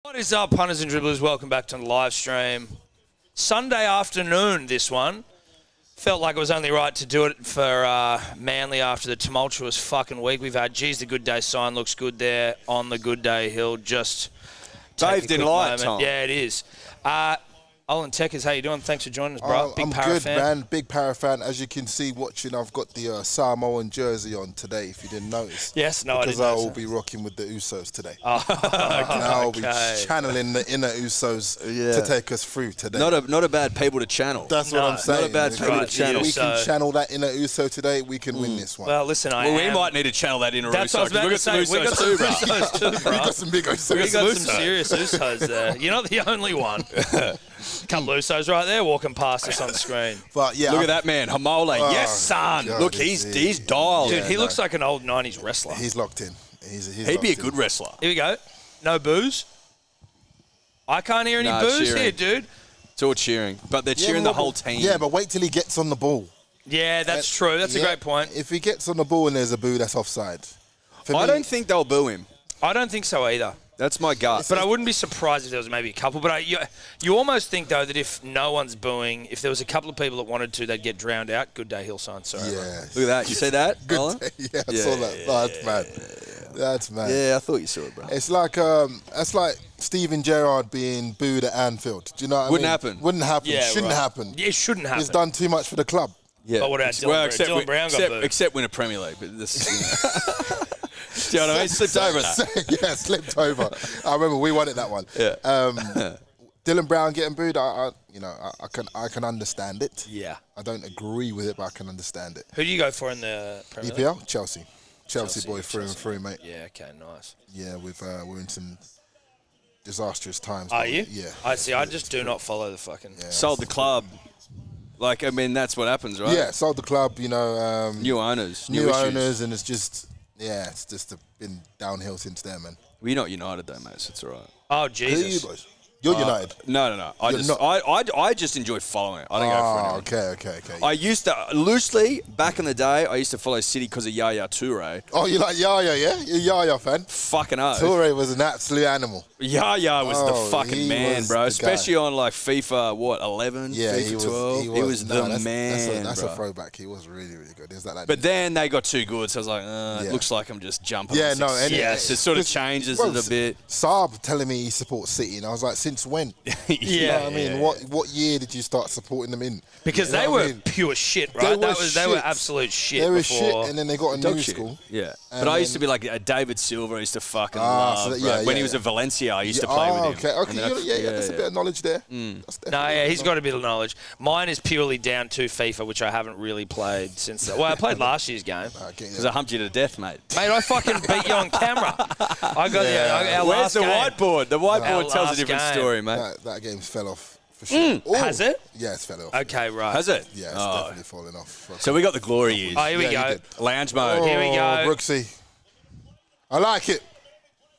What is up, punters and dribblers? Welcome back to the live stream. Sunday afternoon, this one. Felt like it was only right to do it for Manly after the tumultuous fucking week we've had. Geez, the good day sign looks good there on the good day hill. Just Dave didn't like it, Tom. Yeah, it is. Olantekkers, how you doing? Thanks for joining us, bro. I'm good, fan. Man. Big Para fan. As you can see, watching, I've got the Samoan jersey on today, if you didn't notice. Yes, no, because I didn't will be rocking with the Usos today. Oh, and I'll be channeling the inner Usos to take us through today. Not a bad people to channel. That's what I'm saying. Not a bad people to channel. We can channel that inner Uso today. We can win this one. Well, listen, we might need to channel that inner That's Uso. What I was about to say. We got some Usos too, bro. We got some big Usos. We got some serious Usos there. You're not the only one. Couple of Usos right there walking past us on screen. But yeah, look at that man, Hamole. Yes, son. God, Look, he's dialed. Dude, he looks like an old 90s wrestler. He's locked in. He'd be a good wrestler. Here we go. No booze. I can't hear any booze cheering. here, dude. It's all cheering. But they're cheering the whole team. Yeah, but wait till he gets on the ball. Yeah, that's true. That's a great point. If he gets on the ball and there's a boo, that's offside. I don't think they'll boo him. I don't think so either. That's my gut. But I wouldn't be surprised if there was maybe a couple. But you almost think, though, that if no one's booing, if there was a couple of people that wanted to, they'd get drowned out. Good day, Hillside. Sorry. Yeah. Look at that. You see that, Good day. Yeah, I saw that. Oh, that's mad. That's mad. Yeah, I thought you saw it, bro. It's like that's like Steven Gerrard being booed at Anfield. Do you know what I mean? Wouldn't happen. Yeah, shouldn't happen. Yeah, it shouldn't happen. He's done too much for the club. Yeah. But what about Dylan Brown? Dylan Brown got booed. Except win a Premier League. But this, do you know what I mean? Slipped over that. Yeah, slipped over. I remember we wanted that one. Yeah. Dylan Brown getting booed, I can understand it. Yeah. I don't agree with it, but I can understand it. Who do you go for in the Premier League? EPL? Chelsea boy through and through, mate. Yeah, okay, nice. Yeah, we're in some disastrous times. Are you? Yeah. I see. I just do not follow the fucking... Yeah. Sold the club. Like, I mean, that's what happens, right? Yeah, sold the club, you know. New owners. New issues. owners, and it's just been downhill since then, man. Well, you're not United, though, mate, so it's all right. Oh, Who Jesus. are you boys? You're United. No. I just enjoy following it. I don't go for it. Okay. I used to, loosely, back in the day, I used to follow City because of Yaya Toure. Oh, you like Yaya, yeah? You're a Yaya fan? Fucking oath. Toure was an absolute animal. Yaya was the fucking man, bro. Especially on, like, FIFA, 11, yeah, FIFA 12. He was the man, That's bro. a throwback. He was really, really good. But then they got too good, so I was like, it looks like I'm just jumping. Yeah, on yes, it sort of changes it a bit. Saab telling me he supports City, and I was like, since when? Yeah, you know what I mean? What year did you start supporting them in? Because they were pure shit, right? They were absolute shit. They were before. shit, and then they got a new school. Yeah, but I used to be like David Silva. I used to fucking love. When he was at Valencia, I used to play with him. Okay, that's a bit of knowledge there. He's got a bit of knowledge. Mine is purely down to FIFA, which I haven't really played since. Well, I played last year's game. Because I humped you to death, mate. Mate, I fucking beat you on camera. I got our Where's last the game. whiteboard? The whiteboard tells a different story, mate. That game's fell off. For sure. Has it? Yeah, it's fell off. Okay, right. Has it? Yeah, it's definitely falling off. So we got the glory years. Oh, here we go. Lounge mode. Here we go. Brooksy. I like it.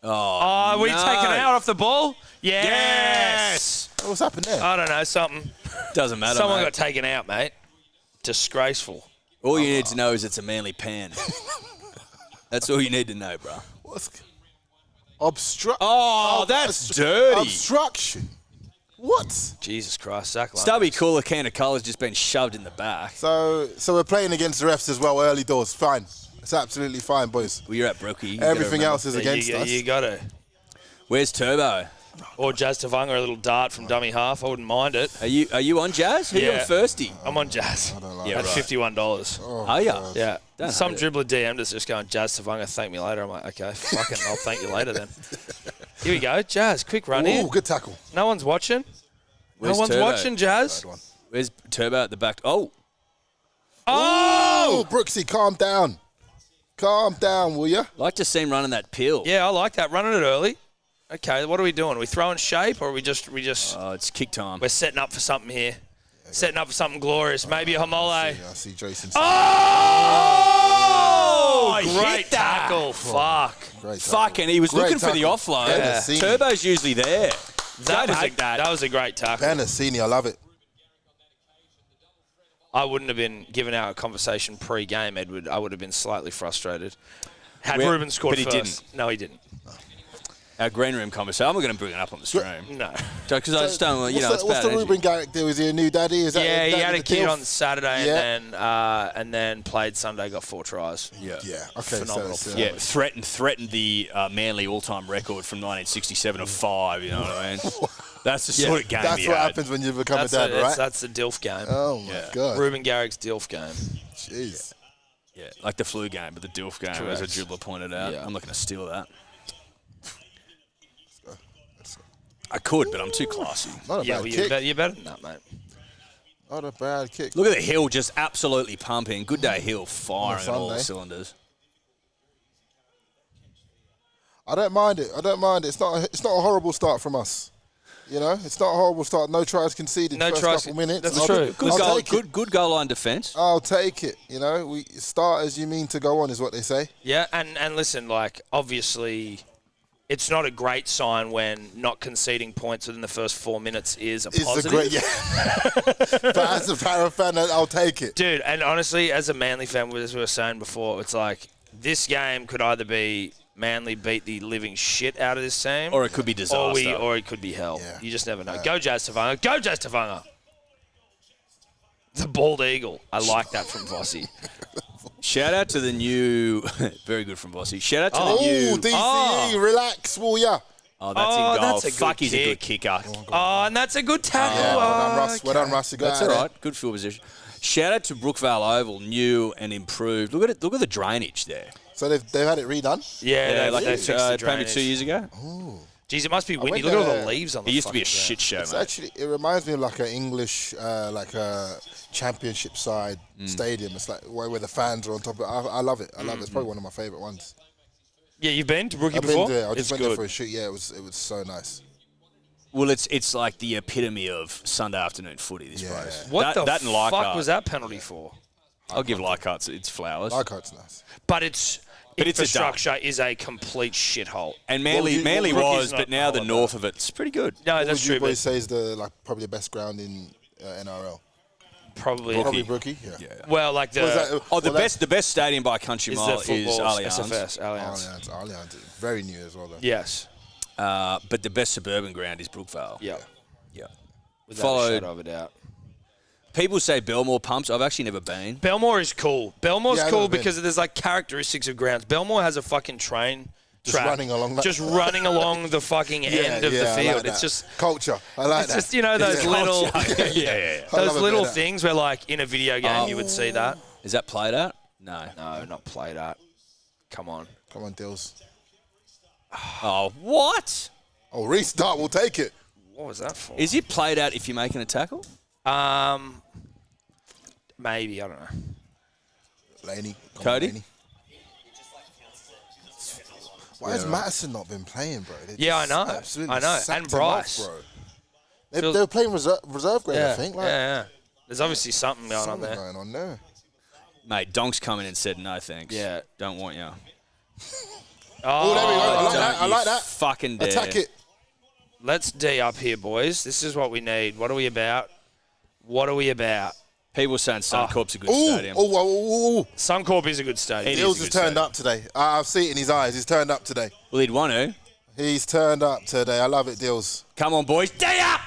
Oh, we taking out off the ball? Yes. What's happened there? I don't know, something. Doesn't matter, Someone mate. got taken out, mate. Disgraceful. All you need to know is it's a Manly pen. That's all you need to know, bro. That's dirty. Obstruction. What? Jesus Christ, Zach. Stubby cooler can of colour's just been shoved in the back. So we're playing against the refs as well, early doors. Fine. It's absolutely fine, boys. Well, you're at Brookie. Everything else is against us. You got to. Where's Turbo? Or Jazz Tavanga, a little dart from dummy half. I wouldn't mind it. Are you on Jazz? Who are you on firsty? I'm on Jazz. I don't like At $51. Are you? Yeah. Don't Some hate it. dribbler DM'd us just going, Jazz Tavanga, thank me later. I'm like, okay, fucking, I'll thank you later then. Here we go. Jazz, quick run in. Ooh, good tackle. No one's watching. Where's no one's Turbo? watching, Jazz. Where's Turbo at the back? Oh, Brooksy, calm down. Calm down, will you? like to see him running that pill. Yeah, I like that. Running it early. Okay, what are we doing? Are we throwing shape or are we just Oh, it's kick time. we're setting up for something here? Setting up for something glorious. Maybe a Hamole. I see Jason. Oh! Great hit that. tackle. Fuck. Great tackle. Fucking, he was Great looking for the tackle. offload. Yeah. Turbo's usually there. That was a great tackle. Benassini, I love it. I wouldn't have been given our conversation pre-game, Edward. I would have been slightly frustrated. Had Ruben scored but he first. didn't. No, he didn't. Our green room conversation. I'm not going to bring it up on the stream. No. Because I just don't, it's what's bad the energy. Ruben Garrick deal? Is he a new daddy? Is that Yeah, he daddy had a the kid deal? on Saturday and then played Sunday, got 4 tries. Yeah. Yeah, okay. Phenomenal. Yeah, threatened the Manly all-time record from 1967 of 5, you know what I mean? That's the sort of game That's he what had. happens when you become a dad, right? That's the DILF game. Oh, my God. Ruben Garrick's DILF game. Jeez. Yeah, like the flu game, but the DILF game, as a Correct. dribbler pointed out. Yeah. I'm not going to steal that. Let's go. I could, but I'm too classy. Not a Yeah, bad well, kick. you're better than that, mate. Not a bad kick. Look at the Hill just absolutely pumping. Good day, Hill, firing On a on all Sunday. cylinders. I don't mind it. It's not a horrible start from us. You know, it's not a horrible start. No tries conceded No first tries- couple minutes. that's true. I'll take it. Good goal line defence. I'll take it. You know, we start as you mean to go on is what they say. Yeah, and listen, like, obviously, it's not a great sign when not conceding points within the first 4 minutes is a It's positive. a great, yeah. But as a Para fan, I'll take it. Dude, and honestly, as a Manly fan, as we were saying before, it's like this game could either be Manly beat the living shit out of this team, Or it could be disaster. or it could be hell. Yeah. You just never know. Go Jazz Tavanga. Go Jazz Tavanga. The bald eagle. I like that from Vossi. Shout out to the new, very good from Bossy. Shout out to Oh, the new. DCE, relax, will ya? Oh, that's in goal. that's a good Fuck, he's a good kick. kicker. Oh, and that's a good tackle. Yeah, well done, Oh, Russ. Well done, Russ. You got That's out all there. right. Good field position. Shout out to Brookvale Oval, new and improved. Look at it. Look at the drainage there. So they've had it redone? Yeah, like they fixed the maybe drainage. 2 years ago. Jeez, it must be windy. went Look at all there. the leaves on the It used to be a fucking shit show, It's mate. actually, it reminds me of like an English, like a championship side stadium. It's like where the fans are on top of it. I love it. I love it. It's probably one of my favourite ones. Yeah, you've been to Brookie I've before? been there. I It's just went good. there for a shoot. Yeah, it was so nice. Well, it's like the epitome of Sunday afternoon footy. This Yeah. place. What the that and Leichhardt. fuck was that penalty for? I'll give Leichhardt its flowers. Leichhardt's nice. But its But it's a infrastructure is a complete shithole. And Manly What was, not but now the all north of it's pretty good. No, What that's would you true. boys But say is the probably the best ground in NRL? probably, Probably Brookie. Yeah. well, like the Was that- Oh, the well, best stadium by country is mile the is football Allianz. SFS Allianz. Allianz. Very new as well, though. Yes. But the best suburban ground is Brookvale. Yeah. Yeah. Without a Followed. shadow of a doubt. People say Belmore pumps. I've actually never been. Belmore is cool. Belmore's Yeah, I've cool never been. because there's like characteristics of grounds. Belmore has a fucking train Just track running along that- just running along the fucking end of the I field. like it's that. just culture. I like it's that. just those Yeah. little I those love a little bit of that. things where like in a video game you would see that. Is that played out? No. No, not played at. Come on. Come on, Dills. Oh, what? Oh, restart. We'll take it. What was that for? Is it played out if you're making a tackle? Maybe, I don't know. Laney. Come on, Cody? Laney. Why has Madison not been playing, bro? They Yeah, I just know. absolutely I know. sacked And him off, Bryce. bro. They were playing reserve grade, I think. Like, yeah. There's obviously something going on something there. going on there. Mate, Donk's come in and said no thanks. Yeah. Don't want you. Oh, there we go. I like Don't that. I you like that. Fucking dare. Attack it. Let's D up here, boys. This is what we need. What are we about? What are we about? People saying Suncorp's a good Ooh, stadium. oh. Suncorp is a good stadium. It is Dills a has good turned up today. I've seen it in his eyes. He's turned up today. Well, he'd want to. He's turned up today. I love it, Dills. Come on, boys. Day up!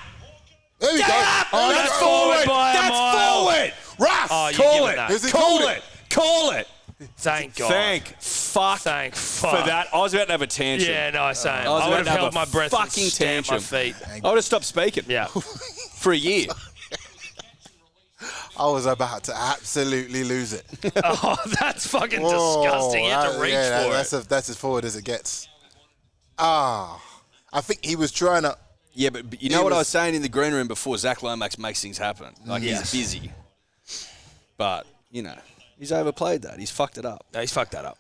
There we go. Oh, that's forward by a mile. That's forward! Russ! Oh, you Call give him it. that. Is it Call called it. Call it. Thank God. Thank fuck fuck. for that. I was about to have a tantrum. Yeah, no, same. I was I about would have to have held a my breath and fucking stamped my tantrum. feet. I would have stopped speaking. Yeah. For a year. I was about to absolutely lose it. Oh, that's fucking disgusting. You have to reach for it. That's as forward as it gets. I think he was trying to. Yeah, but you know what I was saying in the green room before? Zach Lomax makes things happen. Like, he's busy. But, you know, he's overplayed that. He's fucked it up. No, he's fucked that up.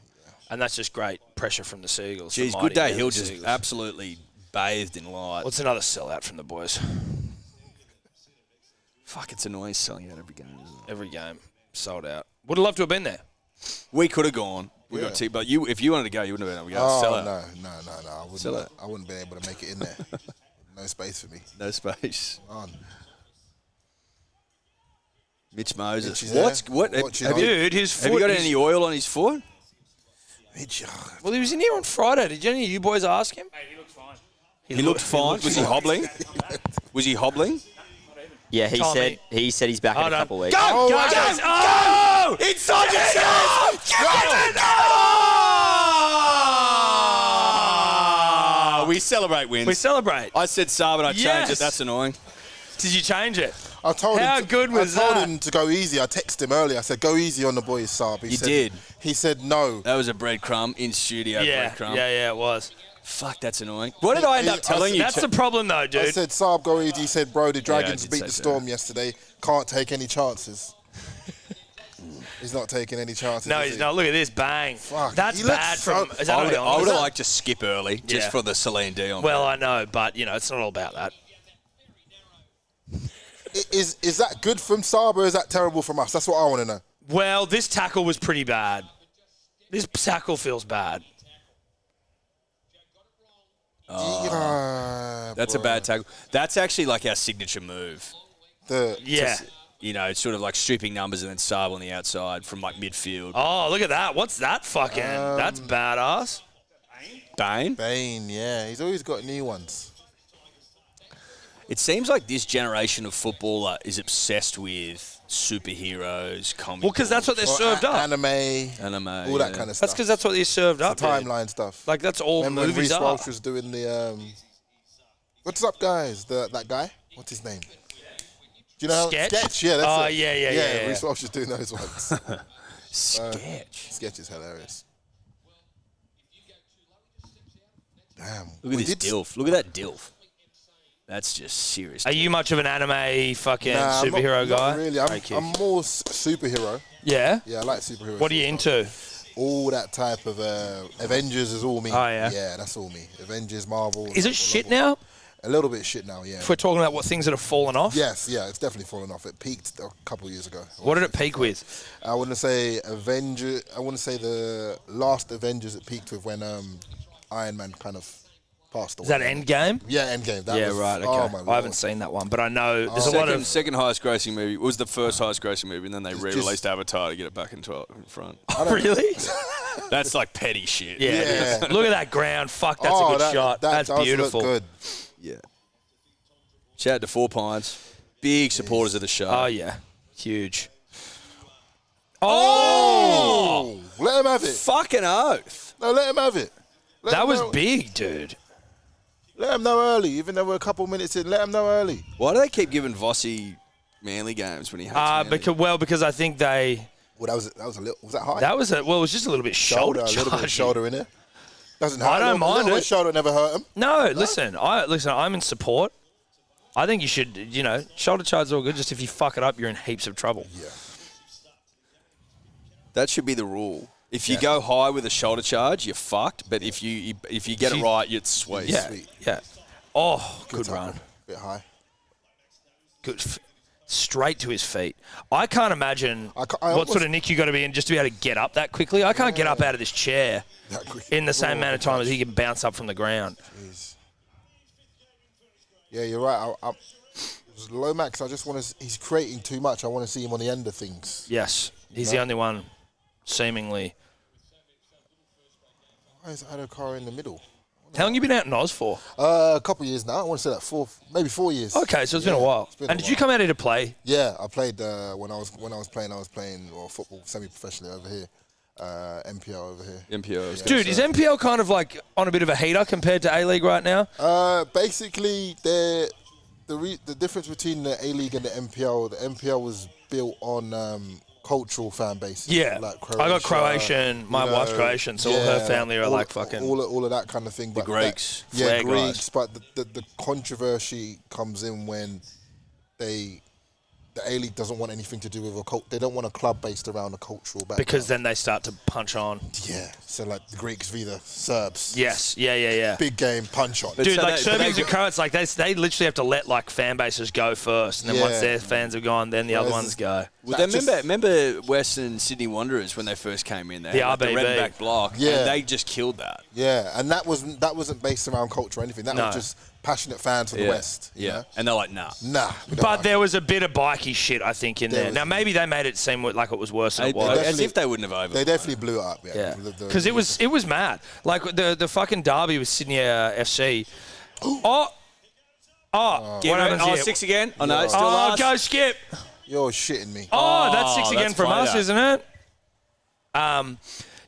And that's just great pressure from the Seagulls. the Jeez, mighty good day. Manly He'll just Seagulls. absolutely bathed in light. Well, it's another sellout from the boys. Fuck, it's annoying selling out every game, isn't it? Every game sold out. Would have loved to have been there. We could have gone. We got but if you wanted to go, you wouldn't have been able to go. Oh, Sell out. no. I wouldn't be able to make it in there. No space for me. No space. On. Mitch Moses. Mitch is there. What? Watching Have on. you, Dude, his foot. have you got his- any oil on his foot? Mitch, Well, he was in here on Friday. Did any of you boys ask him? Hey, he looks fine. He looked fine. Was he hobbling? Was he hobbling? Yeah, he Tommy. said he's back in a couple of weeks. Go, guys! Oh! Inside the We celebrate wins. We celebrate. I said Saab and I changed Yes. it. That's annoying. Did you change it? I told How him good was I told that? him to go easy. I texted him earlier. I said, go easy on the boys, Saab. You did. He said no. That was a breadcrumb in studio. Yeah, Breadcrumb. yeah, it was. Fuck, that's annoying. What did I end up telling you? That's the problem, though, I dude. said, Saab, go easy. He said, bro, the Dragons did beat say the so. Storm yesterday. Can't take any chances. He's not taking any chances. No, is he's he? not. Look at this, bang. Fuck, That's he looks bad so- from. Is that I would Leon? have liked to skip early just Yeah. for the Celine Dion. Well, I know, but it's not all about that. Is that good from Saab or is that terrible from us? That's what I want to know. Well, this tackle was pretty bad. This tackle feels bad. that's a bad tackle. That's actually like our signature move. Yeah. It's sort of like stripping numbers and then Saab on the outside from like midfield. Oh, look at that. What's that fucking? That's badass. Bane? Bane, yeah. He's always got new ones. It seems like this generation of footballer is obsessed with superheroes, comic Well, because that's what they're Or served up. Anime, anime, all that kind of stuff. That's because that's what they're served up. the timeline stuff. Like that's all Remember when movies Reece are. Welch was doing the what's up, guys? That guy? What's his name? Do you know? Sketch? Yeah, that's Oh, it. yeah. Reece Welch was doing those ones. Sketch. Sketch is hilarious. Damn. Look at this dilf. Look at that dilf. That's just serious. Are you much of an anime fucking Nah, I'm superhero not guy? really. I'm more superhero. Yeah. Yeah, I like superheroes. What are you into? All that type of Avengers is all me. Oh, yeah? Yeah, that's all me. Avengers, Marvel. Is it shit now? A little bit shit now, yeah. If we're talking about what things that have fallen off. Yes, yeah, it's definitely fallen off. It peaked a couple of years ago. What did it peak with? I want to say Avenger. I want to say the last Avengers it peaked with when Iron Man kind of passed away. Is that Endgame? Yeah, Endgame. That Yeah, was, right. Okay. Oh my I haven't Lord. seen that one, but I know there's a lot of. Second highest grossing movie. It was the first highest grossing movie, and then they re-released Avatar to get it back in front. Really? That's like petty shit. Yeah. Yeah. Look at that ground. Fuck, that's a good shot. That's does look beautiful. good. Yeah. Shout out to Four Pines. Big supporters of the show. Oh yeah, huge. Oh! Let him have it. Fucking oath. No, let him have it. Let That him was know- big, dude. Let him know early, even though we're a couple minutes in. Let him know early. Why do they keep giving Vossi Manly games when he hates Manly? Because I think they. Well, that was a little. Was that high? That was it was just a little bit shoulder a little bit of charging. shoulder in there. Doesn't hurt. I don't mind a little it. bit shoulder never hurt him. No, listen. I'm in support. I think you should. Shoulder charge is all good. Just if you fuck it up, you're in heaps of trouble. Yeah. That should be the rule. If you go high with a shoulder charge, you're fucked. But if you get it right, it's sweet. Yeah. Sweet. Yeah. Oh, good tackle. run. Bit high. Good. Straight to his feet. I can't imagine I what almost- sort of nick you got to be in just to be able to get up that quickly. I can't get up out of this chair That quick. in the same amount of time as he can bounce up from the ground. Jeez. Yeah, you're right. Lomax, I just want to. He's creating too much. I want to see him on the end of things. Yes, he's the only one, seemingly. Why is Adokar in the middle? How long you been out in Oz for? A couple of years now. I want to say that maybe 4 years. Okay, so it's been a while. It's been a And did you while. come out here to play? Yeah, I played when I was playing. I was playing football semi-professionally over here, MPL over here. MPO. Dude, is MPL kind of like on a bit of a heater compared to A-League right now? Basically, the difference between the A-League and the MPL was built on cultural fan bases. Yeah. Like I got Croatian. My wife's Croatian, so all her family are like fucking... all of that kind of thing. The Greeks. Yeah, Flag Greeks. But the controversy comes in when the A-League doesn't want anything to do with a cult. They don't want a club based around a cultural background. Because then they start to punch on. Yeah. So like the Greeks v the Serbs. Yes, yeah. Big game, punch on. Dude, so like they- Serbians they- and Croats, like they literally have to let like fan bases go first, and then once Yeah. their fans have gone, then the other Whereas- ones go. Well, That then just- remember Western Sydney Wanderers when they first came in there? The like the RBB. red and black block. Yeah. And they just killed that. Yeah, and that wasn't based around culture or anything. That No. was just passionate fans from the West. you Yeah. know? And they're like, nah. Nah. we don't But like there was a bit of bikey shit, I think, in There there. was- Now maybe they made it seem like it was worse than it As was. definitely- if they wouldn't have over. They definitely blew it up. Yeah. Yeah, because it was mad. Like the fucking derby with Sydney FC. Oh, what happens here? 6 again. Oh, no, it's still Oh, last. go Skip. You're shitting me. Oh, that's 6 again that's from us, Plato. isn't it?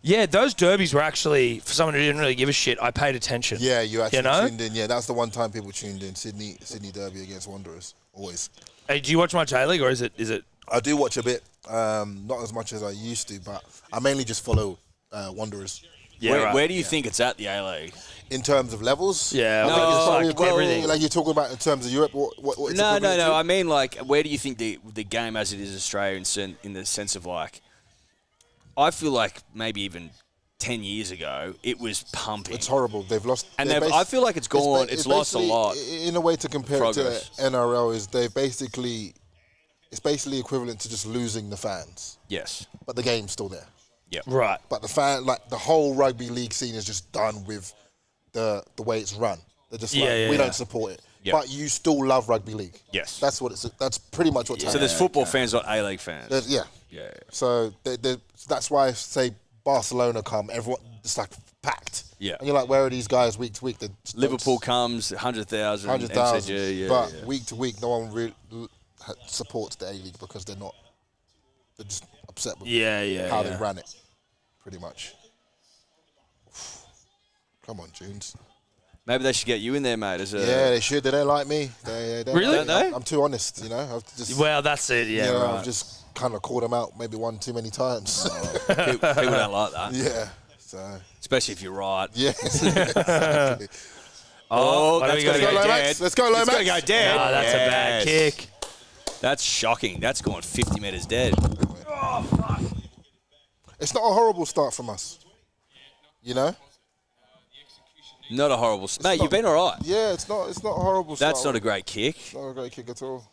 Yeah, those derbies were actually, for someone who didn't really give a shit, I paid attention. Yeah, you actually know? tuned in. Yeah, that's the one time people tuned in. Sydney Derby against Wanderers. Always. Hey, do you watch much A-League, or is it? I do watch a bit, not as much as I used to, but I mainly just follow Wanderers. Yeah, Where do you think it's at, the A-League? In terms of levels? Yeah, I I think think it's it's probably like equivalent- everything. Like you're talking about in terms of Europe, what it's No. equivalent to? I mean, like, where do you think the game as it is Australia in the sense of, like, I feel like maybe even 10 years ago, it was pumping. It's horrible. They've lost. And I feel like it's gone. It's lost a basically- lot. In a way to compare Progress. it to NRL is it's basically equivalent to just losing the fans, Yes. but the game's still there. Right. But the whole rugby league scene is just done with the way it's run. They're just like, we don't support it. Yeah. But you still love rugby league. Yes. That's pretty much what's So happening. there's football fans, not A-League fans. Yeah. Yeah. So that's why I say Barcelona come, everyone it's like packed. Yeah. And you're like, where are these guys week to week? They just Liverpool comes, 100,000. 100,000. MCG, But week to week, no one really supports the A-League because they're just upset with how they ran it, pretty much. Come on, Junes. Maybe they should get you in there, mate. Yeah, they should. They don't like me. They don't Really? like me. Don't they? I'm too honest, you know. I've just, Well, that's it. Yeah, you know, right. I've just kind of called them out maybe one too many times. People don't like that. Yeah. So. Especially if you're right. Yeah. Exactly. Oh, Why that's don't going we to go go Lomax? dead. Let's go, Lomax. It's going to go dead. Oh, that's a bad Yes. kick. That's shocking. That's gone 50 metres dead. It's not a horrible start from us. You know? Not a horrible... Mate, you've been all right. Yeah, it's not a horrible start. That's not a great kick. It's not a great kick at all.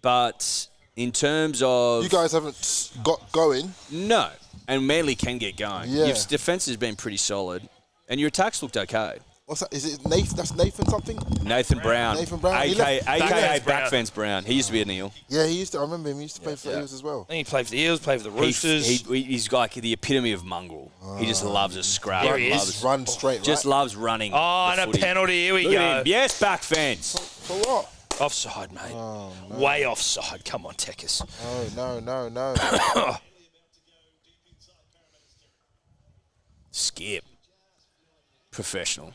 But in terms of... You guys haven't got going. No. And Manly can get going. Yeah. Your defence has been pretty solid. And your attacks looked okay. What's that? Is it Nathan? That's Nathan something? Nathan Brown. Nathan Brown. He AKA left- Backfence Brown. He used to be an Eel. Yeah, I remember him. He used to play for the Eels as well. I think he played for the Eels, played for the Roosters. He's like the epitome of mongrel. He just loves a scrap. Here he is. Loves, Run straight, just right? loves running. Oh, the and a footy. penalty. Here we Look at go. him. Yes, Backfence. For what? Offside, mate. Oh, no. Way offside. Come on, Tekkers. No. Skip. Professional.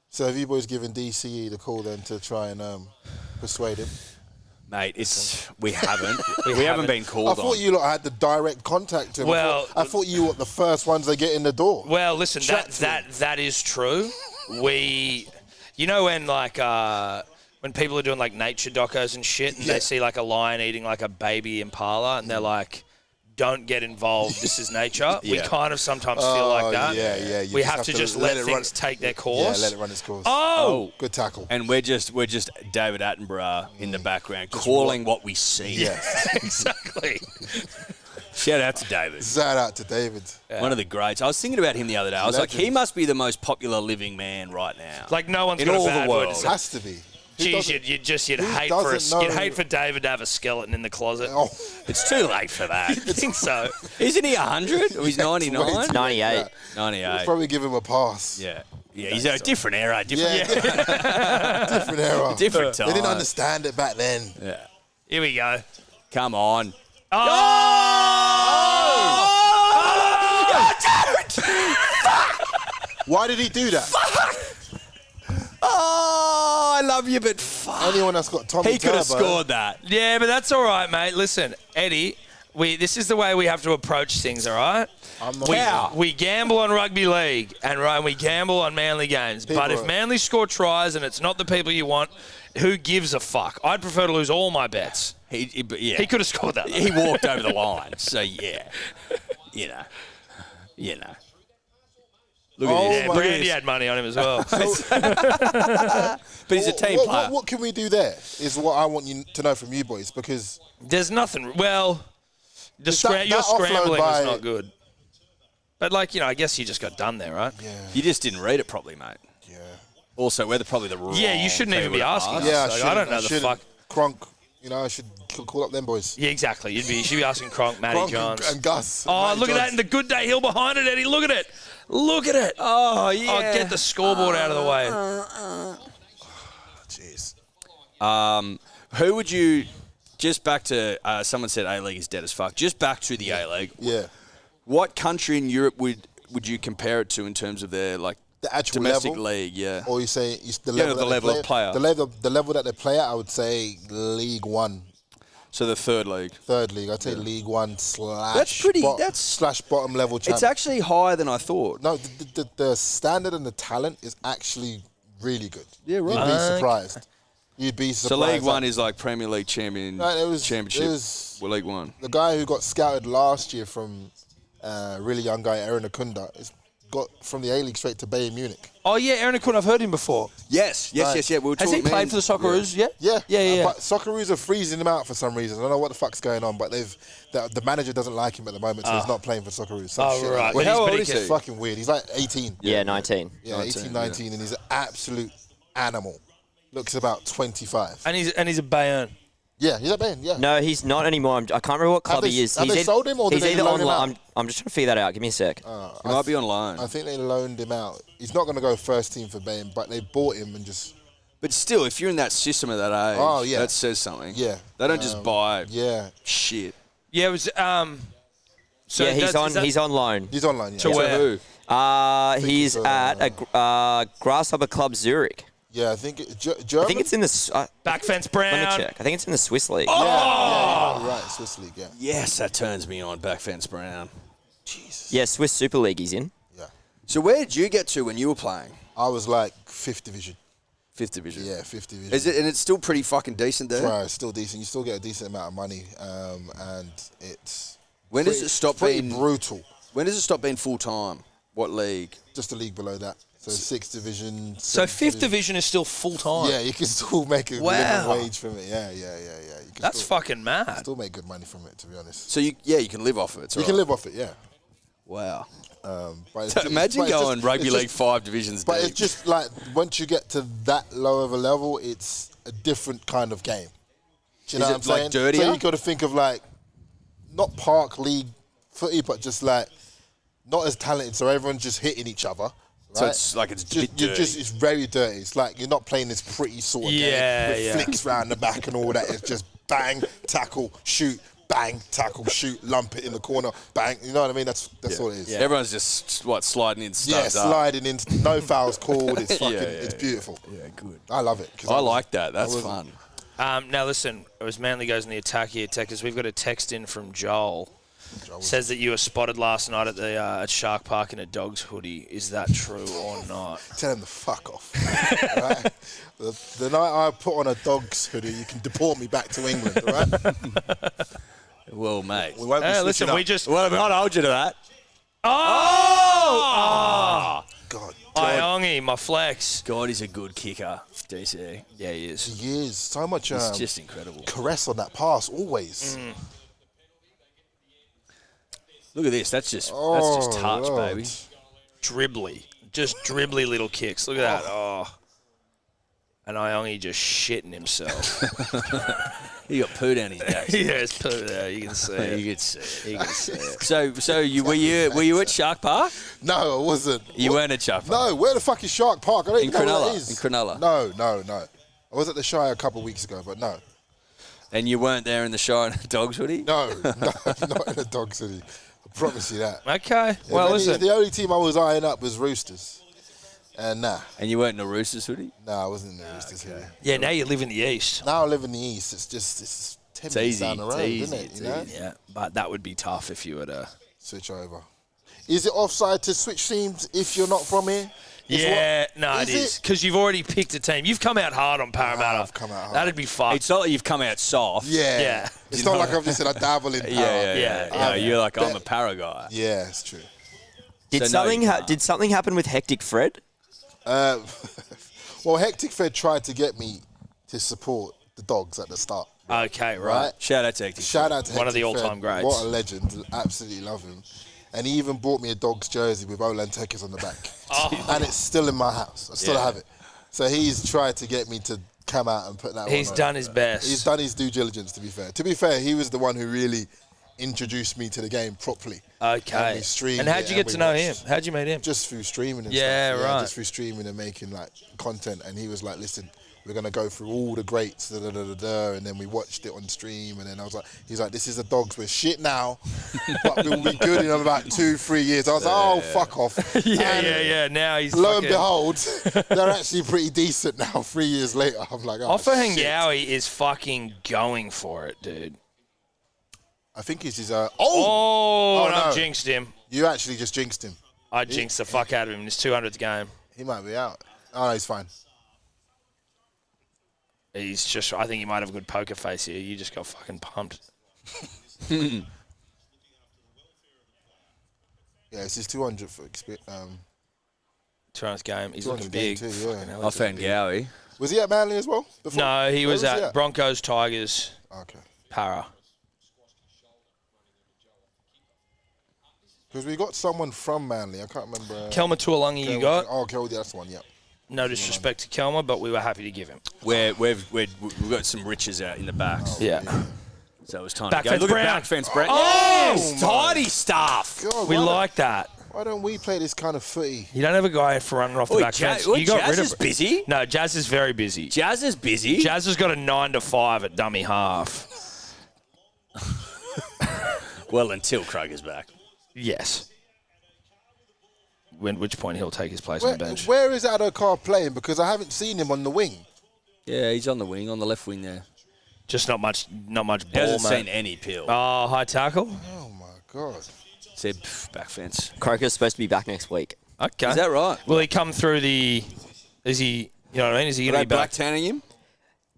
So have you boys given DCE the call then to try and persuade him? Mate, we haven't. we haven't been called I thought on. you lot had the direct contact to him. Well- I thought you were the first ones they get in the door. Well, listen, Chat to that is true. You know when when people are doing like nature docos and shit, and Yeah. they see like a lion eating like a baby impala, and they're like, "Don't get involved. This is nature." We Yeah. kind of sometimes feel like that. Yeah. You We have to just let it things take their course. Yeah, let it run its course. Oh! Good tackle. And we're just David Attenborough in the background calling what we see. Yes. Exactly. Shout out to David. Shout out to David. One of the greats. I was thinking about him the other day. I was like, he must be the most popular living man right now. Like no one's In got all a the bad world. word to It say. has to be. Who Jeez, doesn't- you'd who hate doesn't know- you'd hate for David to have a skeleton in the closet. Oh, It's too late for that. I think so. Isn't he 100? Or he's 99? way too late. 98. Yeah. 98. probably give him a pass. Yeah. Yeah, he's a different era. Different, Yeah. Different era. different time. They didn't understand it back then. Yeah. Here we go. Come on. Why did he do that? Oh, I love you, but fuck. Anyone that's got Tommy He could have Turbo- scored that. Yeah, but that's all right, mate. Listen, Eddie, this is the way we have to approach things, all right? I'm not We gamble on rugby league and we gamble on Manly games. But if People- Manly score tries and it's not the people you want, who gives a fuck? I'd prefer to lose all my bets. But yeah. He could have scored that. He walked over the line. So, yeah. You know. Look at Oh this. Yeah, my Brandy goodness. had money on him as well. But he's a team player. What can we do there is what I want you to know from you boys, because There's nothing. Well, your that scrambling offload by- was not good. But, I guess you just got done there, right? You just didn't read it properly, mate. yeah. Also, we're probably the wrong Yeah, you shouldn't even people be to asking ask. us. Yeah, Like, I don't know the shouldn't. fuck. Kronk, I should call up them boys. Yeah, exactly. You should be asking Kronk, Matty Kronk Johns. and Gus. Oh, Matty look at that Johns. in the good day hill behind it, Eddie. Look at it. Look at it. Oh, yeah. Oh, get the scoreboard out of the way. Who would you, just back to, someone said A-League is dead as fuck. Just back to the A-League. Yeah. What country in Europe would you compare it to in terms of their, like, The actual domestic level, league? Yeah. or you say it's the Yeah, level, the level of player. the level that they play at. I would say League One, So the third league. third league. I'd say League One slash. That's pretty- that's- slash bottom level. Champ. It's actually higher than I thought. No, the standard and the talent is actually really good. Yeah, right. You'd be surprised. You'd be So surprised. League One is like Premier League championship. League One. The guy who got scouted last year from really young guy Aaron Akunda is got from the A-League straight to Bayern Munich. Oh, yeah, Aaron Akun, I've heard him before. Yes. We were Has he talking, played for the Socceroos? Yeah. Yeah. But Socceroos are freezing him out for some reason. I don't know what the fuck's going on, but the manager doesn't like him at the moment, so he's not playing for Socceroos. Some shit like that. Well, how old is It's he? fucking weird. He's like 18. Yeah, 19. Yeah, 19, 19, and he's an absolute animal. Looks about 25. And he's a Bayern. Yeah, he's at Bayern, yeah. No, he's not anymore. I can't remember what club he is. Have they sold him or did he's they either loan him online. out? I'm just trying to figure that out. Give me a sec. He might be on loan. I think they loaned him out. He's not going to go first team for Bayern, but they bought him and just... But still, if you're in that system at that age, that says something. Yeah. They don't just buy shit. Yeah, it was. So yeah, he's on loan. He's online, yeah. To where? Who? He's at a Grasshopper Club Zurich. Yeah, I think German. I think it's in the. Back fence Brown. Let me check. I think it's in the Swiss league. Yeah, you're right, Swiss League, yeah. Yes, that turns me on. Back fence Brown. Jesus. Yeah, Swiss Super League he's in. Yeah. So where did you get to when you were playing? I was like 5th division. 5th division. Yeah, 5th division. Is it? And it's still pretty fucking decent there. Right, it's still decent. You still get a decent amount of money, and it's. When does it stop pretty being brutal? When does it stop being full time? What league? Just a league below that. So 6th division. So 7th 5th division is still full time. Yeah, you can still make a living wage from it. Yeah. You can That's fucking mad. still make good money from it, to be honest. So you can live off of it. You can live off it, yeah. Wow. But Imagine going rugby league 5 divisions But deep. it's just like once you get to that low of a level, it's a different kind of game. Do you know what I'm it, like, saying? dirtier? So you got to think of like not park league footy, but just like not as talented. So everyone's just hitting each other. So right? it's like it's just, dirty. it's very dirty. It's like you're not playing this pretty sort of game with flicks round the back and all that. It's just bang, tackle, shoot, bang, tackle, shoot, lump it in the corner, bang. You know what I mean? That's all it is. Yeah. Everyone's just sliding in studs up. Sliding in, no fouls called. It's fucking, it's beautiful. Yeah, good. I love it. I like that. That's fun. Now listen, as Manly goes in the attack here, Techers, we've got a text in from Joel. Says that you were spotted last night at the at Shark Park in a dog's hoodie. Is that true or not? Tell him to fuck off. Right? The night I put on a dog's hoodie, you can deport me back to England, all right? Well, mate. We won't be Listen, switching we up. just... Well, I'd hold you to that. God. Iongi, my flex. God, he's a good kicker, DC. Yeah, he is. He is. So much It's just incredible. caress on that pass, always. Look at this. That's just touch, Lord. baby. Dribbly. Just dribbly little kicks. Look at that. Oh. And Iongi just shitting himself. He got poo down his back. Yeah, it's put it there. You can see it. You could see it. You could see it. So were you at Shark Park? No, I wasn't. You weren't at Shark Park. No, where the fuck is Shark Park? I don't even know where that is. In Cronulla. No. I was at the Shire a couple of weeks ago, but no. And you weren't there in the Shire in a dog's hoodie? No, not in a dog city. I promise you that. Okay. Well, listen. The only team I was eyeing up was Roosters. And nah. And you weren't in a Roosters hoodie? No, I wasn't in the Roosters hoodie. Yeah, now you live in the East. Now I live in the East. It's 10 minutes easy. down the road, isn't it? It's You know? easy. Yeah, but that would be tough if you were to... Switch over. Is it offside to switch teams if you're not from here? Yeah, no, it Is is. it? Because you've already picked a team. You've come out hard on Parramatta. I've come out hard. That'd be fun. It's not like you've come out soft. Yeah. Yeah. It's not like I've just said I dabble in power. Yeah. You're like, I'm a para guy. Yeah, it's true. Did So no, you can't. did something happen with Hectic Fred? Well, Hectic Fed tried to get me to support the Dogs at the start. Okay, right. Right? Shout out to Hectic. Shout out to One of the Hectic all-time Fed. greats. What a legend. Absolutely love him. And he even bought me a Dogs jersey with Olantekkers on the back. And it's still in my house. I still have it. So he's tried to get me to come out and put that He's on. done his best. He's done his due diligence, to be fair. To be fair, he was the one who really introduced me to the game properly. Okay. And we streamed And how'd it you and get to we know watched. him? How'd you meet him? Just through streaming and Yeah, stuff. right. Just through streaming and making like content. And he was like, listen, we're gonna go through all the greats, and then we watched it on stream, and then I was like, he's like, this is the Dogs, we're shit now, but we'll be good in about 2-3 years. I was like, oh, fuck off. yeah. Now he's lo and behold, they're actually pretty decent now. 3 years later, I'm like, oh, Officiating shit. is fucking going for it, dude. I think it's his. And no. I've jinxed him. You actually just jinxed him. I jinxed the fuck out of him in his 200th game. He might be out. Oh, no, he's fine. He's just, I think he might have a good poker face here. You just got fucking pumped. Yeah, it's his 200th for 200th game. He's 200th looking game big. too, yeah. Fucking hell, I he's found looking Gowie. Was he at Manly as well? big. No, he was Where at Broncos, Tigers, Okay. Para. Because we got someone from Manly. I can't remember. Kelma Tuolangi you got. Oh, Kelma, that's the one, yeah. No disrespect to Kelma, but we were happy to give him. We've got some riches out in the backs. Yeah. So it was time Back to go. fence Look Brown. at back fence Brown. Oh, Yes, tidy stuff. God, We why like that. Why don't we play this kind of footy? You don't have a guy for running off the back fence. You got Jazz rid of is busy. No, Jazz is very busy. Jazz is busy. Jazz has got a 9 to 5 at dummy half. Well, until Krug is back. Yes. At which point he'll take his place on the bench. Where is Adokar playing? Because I haven't seen him on the wing. Yeah, he's on the wing, on the left wing there. Just not much He ball, hasn't mate. seen any peel. Oh, high tackle? Oh, my God. Said back fence. Croker's supposed to be back next week. Okay. Is that right? Will he come through the... Is he... You know what I mean? Is he Are going they to be back? black tanning him?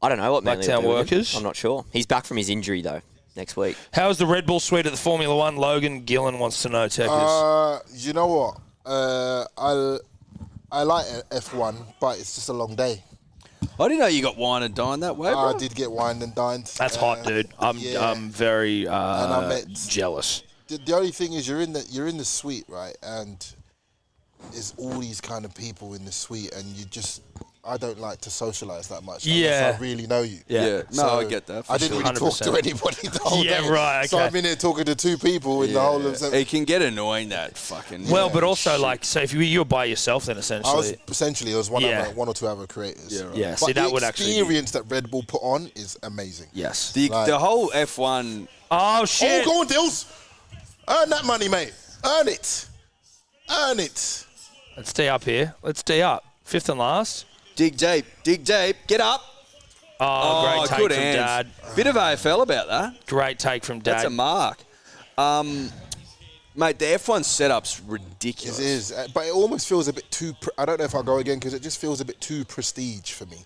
I don't know what Manly Blacktown will do with him. workers? I'm not sure. He's back from his injury, though, next week. How's the Red Bull suite at the Formula One? Logan Gillen wants to know, Tekkers. You know what? I like F1, but it's just a long day. I didn't know you got wine and dined that way, bro. I did get wined and dined. That's hot, dude. yeah. I'm very I met- jealous. The only thing is you're in the suite, right? And there's all these kind of people in the suite, and I don't like to socialise that much Yeah. unless I really know you. Yeah. No, So I get that. I didn't really talk to 100%. anybody the whole Yeah, day. right, So okay. I've been here talking to 2 people in the whole of... It can get annoying, that fucking... Well, but also, like, so if you were by yourself, then essentially... I was one Yeah. of one or two other creators. Yeah, right. Yeah, But see, that the would actually... experience that Red Bull put on is amazing. Yes. The whole F1... Oh, shit. Oh, go on, Dills. Earn that money, mate. Earn it. Earn it. Let's D up here. Let's D up. 5th and last. Dig deep. Get up. Oh, great take good from hands. Dad. Bit of AFL about that. Great take from Dad. That's a mark. Mate, the F1 setup's ridiculous. It is, but it almost feels a bit too... I don't know if I'll go again because it just feels a bit too prestige for me.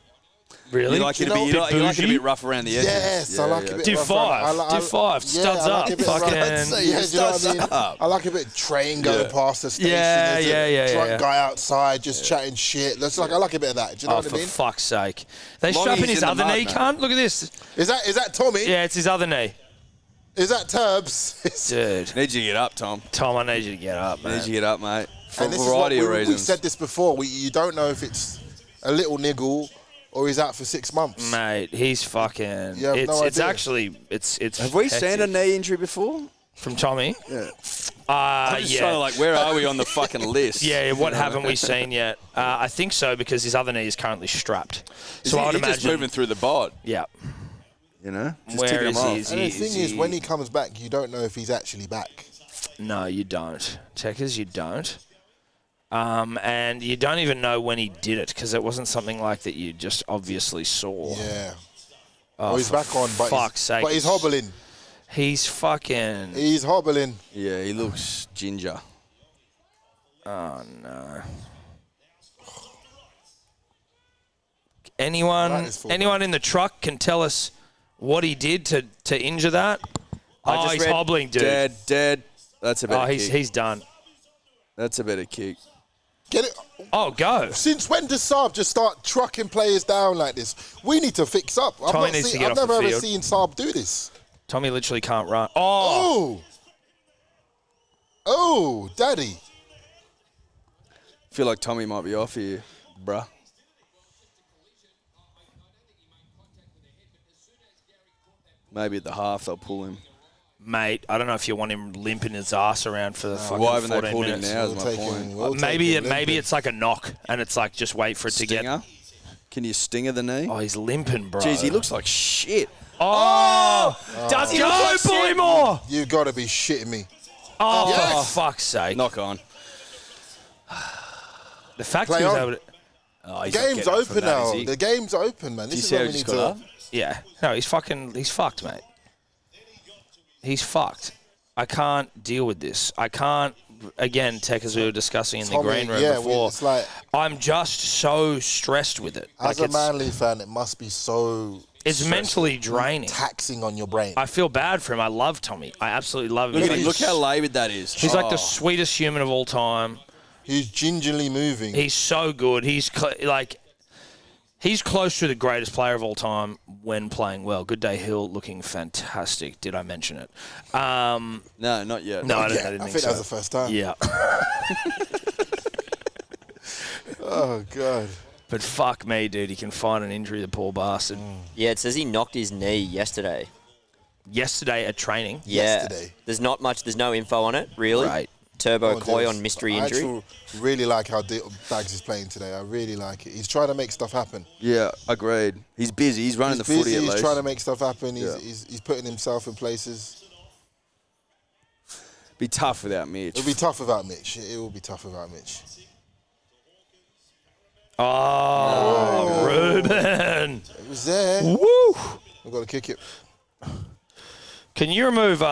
Really? You like it a know, bit, you like it a bougie? bit rough around the edges. Yes, I like a bit... Do rough 5. around- Do 5. Studs I like up. a bit Fucking... rough. Yeah, do you know what I Studs mean? up. I like a bit of train going past the station. Yeah, There's yeah, a yeah, drunk yeah. guy outside just chatting shit. I like a bit of that. Do you know Oh, what I for mean? fuck's sake. They Long strapping he's his in the other mud, knee, mate. cunt? Look at this. Is that Tommy? Yeah, it's his other knee. Is that Turbs? Dude. Need you to get up, Tom. Tom, I need you to get up, Need man. you to get up, mate. For a And this is what variety of we reasons. said this before. You don't know if it's a little niggle or he's out for 6 months. Mate, he's fucking... You have no it's idea. actually... It's Have we seen a hectic. knee injury before? From Tommy? Yeah. I'm just trying to, like, where are we on the fucking list? Yeah, what haven't we seen yet? I think so because his other knee is currently strapped. Is So I would he's just imagine... moving through the bod, Yeah. you know? Just Where ticking is him he? off. Is And the thing is, he- when he comes back, you don't know if he's actually back. No, you don't. Tekkers, you don't. And you don't even know when he did it because it wasn't something like that you just obviously saw. Yeah. Oh, Oh, he's for back on, but fuck's sake. he's hobbling. He's fucking... He's hobbling. Yeah, he looks ginger. Oh, no. That is full Anyone in the truck can tell us what he did to injure that? I just He's read hobbling, dude. Dead. That's a better Oh, kick. he's done. That's a better kick. Get it? Oh, go. Since when does Saab just start trucking players down like this? We need to fix up. Tommy needs to get I've off the never ever field. seen Saab do this. Tommy literally can't run. Oh! Oh, daddy. Feel like Tommy might be off here, bruh. Maybe at the half they'll pull him. Mate, I don't know if you want him limping his ass around for the fucking Why haven't they 14 pulled him minutes. now is my point. we'll take Maybe him limping. it's like a knock, and it's like just wait for it to get. Stinger? Can you stinger the knee? Oh, he's limping, bro. Jeez, he looks like shit. Oh! Does he Go, look like Bullymore? You got to be shitting me. Oh, Yes. for fuck's sake. Knock on. The fact Play he was on. able to... Oh, he's The not game's getting up from open that, now. is he? The game's open, man. Do you This is see how what he we just need got to... up? Yeah. No, he's fucked, mate. He's fucked. I can't deal with this. I can't, again, Tech, as we were discussing in the Tommy, green room yeah, before, it's like... I'm just so stressed with it. As Like a Manly fan, it must be so... it's mentally draining. taxing on your brain. I feel bad for him. I love Tommy. I absolutely love him. Look how laboured that is. He's like the sweetest human of all time. He's gingerly moving. He's so good. He's he's close to the greatest player of all time when playing well. Good Day Hill looking fantastic. Did I mention it? No, not yet. No, I Yeah, didn't I think think so. that was the first time. Yeah. Oh, God. But fuck me, dude. He can find an injury, the poor bastard. Yeah, it says he knocked his knee yesterday. Yesterday at training. Yeah. Yesterday. There's not much. There's no info on it, really. Right. Turbo Oh, Coy there's- on mystery I injury. actually really like how Bags is playing today. I really like it. He's trying to make stuff happen. Yeah, agreed. He's busy. He's running He's the footy busy. at He's least. trying to make stuff happen. Yeah. He's putting himself in places. Be tough without Mitch. It'll be tough without Mitch. It will be tough without Mitch. Oh, Ruben. It was there. Woo. I've got to kick it. Can you remove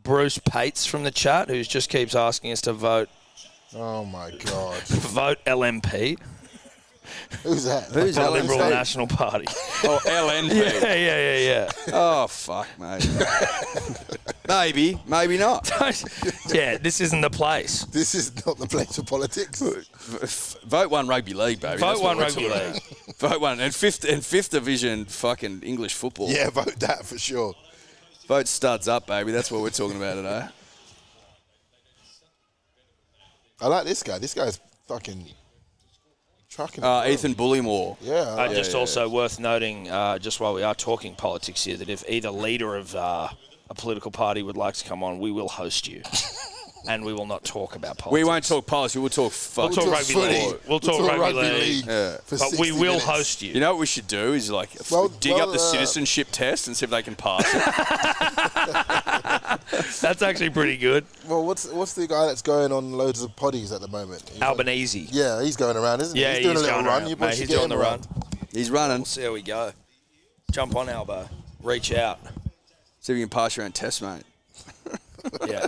Bruce Pates from the chat, who just keeps asking us to vote Oh, my God. LMP, Who's that? Who's the that? Liberal National Party? Oh, LNP. Yeah. Oh, fuck, mate. Maybe not. Yeah, this isn't the place. This is not the place for politics. Vote one rugby league, baby. Vote That's what one we're rugby talking league. about. Vote one and fifth division fucking English football. Yeah, vote that for sure. Vote studs up, baby. That's what we're talking about today. I like this guy. This guy's fucking trucking. Ethan Bullymore. Yeah. Just also worth noting, just while we are talking politics here, that if either leader of a political party would like to come on, we will host you. And we will not talk about politics. We won't talk policy. We'll talk We'll fuck. talk rugby league. We'll talk rugby league. Yeah. for But we 60 will minutes. host you. You know what we should do is like dig up the citizenship test and see if they can pass it. That's actually pretty good. Well, what's the guy that's going on loads of poddies at the moment? Albanese. Yeah, he's going around, isn't he? Yeah, he's doing a he's little going run. around. You Mate, boys should he's get doing him the around. run. He's running. We'll see how we go. Jump on, Albo. Reach out. See if you can pass your own test, mate. Yeah.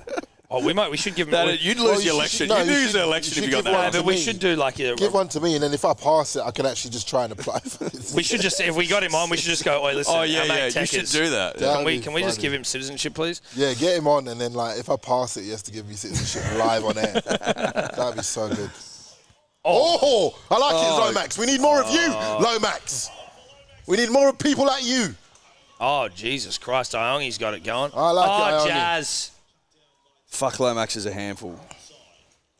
Oh, we should give him. You'd Well, lose you the should- election. no, You'd you lose should- the you election should if you got give that. one to but we me. should do like a. Give one to me, and then if I pass it, I can actually just try and apply for this. We should just, if we got him on, we should just go, oi, listen, Oh, our yeah, mate yeah. You should Tekkers, do that. Yeah. Can we just Funny. give him citizenship, please? Yeah, get him on, and then like if I pass it, he has to give me citizenship live on air. That'd be so good. Oh, I like it, Lomax. We need more of you, Lomax. We need more of people like you. Oh, Jesus Christ, Iongi's got it going. I like it, Oh, Iongi. Jazz. Fuck, Lomax is a handful.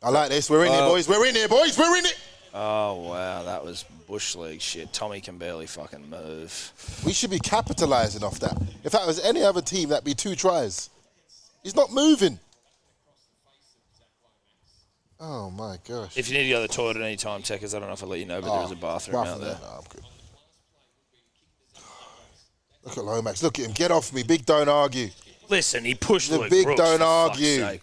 I like this. We're in here, boys. We're in here, boys. We're in it. Oh, wow, that was Bush League shit. Tommy can barely fucking move. We should be capitalising off that. If that was any other team, that'd be 2 tries. He's not moving. Oh, my gosh. If you need to go to the toilet at any time, Tekkers, I don't know if I'll let you know, but there is a bathroom out there. No, I'm good. Look at Lomax. Look at him. Get off me. Big don't argue. Listen, he pushed The Luke big Brooks, don't for fuck's argue. sake.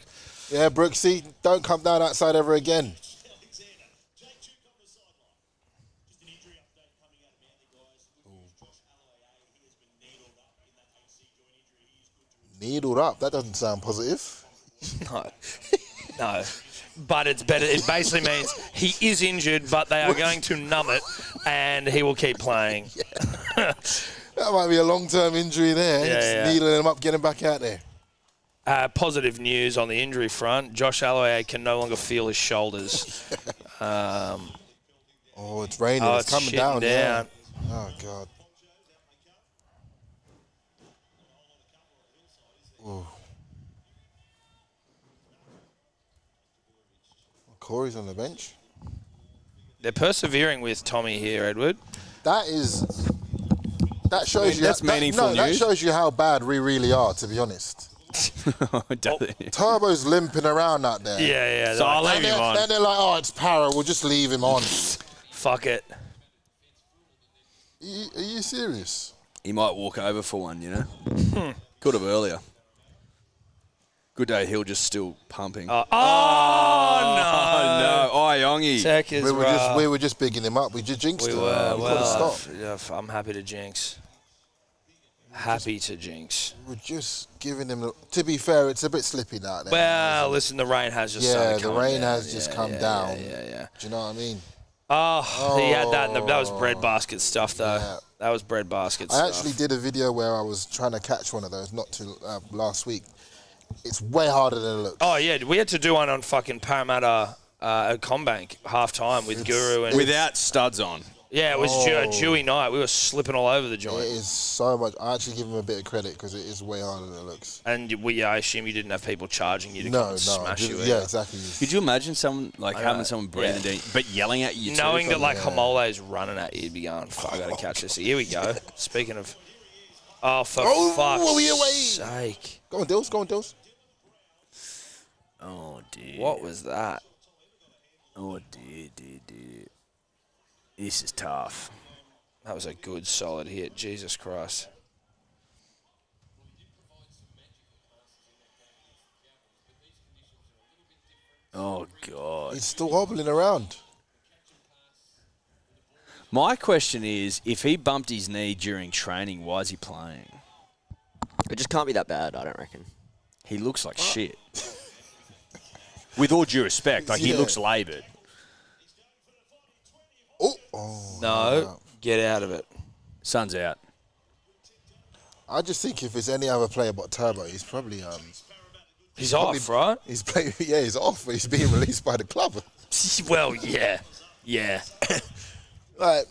Yeah, Brooksy, don't come down outside ever again. Needled up. That doesn't sound positive. No. No. But it's better. It basically means he is injured, but they are going to numb it, and he will keep playing. That might be a long-term injury there. Yeah, Just yeah. needling him up, getting back out there. Positive news on the injury front. Josh Alloway can no longer feel his shoulders. Oh, it's raining. Oh, it's coming shitting down. down. Yeah. Oh, God. Ooh. Corey's on the bench. They're persevering with Tommy here, Edward. That shows you. that's meaningful That news. shows you how bad we really are, to be honest. Turbo's limping around out there. Yeah, yeah. So I'll And leave him on. they're like, oh, it's para. We'll just leave him on. Fuck it. Are you serious? He might walk over for one, you know? Could have earlier. Good day, Hill just still pumping. No. Oh, no. Yongi. Tech is We were just bigging him up. We just jinxed him. We could have stopped. I'm happy to jinx. Happy to jinx. We're just giving him. To be fair, it's a bit slippy now. Well, listen, the rain has just started the coming rain down. has just come down. Yeah. Do you know what I mean? Oh, he had that. That was breadbasket stuff, though. Yeah. That was breadbasket stuff. I actually did a video where I was trying to catch one of those last week. It's way harder than it looks. Oh, yeah. We had to do one on fucking Parramatta at Combank, half-time with Guru. And without studs on. Yeah, it was a dewy night. We were slipping all over the joint. It is so much. I actually give him a bit of credit because it is way harder than it looks. And I assume you didn't have people charging you to come and smash you. Yeah, exactly. Could you imagine having someone breathing down, but yelling at you knowing that Hamole is running at you, you'd be going, fuck, I got to catch this. Here we go. Speaking of... Oh, for fuck's sake. Go on, Dills. Oh, dear. What was that? Oh, dear. This is tough. That was a good, solid hit. Jesus Christ. Oh, God. He's still hobbling around. My question is, if he bumped his knee during training, why is he playing? It just can't be that bad, I don't reckon. He looks like shit. With all due respect, he looks laboured. No, get out of it. Sun's out. I just think if it's any other player but Turbo, he's probably he's off, right? He's playing. Yeah, he's off. He's being released by the club. Well, yeah. Like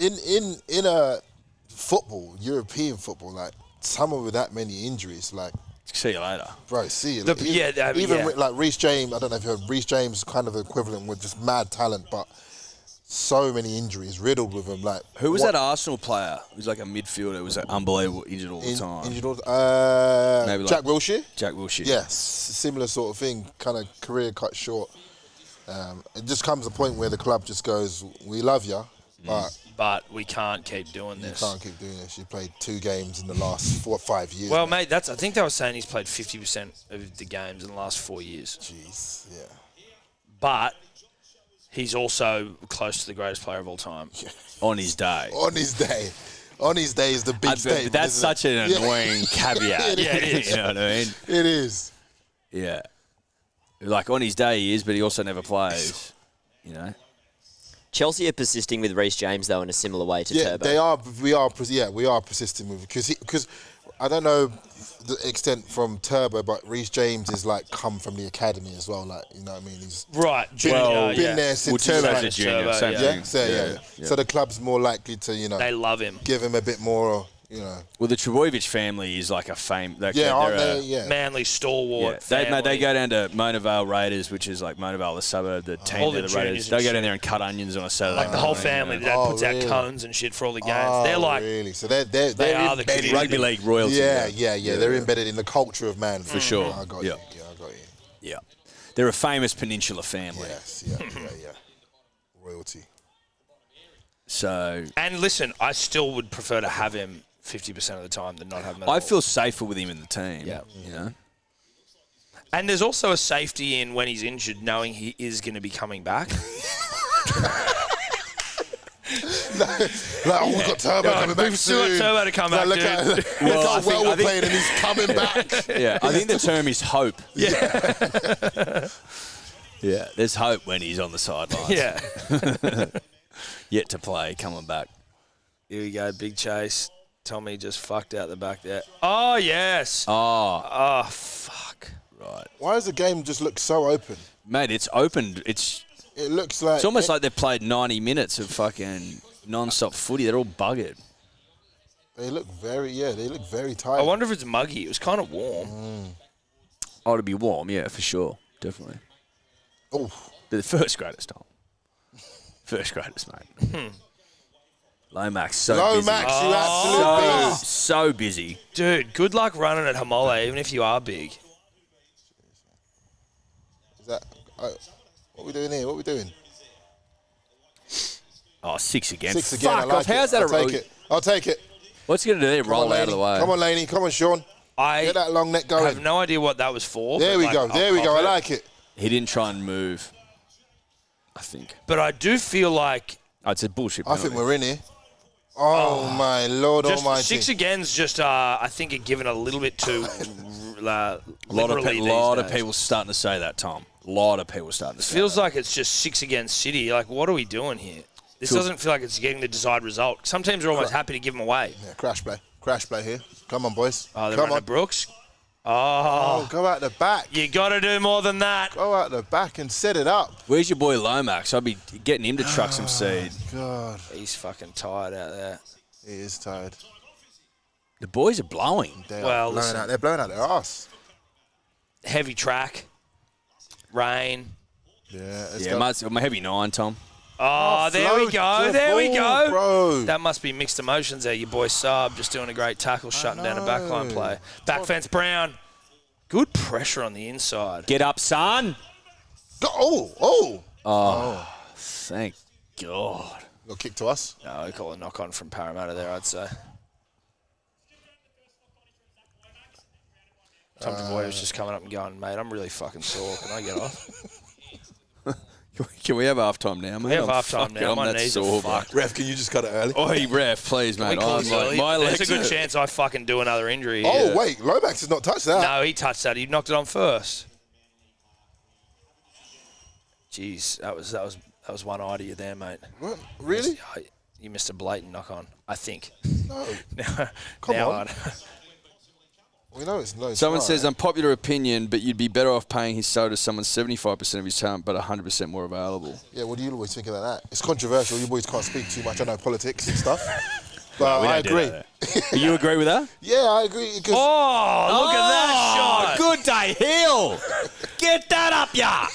in a football, European football, like someone with that many injuries, like. See you later. Bro, see you later. Even like Reece James, I don't know if you heard, Reece James kind of equivalent with just mad talent, but so many injuries, riddled with him. Like who was that Arsenal player? He was like a midfielder. It was like unbelievable, injured all the time. Maybe Jack Wilshere? Jack Wilshere. Yes, similar sort of thing, kind of career cut short. It just comes a point where the club just goes, we love you, but we can't keep doing this. You can't keep doing this. You played 2 games in the last 4 or 5 years. Well, mate, I think they were saying he's played 50% of the games in the last 4 years. Jeez, yeah. But he's also close to the greatest player of all time. Yeah. On his day. On his day is the big statement. That's such an annoying caveat. Yeah, it is. You know what I mean? It is. Yeah. Like on his day he is, but he also never plays. You know? Chelsea are persisting with Reece James, though, in a similar way to Turbo. They are. We are persisting with because I don't know the extent from Turbo, but Reece James is like come from the academy as well. Like you know what I mean? He's been there since. Well, Turbo's a junior. Same thing. So the club's more likely to they love him. Give him a bit more. Well, the Trbojevic family is like a fame. Manly stalwart. They go down to Mona Vale Raiders, which is like Mona Vale, the suburb, the team of the Raiders. They go down there and cut onions on a Saturday. Like the whole family. The dad puts out cones and shit for all the games. They're like, really? So they're the rugby league royalty. Yeah. They're embedded in the culture of Manly. For sure. I got you. Yeah. They're a famous Peninsula family. Yes. Yeah. Royalty. So. And listen, I still would prefer to have him 50% of the time than not have him at all. I feel safer with him in the team. Yeah. You know? And there's also a safety in when he's injured, knowing he is going to be coming back. We've got Turbo coming back soon. We've got Turbo to come back, look dude. How well we're playing and he's coming back. Yeah, I think the term is hope. Yeah. Yeah, there's hope when he's on the sidelines. Yeah. Yet to play, coming back. Here we go, big chase. Tommy just fucked out the back there. Oh, yes. Oh, fuck. Right. Why does the game just look so open? Mate, it's opened. It looks like... It's almost like they've played 90 minutes of fucking non-stop footy. They're all buggered. They look very tired. I wonder if it's muggy. It was kind of warm. Oh, to be warm, yeah, for sure. Definitely. Oh. But the first greatest time. First greatest, mate. Lomax, so busy. Lomax, you absolute beast. So busy. Dude, good luck running at Hamole, even if you are big. Is that... what are we doing here? What are we doing? Oh, 6 again. 6 again. Fuck I like off. How's it. that I'll take it. I'll take it. What's he going to do there? Come Roll on, out of the Laney. way. Come on, Laney. Come on, Sean. Get that long neck I going. have no idea what that was for. There but, we like, go. I'll There we cop go. I it. like it. He didn't try and move, I think. But I do feel like Oh, it's a bullshit I penalty. think we're in here. Oh, my Lord just almighty. 6 again's just, I think, are given a little bit too A liberally lot these of days. people starting to say that, Tom. A lot of people starting to say Feels that. like it's just 6 against City. Like, what are we doing here? This doesn't feel like it's getting the desired result. Some teams are almost happy to give them away. Yeah, crash play. Crash play here. Come on, boys. Oh, they're Come running on. to Brooks. Oh, go out the back. You got to do more than that. Go out the back and set it up. Where's your boy Lomax? I'd be getting him to truck some seed. God, He's fucking tired out there. he is tired. The boys are blowing. They Well, are blowing listen. out. They're blowing out their ass. Heavy track. Rain. Yeah, it's Yeah, I'm a heavy 9, Tom. Oh, there we float go. the There we ball, go. bro. That must be mixed emotions there. Your boy Saab just doing a great tackle, shutting down a backline know. play. Back fence Brown. Good pressure on the inside. Get up, son. Thank God. Got kicked to us. No, we call a knock on from Parramatta there, I'd say. Tom Devoy was just coming up and going, mate, I'm really fucking sore. Can I get off? Can we have half-time now, mate? We have I'm half-time fucking- now. I'm My that knees are sore, bro. fucked. Ref, can you just cut it early? Oh, hey, ref, please, We mate. call I'm it like, early. my There's legs a good are- chance I fucking do another injury. Oh, here. wait. Lomax has not touched that. No, he touched that. He knocked it on first. Jeez, that was one eye to you there, mate. What? Really? You missed a blatant knock on, I think. No. Now, Come now on. We know it's no. Someone it's says, not. unpopular opinion, but you'd be better off paying his soda to someone 75% of his talent, but 100% more available. Yeah, what do you always think about that? It's controversial. You boys can't speak too much. I know politics and stuff. But I agree. You agree with that? Yeah, I agree. 'cause Oh, look at that shot. Good day, Hill. Get that up, ya.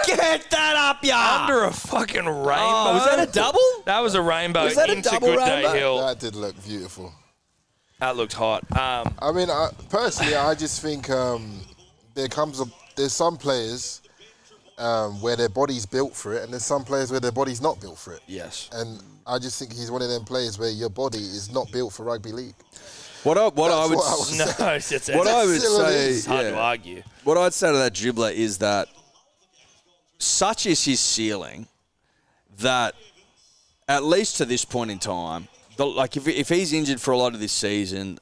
Get that up, ya. Under a fucking rainbow. was that a double? That was a rainbow Was that a into double Good rainbow? Day Hill. that did look beautiful. That looked hot. I mean, personally, I just think there's some players where their body's built for it, and there's some players where their body's not built for it. Yes. And I just think he's one of them players where your body is not built for rugby league. What I would what I was No, saying. it's what I would still it say, is. It's hard to yeah. argue. What I'd say to that dribbler is that such is his ceiling that at least to this point in time, like if he's injured for a lot of this season,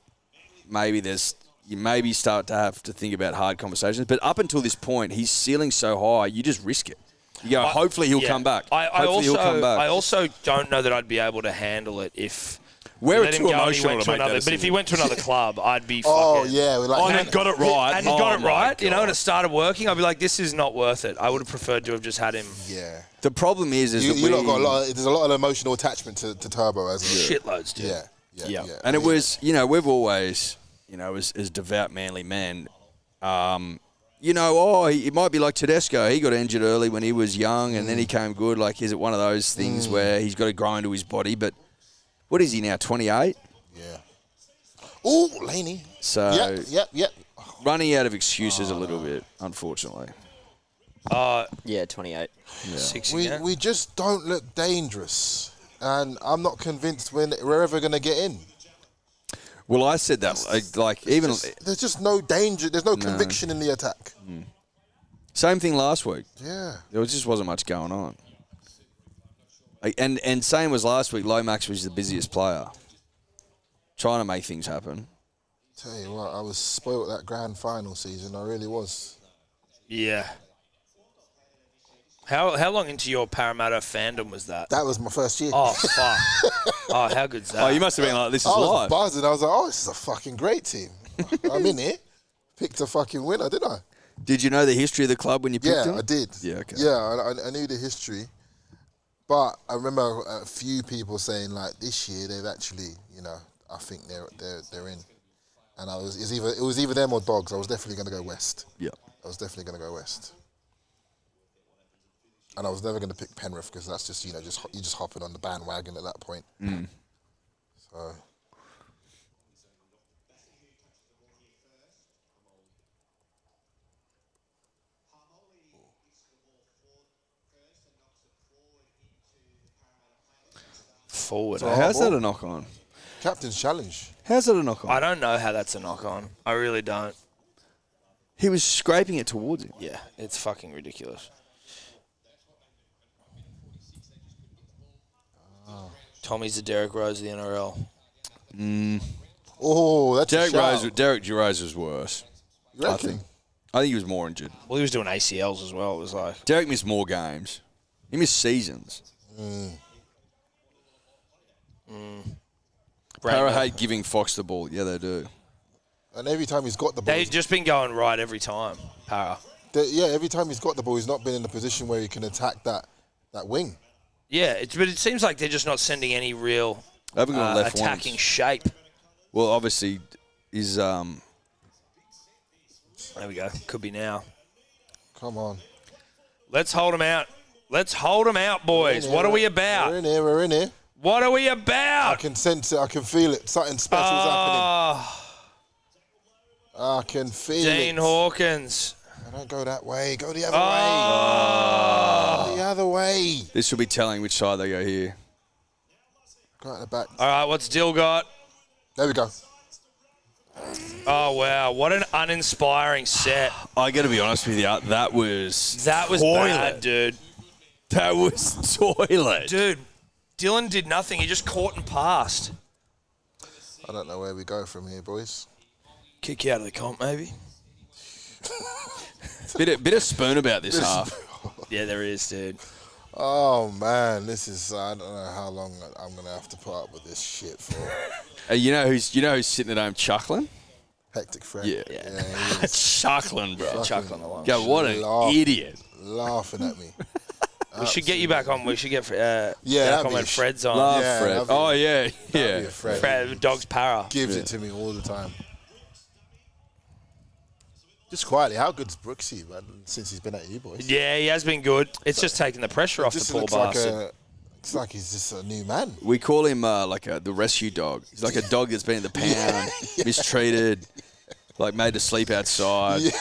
you maybe start to have to think about hard conversations. But up until this point, his ceiling's so high, you just risk it. You go, hopefully he'll come back. Hopefully he'll come back. I also don't know that I'd be able to handle it if We're let him too go and he emotional went to make that another. But if he decision. went to another club, I'd be Oh fucking. yeah, we're like, And he got it right. And he got it my right, you know, God. and it started working. I'd be like, this is not worth it. I would have preferred to have just had him yeah. The problem is You, that you lot got a lot. There's a lot of emotional attachment to Turbo as well. shitloads, dude. Yeah. and it was, we've always, as devout manly men, it might be like Tedesco. He got injured early when he was young, and then he came good. Like, is it one of those things where he's got to grow into his body? But what is he now, 28? Yeah. Ooh, Laney. So Yep. running out of excuses a little bit, unfortunately. Yeah, 28. 6 We again. we just don't look dangerous, and I'm not convinced we're ever gonna get in. Well, I said that. There's just no danger. There's no conviction in the attack. Same thing last week. Yeah. There just wasn't much going on. And same was last week. Lomax was the busiest player, trying to make things happen. Tell you what, I was spoilt that grand final season. I really was. Yeah. How long into your Parramatta fandom was that? That was my first year. Oh, fuck. Oh, how good's that? Oh, you must have been like, this is I was live. buzzing. I was like, oh, this is a fucking great team. I'm in it. Picked a fucking winner, didn't I? Did you know the history of the club when you picked Yeah, him? I did. Yeah, okay. Yeah, I knew the history. But I remember a few people saying, like, this year they've actually, I think they're in. And it was either them or Dogs. I was definitely going to go West. Yeah. I was definitely going to go West. And I was never going to pick Penrith because that's just, you're just hopping on the bandwagon at that point. So. forward. How's that a knock on? Captain's challenge. How's that a knock on? I don't know how that's a knock on. I really don't. He was scraping it towards him. Yeah, it's fucking ridiculous. Tommy's the Derek Rose of the NRL. Oh, that's Derek a shout. Rose was worse. You reckon? I think he was more injured. Well, he was doing ACLs as well. It was like Derek missed more games. He missed seasons. Para hate giving Fox the ball. Yeah, they do. And every time he's got the ball, they've just been going right every time. Para. every time he's got the ball, he's not been in a position where he can attack that wing. Yeah, but it seems like they're just not sending any real They haven't got left attacking ones. shape. Well, obviously, is There we go. Could be now. Come on. Let's hold them out. Let's hold them out, boys. What are we We're about? in here. We're in here. What are we I about? can sense it. I can feel it. Something special's happening. I can feel it. Dean Hawkins. Don't go that way. Go the other Oh. way. Go the other way. this will be telling which side they go here. Go at the back. All right, what's Dill got? There we go. Oh, wow. What an uninspiring set. I got to be honest with you. That was Bad, dude. That was toilet. Dude, Dylan did nothing. He just caught and passed. I don't know where we go from here, boys. Kick you out of the comp, maybe? Bit of spoon about this half. Yeah, there is, dude. Oh man, this is. I don't know how long I'm gonna have to put up with this shit for. You know who's sitting at home chuckling? Hectic Fred. Yeah. he is Chuckling, bro. Chuckling along. Go, what an idiot. laughing at me. We should get you back on. We should get Yeah, back that'd on be when a Fred's on. Love Yeah, Fred. that'd be- Oh, yeah. Be Yeah. a Fred. Fred, dog's para. Gives it to me all the time. Just quietly, how good's Brooksy, man? Since he's been at you boys. Yeah, he has been good. It's just taking the pressure off the Just poor looks like bastard. looks like he's just a new man. We call him the rescue dog. He's like a dog that's been in the pound, mistreated, like made to sleep outside. Yeah.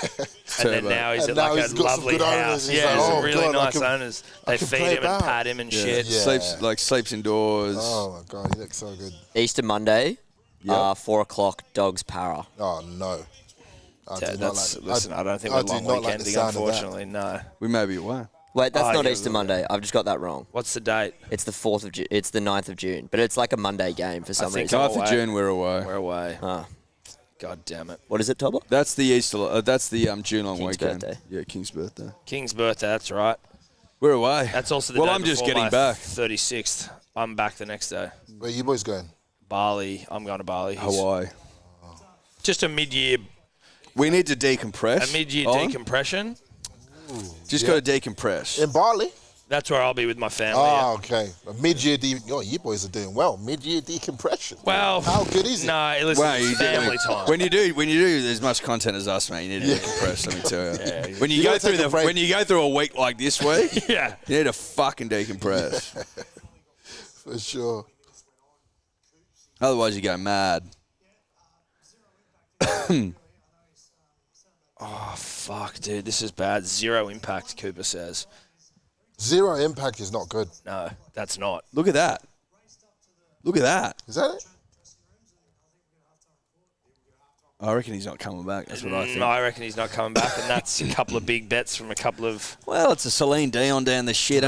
And then now he's And at now like he's a got some lovely good owners. house. He's Yeah, like, some oh, really God, I nice can- owners. I They can feed play him and back. pat him and Yeah. shit. Yeah. Sleeps indoors. Oh my God, he looks so good. Easter Monday, Yep. 4 o'clock, dogs para. Oh no. I do not That's, like- listen, I don't think I we're do long not like the weekending, sound of that. unfortunately. No. We may be away. Wait, that's Oh, not yeah, Easter look. Monday. I've just got that wrong. What's the date? It's the 4th of June. It's the 9th of June, but it's like a Monday game for some think reason. I'm 9th of away. June, we're away. We're away. Ah. God damn it. What is it, Tobler? That's the Easter. That's the June long King's weekend. birthday. Yeah, King's birthday. King's birthday, that's right. We're away. That's also the well, day I'm just before getting my back. 36th. I'm back the next day. Where you boys going? Bali. I'm going to Bali. Hawaii. Just a mid-year We need to decompress. A mid-year Ollie. decompression. Just got to decompress. In Bali? That's where I'll be with my family. Oh, okay. A mid-year you boys are doing well. Mid-year decompression. Well, how good is it? No, listen, Wow, it's family time. When you do as much content as us, man, you need to decompress. Let me tell you. When you, You go gotta through take a break. when you go through a week like this week, Yeah. you need to fucking decompress. For sure. Otherwise, you go mad. Oh, fuck, dude. This is bad. Zero impact, Cooper says. Zero impact is not good. No, that's not. Look at that. Look at that. Is that it? I reckon he's not coming back. That's what I think. I reckon he's not coming back, and that's a couple of big bets from a couple of... Well, it's a Celine Dion down the shitter.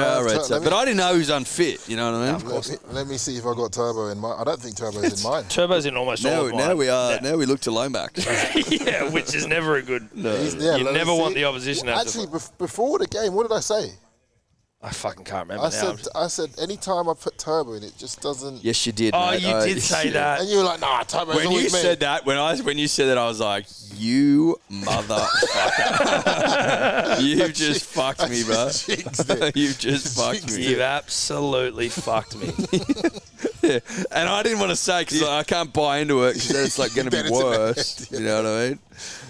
But I didn't know he was unfit. You know what I mean? Let me see if I got Turbo in mine. I don't think Turbo's in mine. Turbo's in almost all of mine. Now we look to Lomax. Yeah, which is never a good... Yeah, You let me never see. want the opposition to have Actually, to... before the game, what did I say? I fucking can't remember now. I said anytime I put Turbo in, it just doesn't. Yes, you did. Oh, mate. you did say that. And you were like, nah, Turbo's When always you me. said that, when you said that, I was like, you motherfucker. You've just fucked me, bro. Jinxed it. You've just fucked Jinxed me. You've absolutely fucked me. Yeah. And I didn't want to say because I can't buy into it because then it's like going to be Then it's in my worse. head, You know what I mean?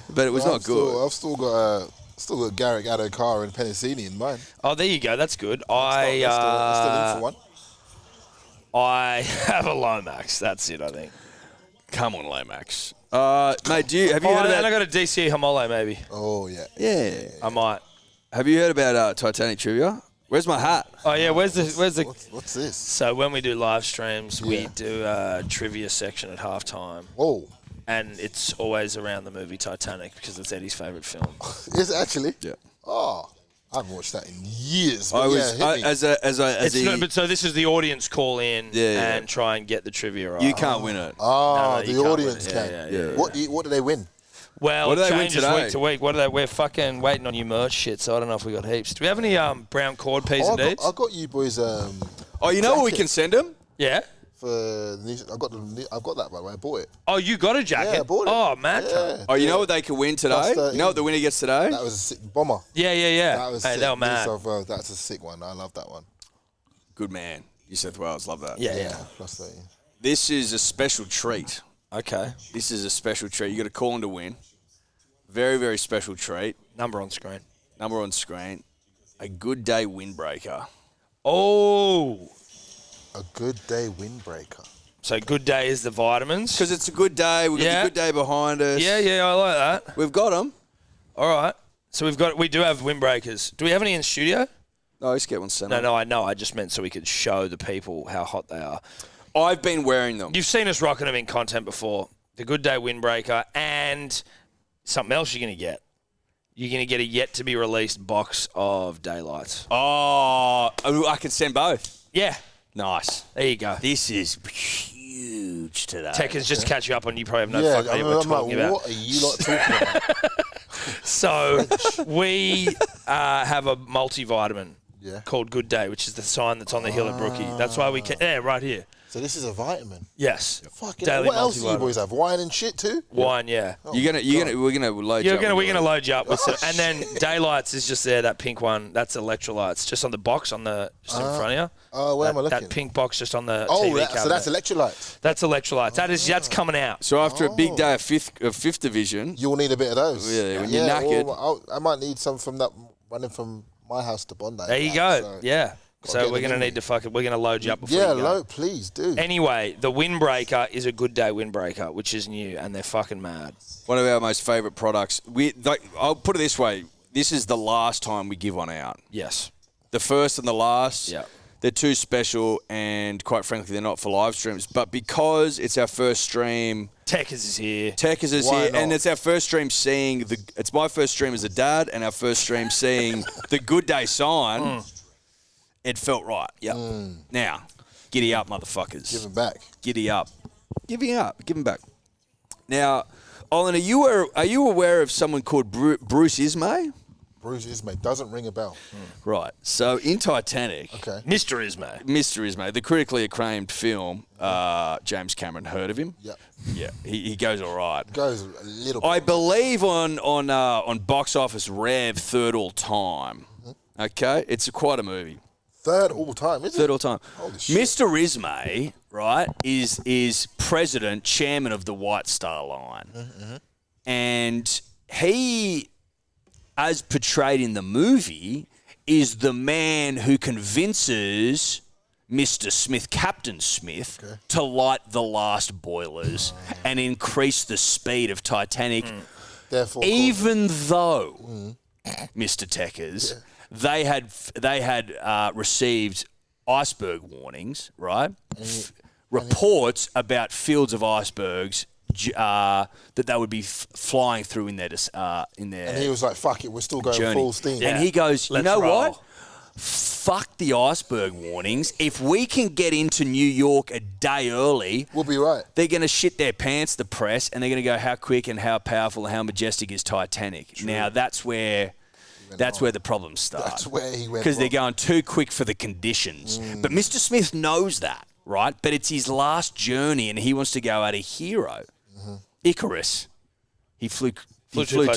But it was not good. I've still got Garrick Adokar and Pennicini in mine. Oh, there you go. That's good. Still in for one. I have a Lomax. That's it, I think. Come on, Lomax. Mate, have you heard And I about? got a DC Hamole, maybe. Oh yeah. Yeah. I might. Have you heard about Titanic trivia? Where's my hat? Oh yeah, where's the? What's this? So when we do live streams, we do a trivia section at halftime, Oh, and it's always around the movie Titanic because it's Eddie's favourite film. is it actually? Yeah. Oh, I haven't watched that in years. I But was yeah, hit me. But so this is the audience call in Yeah. and try and get the trivia right. You can't win it. Oh, No, you the can't audience win. can. Yeah. What do they win? Well, What do it they win changes today? week to week. We're fucking waiting on your merch shit, so I don't know if we got heaps. Do we have any brown cord P's and D's? I got you boys. Oh, you know what we jacket can send them? Yeah. for I've got that by the way. I bought it. Oh, you got a jacket? Yeah, I bought it. Oh, man. Yeah. Oh, you know what they could win today? That's You know what the winner gets today? That was a sick bomber. Yeah. That was Hey, sick. they were mad. That's a sick one. I love that one. Good man. New South Wales, love that. Yeah. Plus 30. This is a special treat. Okay. This is a special treat. You got to call in to win. Very, very special treat. Number on screen. Number on screen. A good day windbreaker. Oh. A good day windbreaker. So good day is the vitamins. Because it's a good day. We've got Yeah. a good day behind us. Yeah, I like that. We've got them. All right. So we do have windbreakers. Do we have any in studio? No, let's get one sent. No, I know. I just meant so we could show the people how hot they are. I've been wearing them. You've seen us rocking them in content before. The Good Day windbreaker and something else you're going to get. You're going to get a yet-to-be-released box of daylights. Oh, I can send both. Yeah. Nice. There you go. This is huge today. Techers, just to catch you up on, you probably have no Yeah, fucking idea what we're talking about. what are you lot talking about? So we have a multivitamin Yeah. called Good Day, which is the sign that's on the hill at Brookie. That's why we can. Yeah, right here. So this is a vitamin. Yes. Fucking Daily what else do you multivitamin. boys have? Wine and shit too? Wine, yeah. We're gonna load you up We're with gonna it. load you up with some, and then daylights is just there. That pink one, that's electrolytes, just on the box on the just in front of you. Oh, where am I looking? That pink box just on the Oh, TV so cabinet. that's electrolytes. That's electrolytes. That's coming out. So after a big day of fifth division, You'll need a bit of those. Yeah, when you're knackered. Well, I might need some from that running from my house to Bondi. There you go. Yeah. So get we're them gonna in need to we're gonna load you up before Yeah, you go. please do. Anyway, the windbreaker is a Good Day windbreaker, which is new, and they're fucking mad. one of our most favourite products. I'll put it this way: this is the last time we give one out. Yes. The first and the last. Yeah. They're too special, and quite frankly, they're not for live streams. But because it's our first stream, Techers is here. Techers is Why here, not? and it's our first stream seeing it's my first stream as a dad, and our first stream seeing the Good Day sign. It felt right. Yep. Now, giddy up, motherfuckers. Give them back. Giddy up. Giving up. Give them back. Now, Olin, are you aware of someone called Bruce Ismay? Bruce Ismay doesn't ring a bell. Right. So in Titanic, Okay. Mr. Ismay. Mr. Ismay, the critically acclaimed film, James Cameron heard of him. Yep. Yeah, he goes all right. Goes a little bit. I believe on Box Office Rev, third all time. Okay, it's quite a movie. Third all time, is Third it? all time. Holy shit. Mr. Ismay, right, is president, chairman of the White Star Line. And he, as portrayed in the movie, is the man who convinces Mr. Smith, Captain Smith, to light the last boilers and increase the speed of Titanic. Therefore, Even though, Mr. Techers, they had received iceberg warnings, right? Reports about fields of icebergs that they would be flying through in their and he was like, "Fuck it, we're still going journey. full steam." Yeah. And he goes, "You Let's know roll. what? Fuck the iceberg warnings. If we can get into New York a day early, We'll be right. they're going to shit their pants, the press, and they're going to go, how quick and how powerful and how majestic is Titanic?" Now, that's where the problems start. That's where he went Because they're wrong. going too quick for the conditions. But Mr. Smith knows that, right? But it's his last journey, and he wants to go out a hero. Icarus. He flew too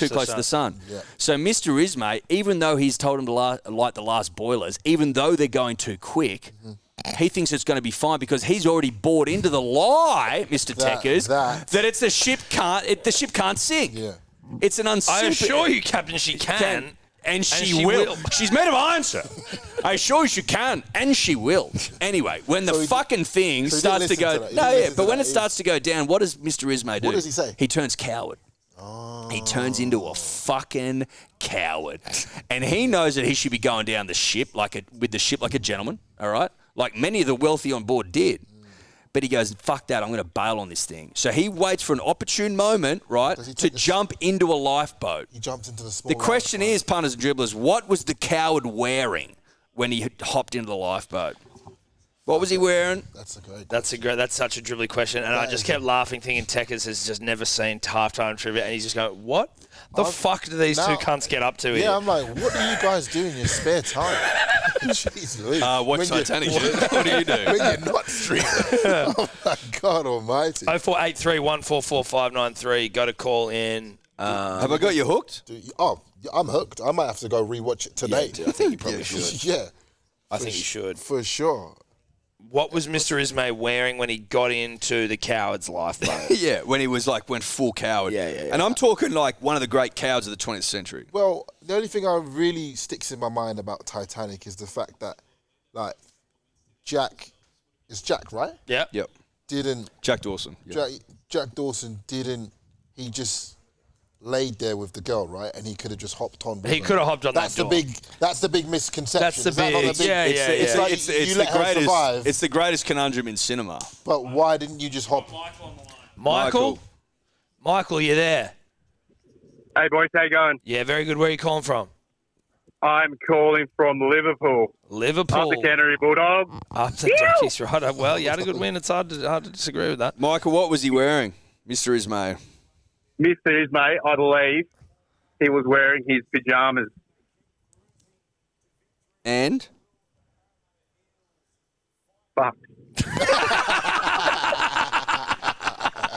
close to the sun. Yeah. So Mr. Ismay, even though he's told him to light the last boilers, even though they're going too quick, he thinks it's going to be fine because he's already bought into the lie, Mr. Techers, that it's the ship can't sink. Yeah. It's an I unsimple. assure you, Captain, she can. And she she will. will. She's made of iron, sir. I assure you she can, and she will. Anyway, when the So he- fucking thing so he starts to didn't go... listen to that. He No, didn't yeah, listen but to when that. it starts to go down, what does Mr. Ismay do? What does he say? He turns coward. He turns into a fucking coward. And he knows that he should be going down the ship with the ship like a gentleman, all right? Like many of the wealthy on board did. But he goes, fuck that, I'm going to bail on this thing. So he waits for an opportune moment, right, to jump into a lifeboat. He jumped into the small. The question is, punters and dribblers, what was the coward wearing when he hopped into the lifeboat? What was he wearing? That's such a dribbly question, and I just kept laughing, thinking Tekkers has just never seen halftime trivia, and he's just going, "What the fuck do these two cunts get up to here?" Yeah, I'm like, what do you guys do in your spare time? Jeez Louise. Watch Titanic. What do you do? When you're not streaming. Oh my God Almighty. 0483 144 593. Got a call in. Have I got you hooked? Dude, I'm hooked. I might have to go rewatch it today. I think you probably should. Yeah. I think you should. For sure. What was Mr. Ismay wearing when he got into the coward's lifeboat? Yeah, when he was went full coward. Yeah. And I'm talking like one of the great cowards of the 20th century. Well, the only thing that really sticks in my mind about Titanic is the fact that, like, Jack, right? Yeah. Yep. Jack Dawson. Yep. Jack Dawson he just laid there with the girl, right? And he could have just hopped on. He could have hopped on that door. That's the big misconception. That's the big, yeah. It's like It's you the let her greatest. survive, It's the greatest conundrum in cinema. but why didn't you just hop? Michael, you there? Hey, boys, how you going? Yeah, very good. Where are you calling from? I'm calling from Liverpool. Liverpool. Up the Canterbury Bulldogs. Up the Jackies, right. Well, you had a good win. It's hard to disagree with that. Michael, what was he wearing? Mr. Ismay. Mr. Ismay, I believe he was wearing his pyjamas. And? Fuck.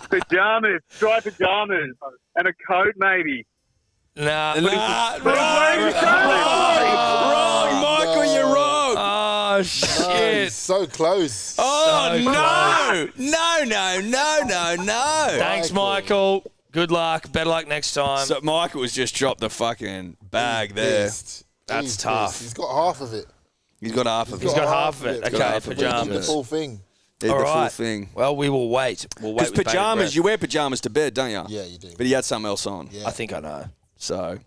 Pyjamas, striped pyjamas, and a coat maybe. Wrong, Michael, you're wrong. Oh, shit. Oh, so close. Oh, So no. Thanks, Michael. Good luck. Better luck next time. So Michael has just dropped the fucking bag there. Pissed. That's He's tough. pissed. He's got half of it. He's got half of it. He's got half of it. got Okay, half of it. The pajamas. full thing. Yeah, All the right. full thing. Well, we will wait. We'll wait Because with bated pajamas, breath. you wear pajamas to bed, don't you? Yeah, you do. But he had something else on. Yeah. I think I know. So,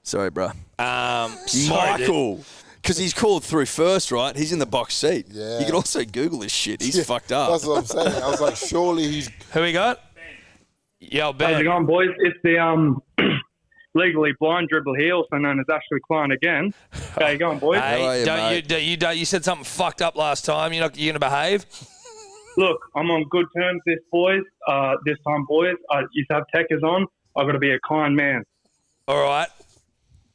sorry, bro. Sorry, dude. Michael. Because he's called through first, right? He's in the box seat. Yeah. You can also Google this shit. He's fucked up. That's what I'm saying. I was like, surely he's. Who we got? Yo, How's it Ben. going, boys? It's the legally blind dribble heel, also known as Ashley Klein again. How you going, boys? How are Hey, you, you said something fucked up last time. You're going to behave? Look, I'm on good terms this time, boys. I used to have Tekkers on. I've got to be a kind man. All right.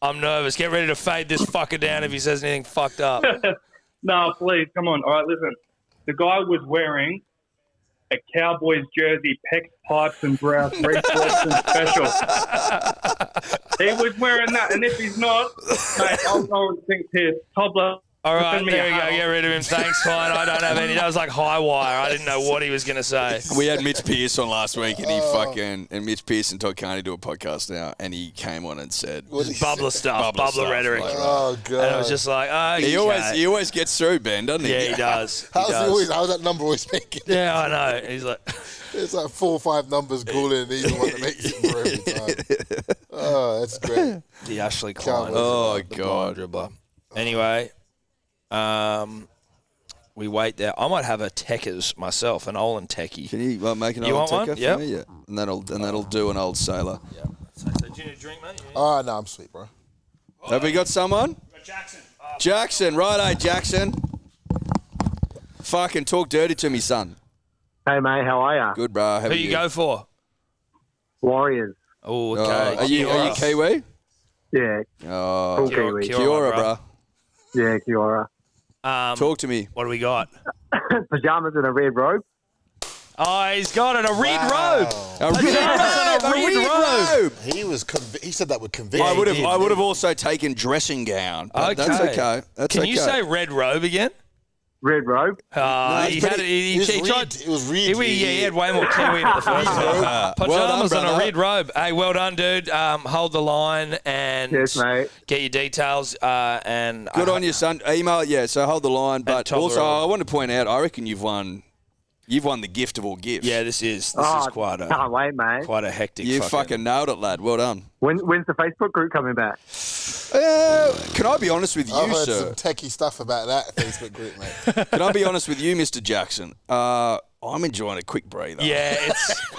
I'm nervous. Get ready to fade this fucker down if he says anything fucked up. No, please, come on. All right, listen. The guy was wearing a Cowboys jersey, pecs, pipes, and brows, reflection special. He was wearing that, and if he's not, mate, I'll think here. Toddler. All right, send me there a we go. hat. Get rid of him. Thanks, Klein. I don't have any. That was like high wire. I didn't know what he was going to say. We had Mitch Pearce on last week, and and Mitch Pearce and Todd Carney do a podcast now, and he came on and said, Bubbler stuff. Bubbler rhetoric. like, Oh, God. And I was just like, oh, he always gets through, Ben, doesn't he? Yeah, he does. He does. How's that number always making? Yeah, I know. He's like, It's like 4 or 5 numbers calling, and he's the one that makes it for every time. Oh, that's great. the Ashley Klein. Cowboys. Oh, The blind God. dribbler. Anyway, we wait there. I might have a Tekkers myself, an Olantekkers. Can you make an You old want one? ticker for Yep. me? Yeah. And that'll do an old sailor. Yeah. So do you need a drink, mate? Oh, no, I'm sweet, bro. Have we got someone? Jackson. Jackson, righto, Jackson. Fucking talk dirty to me, son. Hey, mate, how are ya? Good, bro. How Who are you go for? Warriors. Oh, okay. Are you Kiwi? Yeah, Oh, full Kiora, Kiwi. Kiora. Kiora, bro. bro. Yeah, Kiora. Talk to me. What do we got? Pajamas and a red robe. Oh, he's got it. A red robe. A Pajamas and a red robe. He said that with conviction. I would have also taken dressing gown. But That's okay. That's Can okay. you say red robe again? Red robe. He had it. He tried. It was Reed. He had way more Kiwi in it the first time. Pajamas Well done, and a brother. red robe. Hey, well done, dude. Hold the line and Yes, mate. get your details. And Good on you, son. Email, yeah, so hold the line. But Tom also, Burrell. I want to point out, I reckon you've won You've won the gift of all gifts. Yeah, this is quite Can't wait, mate. a hectic. You fucking nailed it, lad. Well done. When's the Facebook group coming back? Can I be honest with I've you, heard sir? some techie stuff about that Facebook group, mate. Can I be honest with you, Mr. Jackson? I'm enjoying a quick breather. Yeah,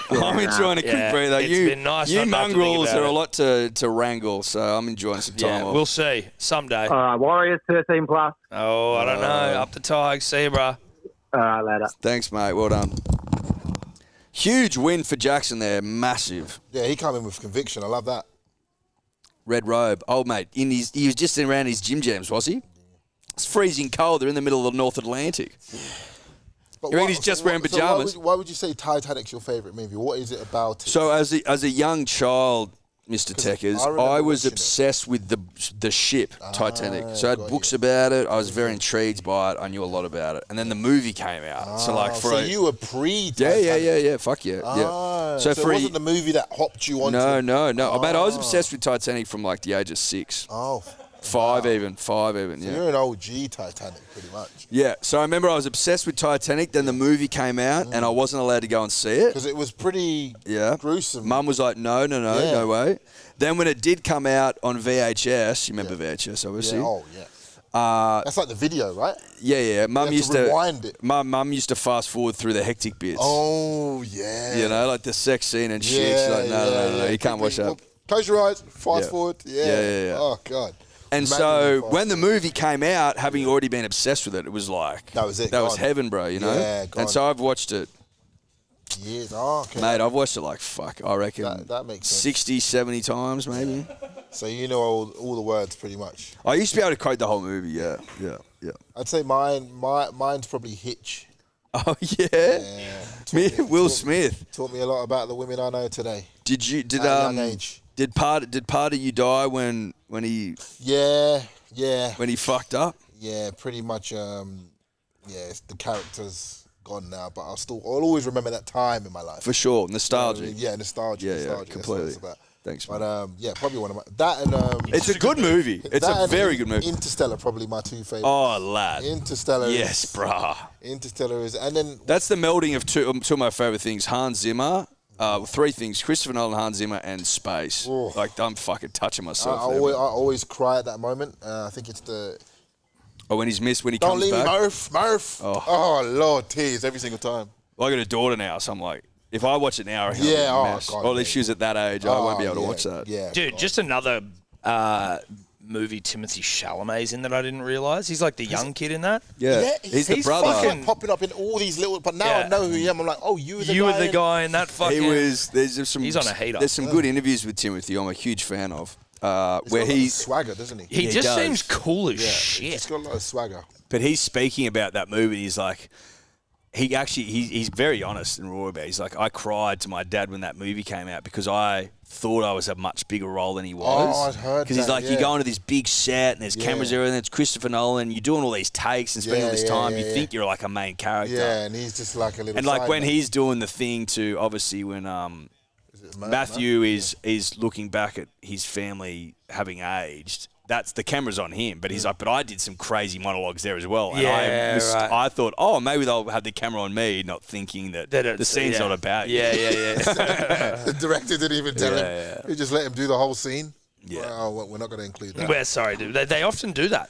I'm enjoying a quick breather. It's You, been nice you not to think mongrels about are a it. lot to wrangle, so I'm enjoying some time off. We'll see someday. All right, Warriors 13 plus. Oh, I don't know. Up the Tigers. See you, bro. All right, later. Thanks, mate. Well done. Huge win for Jackson there. Massive. Yeah, he came in with conviction. I love that. Red robe. Oh, mate. He was just around his gym jams, was he? It's freezing cold. They're in the middle of the North Atlantic. But You mean he's just wearing pajamas? Why would you say Titanic's your favourite movie? What is it about it? So as a young child, Mr. Tekkers, I remember I was watching it. obsessed with the ship Titanic. So I had books about it. I was very intrigued by it. I knew a lot about it. And then the movie came out. So you were pre Yeah. Fuck yeah. So it wasn't the movie that hopped you onto No. Mate, I was obsessed with Titanic from like the age of 6. Oh. Five even, So yeah. you're an OG Titanic, pretty much. Yeah, so I remember I was obsessed with Titanic. Then the movie came out, and I wasn't allowed to go and see it. Because it was pretty gruesome. Mum was like, no way. Then when it did come out on VHS, you remember VHS, obviously. Yeah. Oh, yeah. That's like the video, right? Yeah. Mum have used to to rewind it. Mum used to fast forward through the hectic bits. Oh, yeah. You know, like the sex scene and shit. She's like, no, you can't watch that. Well, close your eyes, fast Yeah. forward. Yeah. Oh, God. And Manually so fast when the movie came out, having already been obsessed with it, it was like That was it, That was gone. heaven, bro. You know. Yeah, and gone. so I've watched it, Years. Oh, okay. mate. I've watched it like fuck. I reckon That makes sense. 60, 70 times maybe. So you know all the words pretty much. I used to be able to quote the whole movie. Yeah. I'd say mine's probably Hitch. Oh yeah. Yeah. Me, Will Smith. Taught me a lot about the women I know today. Did At a young age. did part of you die when he Yeah. fucked up? Yeah, pretty much. The character's gone now, but I'll always remember that time in my life. For sure, nostalgia. Yeah, nostalgia. Yeah, nostalgia. That's what completely. it's about. Thanks, man. But probably one of my that and It's a good movie. It's that a and very good movie. Interstellar, probably my two favorites. Oh, lad. Interstellar. Yes, is, brah. Interstellar is, and then That's the melding of two of my favorite things: Hans Zimmer. Three things: Christopher Nolan, Hans Zimmer, and space. Oh. Like I'm fucking touching I myself. there, man. always cry at that moment. I think it's the When he's missed, when he don't comes leave me, back. Murph. Oh Lord, tears every single time. Well, I got a daughter now, so I'm like, if I watch it now, I reckon Yeah, I'll be a oh, mess. God, Or if yeah. she was at that age, I won't be able to watch that. Yeah, Dude, God. just another movie Timothy Chalamet's in that I didn't realise. He's like the young kid in that. Yeah, he's the he's brother. fucking- popping up in all these little. But now Yeah. I know who he am. I'm like, oh, you were the You guy. were the guy in that fucking... There's some. He's on a heater. There's some good interviews with Timothy. I'm a huge fan of. Where He's he's, swagger, doesn't he? He he just does. seems cool as He's shit. got a lot of swagger. but he's speaking about that movie. He's like, he's very honest and raw about it. He's like, I cried to my dad when that movie came out because I thought I was a much bigger role than he was. Oh, I'd heard Because he's that, like, you yeah. go into this big set and there's cameras everywhere, and it's Christopher Nolan. You're doing all these takes and spending all this time. You think you're like a main character. Yeah, and he's just like a little. And like side when man. he's doing the thing to, obviously when Is it Matthew is looking back at his family having aged. That's the camera's on him, but he's like, but I did some crazy monologues there as well. And Yeah, right. I thought, oh, maybe they'll have the camera on me, not thinking that the scene's not about you. Yeah. The director didn't even tell him. Yeah. He just let him do the whole scene. Yeah. Well, we're not going to include that. We're sorry, dude. They often do that.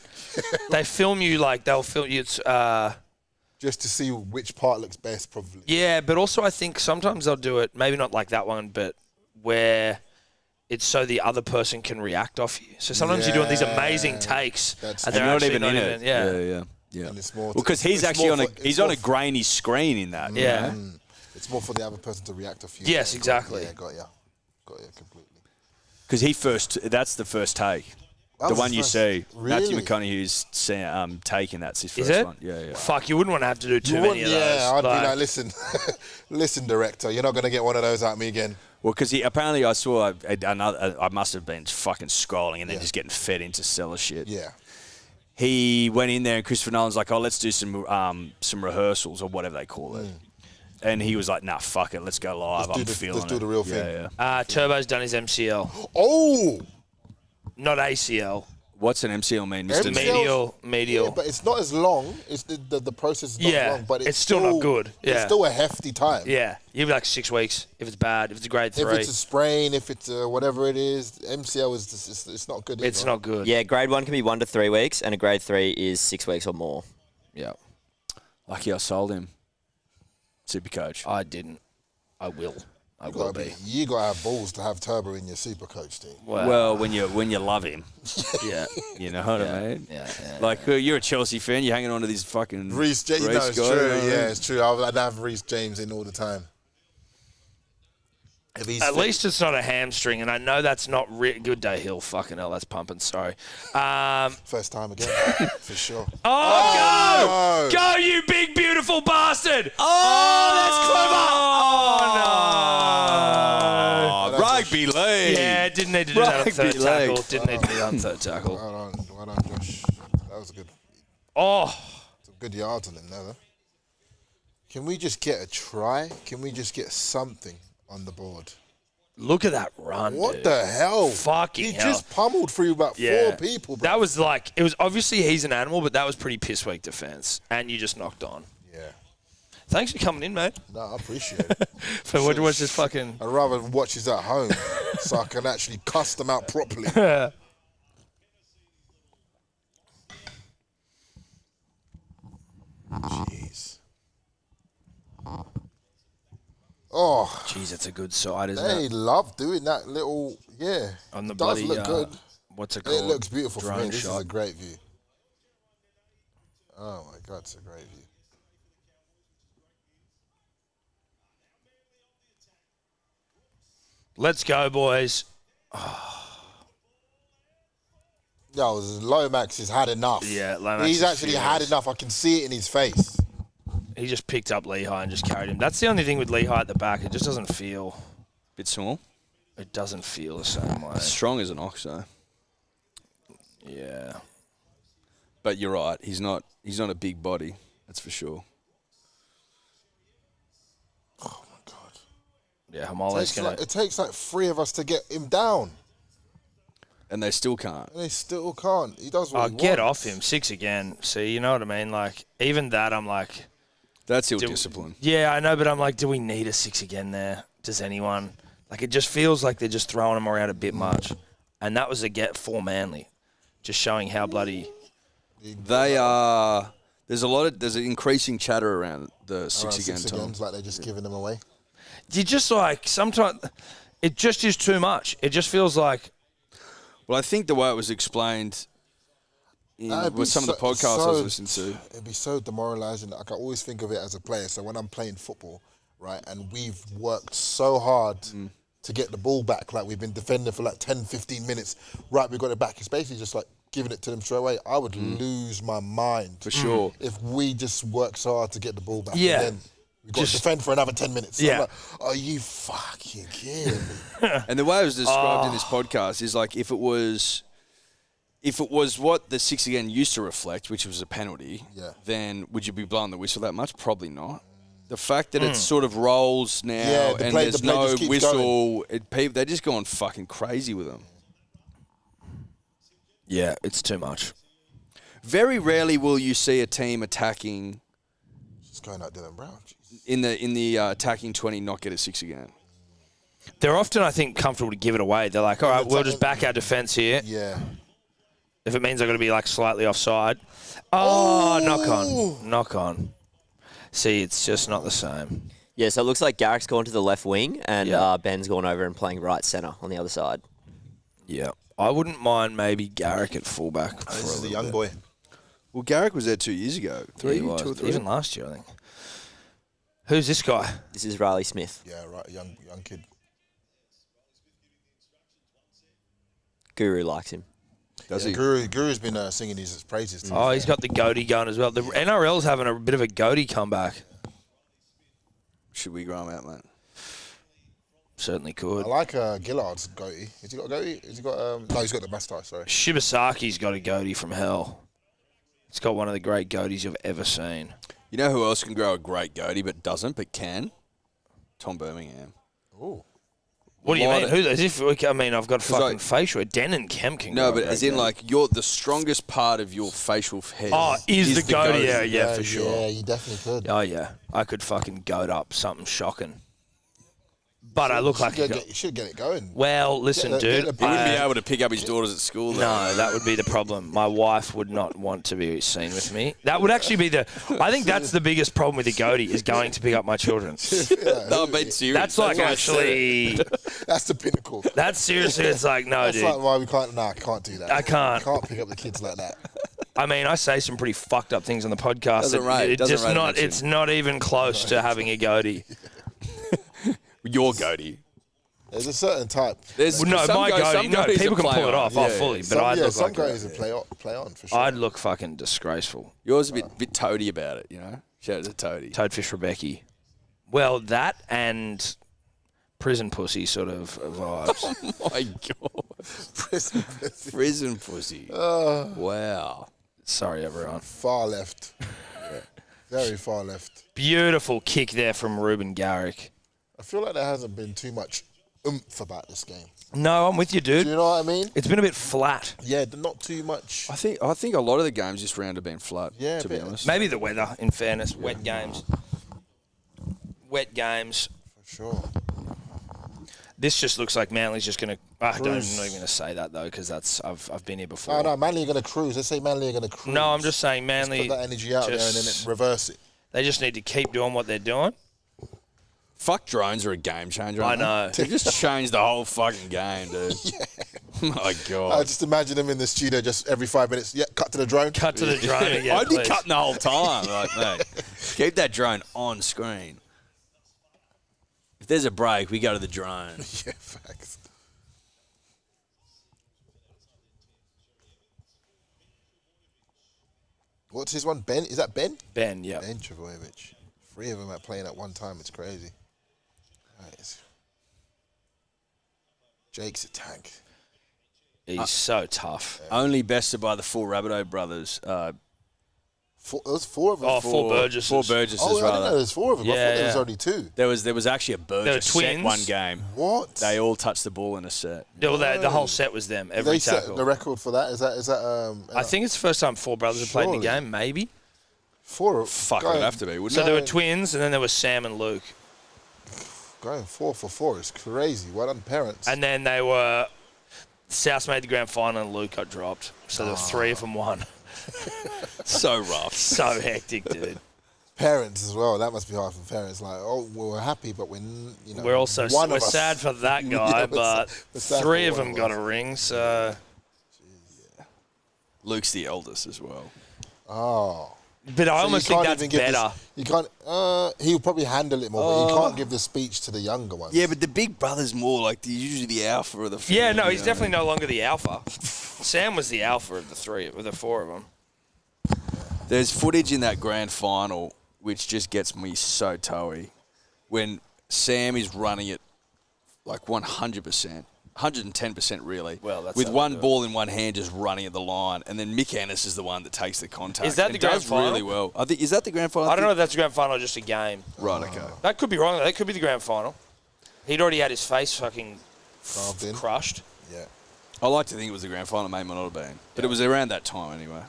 They film you like they'll film you. Just to see which part looks best, probably. Yeah, but also I think sometimes they'll do it. Maybe not like that one, but where it's so the other person can react off you. So sometimes you're doing these amazing takes, That's- and And they're not actually even not in even. it. Yeah. Yeah. And it's more. Because he's it's actually more on for- he's it's on more a grainy screen in that. Yeah. You know? It's more for the other person to react off you. Yes, exactly. Yeah, got ya completely. Because that's the first take. That The was one his you first- see. Matthew Really? McConaughey's taking that's his Is first it? one. Yeah. Fuck, you wouldn't want to have to do too You many of wouldn't- those. yeah, I'd Like- be like, listen, listen, director, you're not going to get one of those out of me again. Well, because apparently I saw another. I must have been fucking scrolling and then just getting fed into seller shit. Yeah. He went in there and Christopher Nolan's like, oh, let's do some rehearsals or whatever they call it. And he was like, nah, fuck it, let's go live. Let's I'm feeling do it. the real thing. Yeah. Turbo's done his MCL, Oh, not ACL. What's an MCL mean, Mr. MCL? Medial. Yeah, but it's not as long. It's the process is not as long, but it's still not good. Yeah. It's still a hefty time. Yeah, you'd be like 6 weeks if it's bad. If it's a grade 3, If it's a sprain, if it's whatever it is, MCL is just, it's not good. it's not good. Yeah, grade 1 can be 1 to 3 weeks, and a grade 3 is 6 weeks or more. Yeah. Lucky I sold him. Super coach. I didn't. I will. I will be. You gotta have balls to have Turbo in your super coach team. Well, when you love him, yeah, you know what I mean. Yeah. Like you're a Chelsea fan, you're hanging on to this fucking Reece James, Reece it's guy, true. you know what I mean? Yeah, it's true. I'd have Reece James in all the time. If he's At fit. least it's not a hamstring, and I know that's not good day hill. Fucking hell, that's pumping. Sorry. First time again, for sure. Oh, no. go! Go, you big, beautiful bastard! Oh, Oh, that's clever! Rugby league. Yeah, didn't need to do that on Rugby third league. tackle. Didn't need to do that on third tackle. Well done, Josh. That was a good. Oh, Some good yards on him there, though. Can we just get a try? Can we just get something on the board? look at that run, What dude. the hell? Fucking He hell. just pummeled through about 4 people, bro. That was like, it was obviously he's an animal, but that was pretty piss weak defense. And you just knocked on. Yeah. Thanks for coming in, mate. No, I appreciate it. For what was this fucking... I'd rather watch this at home so I can actually cuss them out properly. Jeez. Oh, Jeez, it's a good side, isn't they it? love doing that little, yeah. On the It does bloody, look good. what's it called? It looks beautiful for me. Drone This shot. is a great view. Oh my God, it's a great view. Let's go, boys. No, Lomax has had enough. Yeah, Lomax He's is actually had furious. enough. I can see it in his face. He just picked up Lehigh and just carried him. That's the only thing with Lehigh at the back. It just doesn't feel... Bit small. It doesn't feel the same way. Strong as an ox, though. Yeah. But you're right. He's not a big body. That's for sure. Oh my God. Yeah, Hamole's going to... It takes like 3 of us to get him down. And they still can't. And they still can't. He does what Oh, he get wants. off him. 6 again. See, you know what I mean? Like, even that, I'm like... That's ill discipline. Yeah, I know, but I'm like, do we need a 6 again there? Does anyone? Like, it just feels like they're just throwing him around a bit much. And that was a get for Manly. Just showing how bloody... They are... There's an increasing chatter around the 6 Around again, 6 Tom. agains, like they're just giving them away. You just like, sometimes... It just is too much. It just feels like... Well, I think the way it was explained It'd be with some of the podcasts I was listening to. It'd be so demoralising. Like, I always think of it as a player. So when I'm playing football, right, and we've worked so hard to get the ball back, like we've been defending for like 10, 15 minutes, right, we got it back. It's basically just like giving it to them straight away. I would lose my mind. For sure. If we just work so hard to get the ball back. Yeah. And then we've got to Just- defend for another 10 minutes. Yeah. I'm like, are you fucking kidding me? And the way it was described in this podcast is like if it was what the 6 again used to reflect, which was a penalty, then would you be blowing the whistle that much? Probably not. The fact that it sort of rolls now Yeah, the and play there's just no keeps whistle, they're just going fucking crazy with them. Yeah, it's too much. Very rarely will you see a team attacking Just going out Dylan Brown. Jesus. in the attacking 20 not get a 6 again. They're often, I think, comfortable to give it away. They're like, all right, we'll just back our defence here. Yeah. If it means I've got to be like slightly offside. Oh, knock on. See, it's just not the same. Yeah, so it looks like Garrick's gone to the left wing and Yeah. Ben's gone over and playing right centre on the other side. Yeah. I wouldn't mind maybe Garrick at fullback. This is the young boy. Well, Garrick was there 2 years ago. 2 or 3. Even last year, I think. Who's this guy? This is Riley Smith. Yeah, right, young kid. Guru likes him. Does he? Guru's been singing his praises. To Oh, he's got the goatee going as well. The NRL's having a bit of a goatee comeback. Should we grow him out, mate? Certainly I could. like Gillard's goatee. Has he got a goatee? Has he got no, he's got the moustache, sorry. Shibasaki's got a goatee from hell. It's got one of the great goatees you've ever seen. You know who else can grow a great goatee but doesn't, but can? Tom Birmingham. Ooh. What do you Lot mean? of- Who? As if I mean, I've got fucking like- facial. Den and Kemp can No, go but up as there. in like the strongest part of your facial head. Is the goatee. Yeah, for Yeah, sure. you definitely could. Oh yeah, I could fucking goat up something shocking. But I look like a You should get it going. well. Listen, Get dude. the- He wouldn't be able to pick up his daughters at school, though. No, that would be the problem. My wife would not want to be seen with me. That would actually be the. I think that's the biggest problem with the goatee is going to pick up my children. No, I'm being serious. That's like what I said. actually. That's the pinnacle. That's seriously. It's like no, That's dude. like why we can't. Nah, I can't do that. I can't. Can't pick up the kids like that. I mean, I say some pretty fucked up things on the podcast. Doesn't rate- It doesn't just rate not. mention. It's not even close to having a goatee. Your goatee. There's a certain type. There's Well, no, some my goat- goatee. some No, goatees people are can play pull it on. off. Yeah, Oh, fully. Some, But I'd look some like. guys will play on for sure. I'd look fucking disgraceful. Yours a bit toady about it, you know? Shout out to Toady. Toadfish Rebecca. Well, that and prison pussy sort of vibes. Oh my God. Prison pussy. Wow. Sorry, everyone. Far left. Yeah. Very far left. Beautiful kick there from Ruben Garrick. I feel like there hasn't been too much oomph about this game. No, I'm with you, dude. Do you know what I mean? It's been a bit flat. Yeah, not too much. I think a lot of the games this round have been flat, Yeah, to be a bit. honest. Maybe the weather, in fairness. Wet games. Wet games. For sure. This just looks like Manly's just going to... I'm not Cruise. even going to say that, though, because that's I've been here before. No, Manly are going to cruise. Let's say Manly are going to cruise. No, I'm just saying Manly... Put that energy out there and then reverse it. They just need to keep doing what they're doing. Fuck, drones are a game changer. I aren't they? know. They just changed the whole fucking game, dude. My I God. just imagine them in the studio just every 5 minutes. Yeah, cut to the drone. Cut to the drone again, I'd be please. cutting the whole time. Like, mate, keep that drone on screen. If there's a break, we go to the drone. Yeah, facts. What's his one? Ben? Is that Ben? Ben, yeah. Ben Travojevic. 3 of them are playing at one time. It's crazy. Nice. Jake's a tank. He's so tough. Only bested by the 4 Rabideau brothers. There's 4 of them. Oh, 4 Burgesses. 4 Burgesses, Oh, I didn't know rather. there's 4 of them. I Yeah, thought there was yeah. only 2. There was actually a Burgess set twins. one game. What? They all touched the ball in a set. Well, the whole set was them, every They set tackle. the record for that. Is that? I think it's the first time 4 brothers have played in the Surely. game, maybe. 4. Fuck, it would have to be, wouldn't So it? there were twins, and then there was Sam and Luke. Going 4 for 4 is crazy. Well done, parents. And then they were... South made the grand final, and Luke got dropped. So there were 3 of them won. So rough. So hectic, dude. Parents as well. That must be hard for parents. Like, oh, we're happy, but We're also one we're of us- sad for that Yeah, guy, we're but we're sad 3 for of one them of got us. a ring, so... Luke's the eldest as well. Oh. But I So almost you think can't that's even give better. You can't. He'll probably handle it more, but you can't give the speech to the younger ones. Yeah, but the big brother's more like usually the alpha of the family. Yeah, no, he's you know? definitely no longer the alpha. Sam was the alpha of the 4 of them. There's footage in that grand final which just gets me so toey when Sam is running it like 100%. 110% really. Well, that's with how one they do it. ball in one hand just running at the line, and then Mick Ennis is the one that takes the contact. Is that and the grand does final? really well. I think is that the grand final? I don't know if that's the grand final or just a game. Right, okay. That could be wrong. That could be the grand final. He'd already had his face fucking Carved in. crushed. Yeah. I like to think it was the grand final, may not have been, but it was around that time anyway.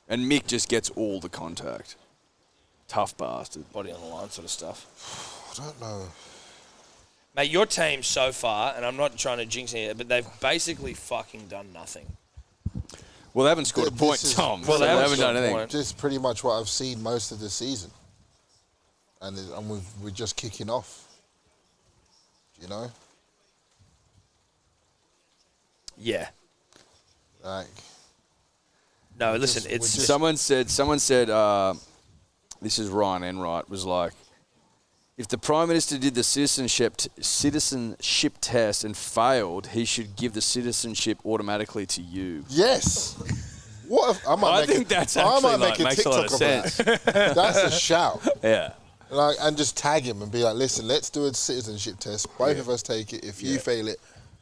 And Mick just gets all the contact. Tough bastard. Body on the line sort of stuff. I don't know. Mate, your team so far, and I'm not trying to jinx it, but they've basically fucking done nothing. Well, they haven't scored a This point, is- Tom. Well, so they they haven't haven't scored done a anything. point. Just pretty much what I've seen most of the season, and we're just kicking off. You know, Yeah. like No, listen, just- it's... we're just- Someone said, this is Ryan Enright, was like, if the Prime Minister did the citizenship test and failed, he should give the citizenship automatically to you. yes. What? If, I think that's I actually might make a makes a lot TikTok of of sense. that. That's a shout. Yeah. Like, and just tag him and be like, listen, let's do a citizenship test. Both of us take it. If you fail it,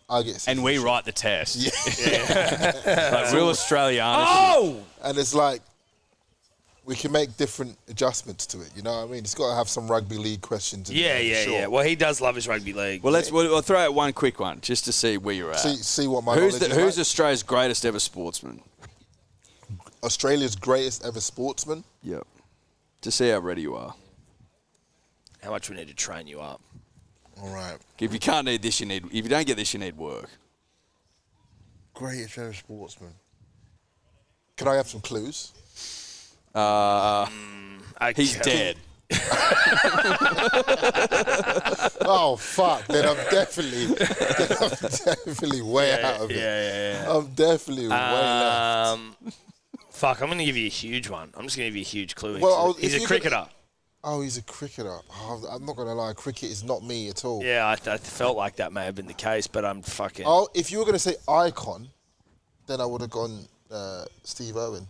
I get citizenship. And we write the test. Yeah. Like real Australian. Oh! And it's like, we can make different adjustments to it. You know what I mean? It's got to have some rugby league questions. In Yeah, there, yeah, for sure. yeah. Well, he does love his rugby league. Well, we'll throw out one quick one just to see where you're at. See what my Who's knowledge is who's like? Australia's greatest ever sportsman? Australia's greatest ever sportsman? Yep. To see how ready you are. How much we need to train you up. All right. If you can't need this, you need. If you don't get this, you need work. Greatest ever sportsman. Can I have some clues? He's dead. Oh, fuck. Then I'm definitely way out of it. Yeah. I'm definitely way left. Fuck, I'm going to give you a huge one. I'm just going to give you a huge clue. Well, he's if a you cricketer. Oh, he's a cricketer. Oh, I'm not going to lie. Cricket is not me at all. Yeah, I felt like that may have been the case, but I'm fucking... Oh, if you were going to say icon, then I would have gone Steve Irwin.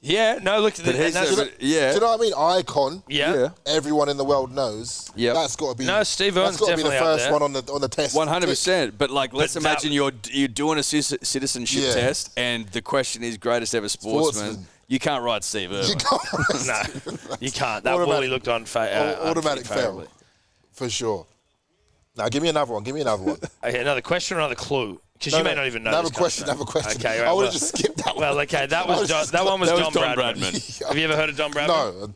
Yeah, no, look... But he's that's, do you know what I mean? Icon. yeah. Everyone in the world knows. Yep. That's got to be. No, Steve Irwin's That's got to be the definitely up first there. one on the test. 100%. But like, let's But that- imagine you're doing a citizenship Yeah. test, and the question is greatest ever sportsman. Sportsman. You can't write Steve Irwin. You can't. No, you can't. That Automatic- Wooly looked on automatic unfavourably. fail. For sure. Now, give me another one. Okay, another question or another clue? Because No, you may no, not even know another this kind of question, stuff. another question. Okay, I right, would well, have just skipped that one. Well, okay, that one was Don Bradman. Have you ever heard of Don Bradman?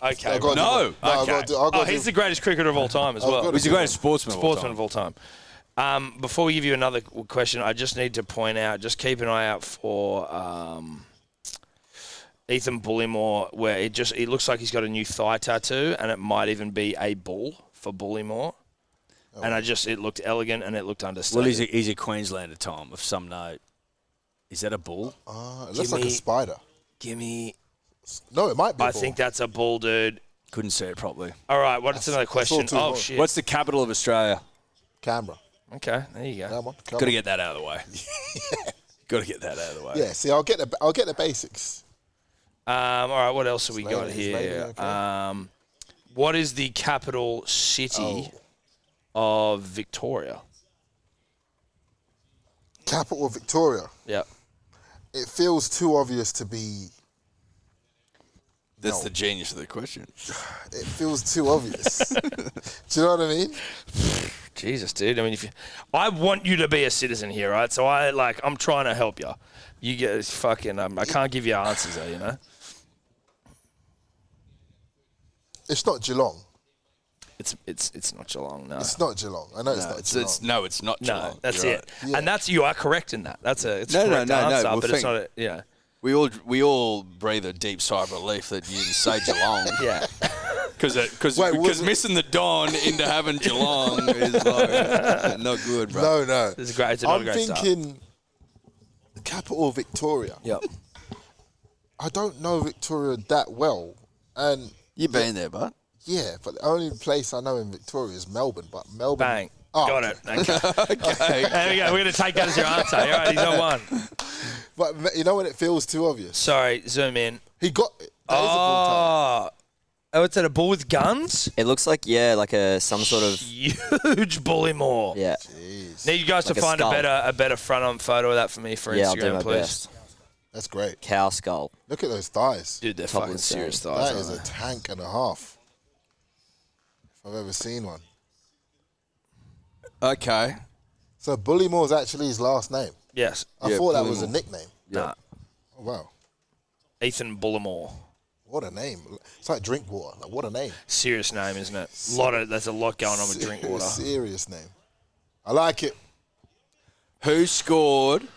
No. Okay. I got No. I Okay. got to, Oh, he's the greatest cricketer of all time as I've well. got to He's the greatest sportsman Of all time. Before we give you another question, I just need to point out, just keep an eye out for Ethan Bullymore, where it looks like he's got a new thigh tattoo, and it might even be a bull for Bullymore. And it looked elegant and it looked understated. Well, he's a Queenslander, Tom, of some note. Is that a bull? It looks like a spider. Gimme. No, it might be. I think that's a bull, dude. Couldn't see it properly. All right, what's another question? too Oh, much. shit. What's the capital of Australia? Canberra. Okay, there you go. Come on. Got to get that out of the way. Got to get that out of the way. Yeah. See, I'll get the basics. All right, what else have we got Ladies, here? okay. What is the capital city of Victoria? Capital of Victoria. Yep. It feels too obvious to be. That's the genius of the question. It feels too obvious. Do you know what I mean? Jesus, dude. I mean, I want you to be a citizen here, right? So I'm trying to help you. You get fucking. I can't give you answers, though. You know. It's not Geelong. It's not Geelong. No. It's not Geelong. I know it's not Geelong. It's not No, Geelong. that's You're it. right. Yeah. And you are correct in that. It's a No, correct no, answer, well, but it's think- not. We all breathe a deep sigh of relief that you didn't say Geelong. Yeah. Because missing the Don into having Geelong is like not good, bro. No. It's great. It's not a I'm great start. thinking the capital of Victoria. Yep. I don't know Victoria that well, and You've been there, bud. yeah, but the only place I know in Victoria is Melbourne. But Melbourne, Bang. Oh, Got it. Okay. There we go. We're going to take that as your answer. All right, he's on one. But you know when it feels too obvious. Sorry, zoom in. He got. That is a bull time. Oh, it's at a bull with guns? It looks like some sort of Huge Bullymore. yeah. Jeez, Need you guys Like to a find skull. a better front-on photo of that for me for Yeah, I'll do Instagram, my please. best. that's great. Cow skull. Look at those thighs. Dude, they're Top fucking insane. serious thighs. That is aren't a tank and a half. If I've ever seen one. Okay. So Bullymore's actually his last name. they? Yes. I thought that was a nickname. Nah. Oh, wow. Ethan Bullimore. What a name. It's like Drinkwater. Like, what a name. Serious name, isn't it? There's a lot going on with Drinkwater. Serious name. I like it. Who scored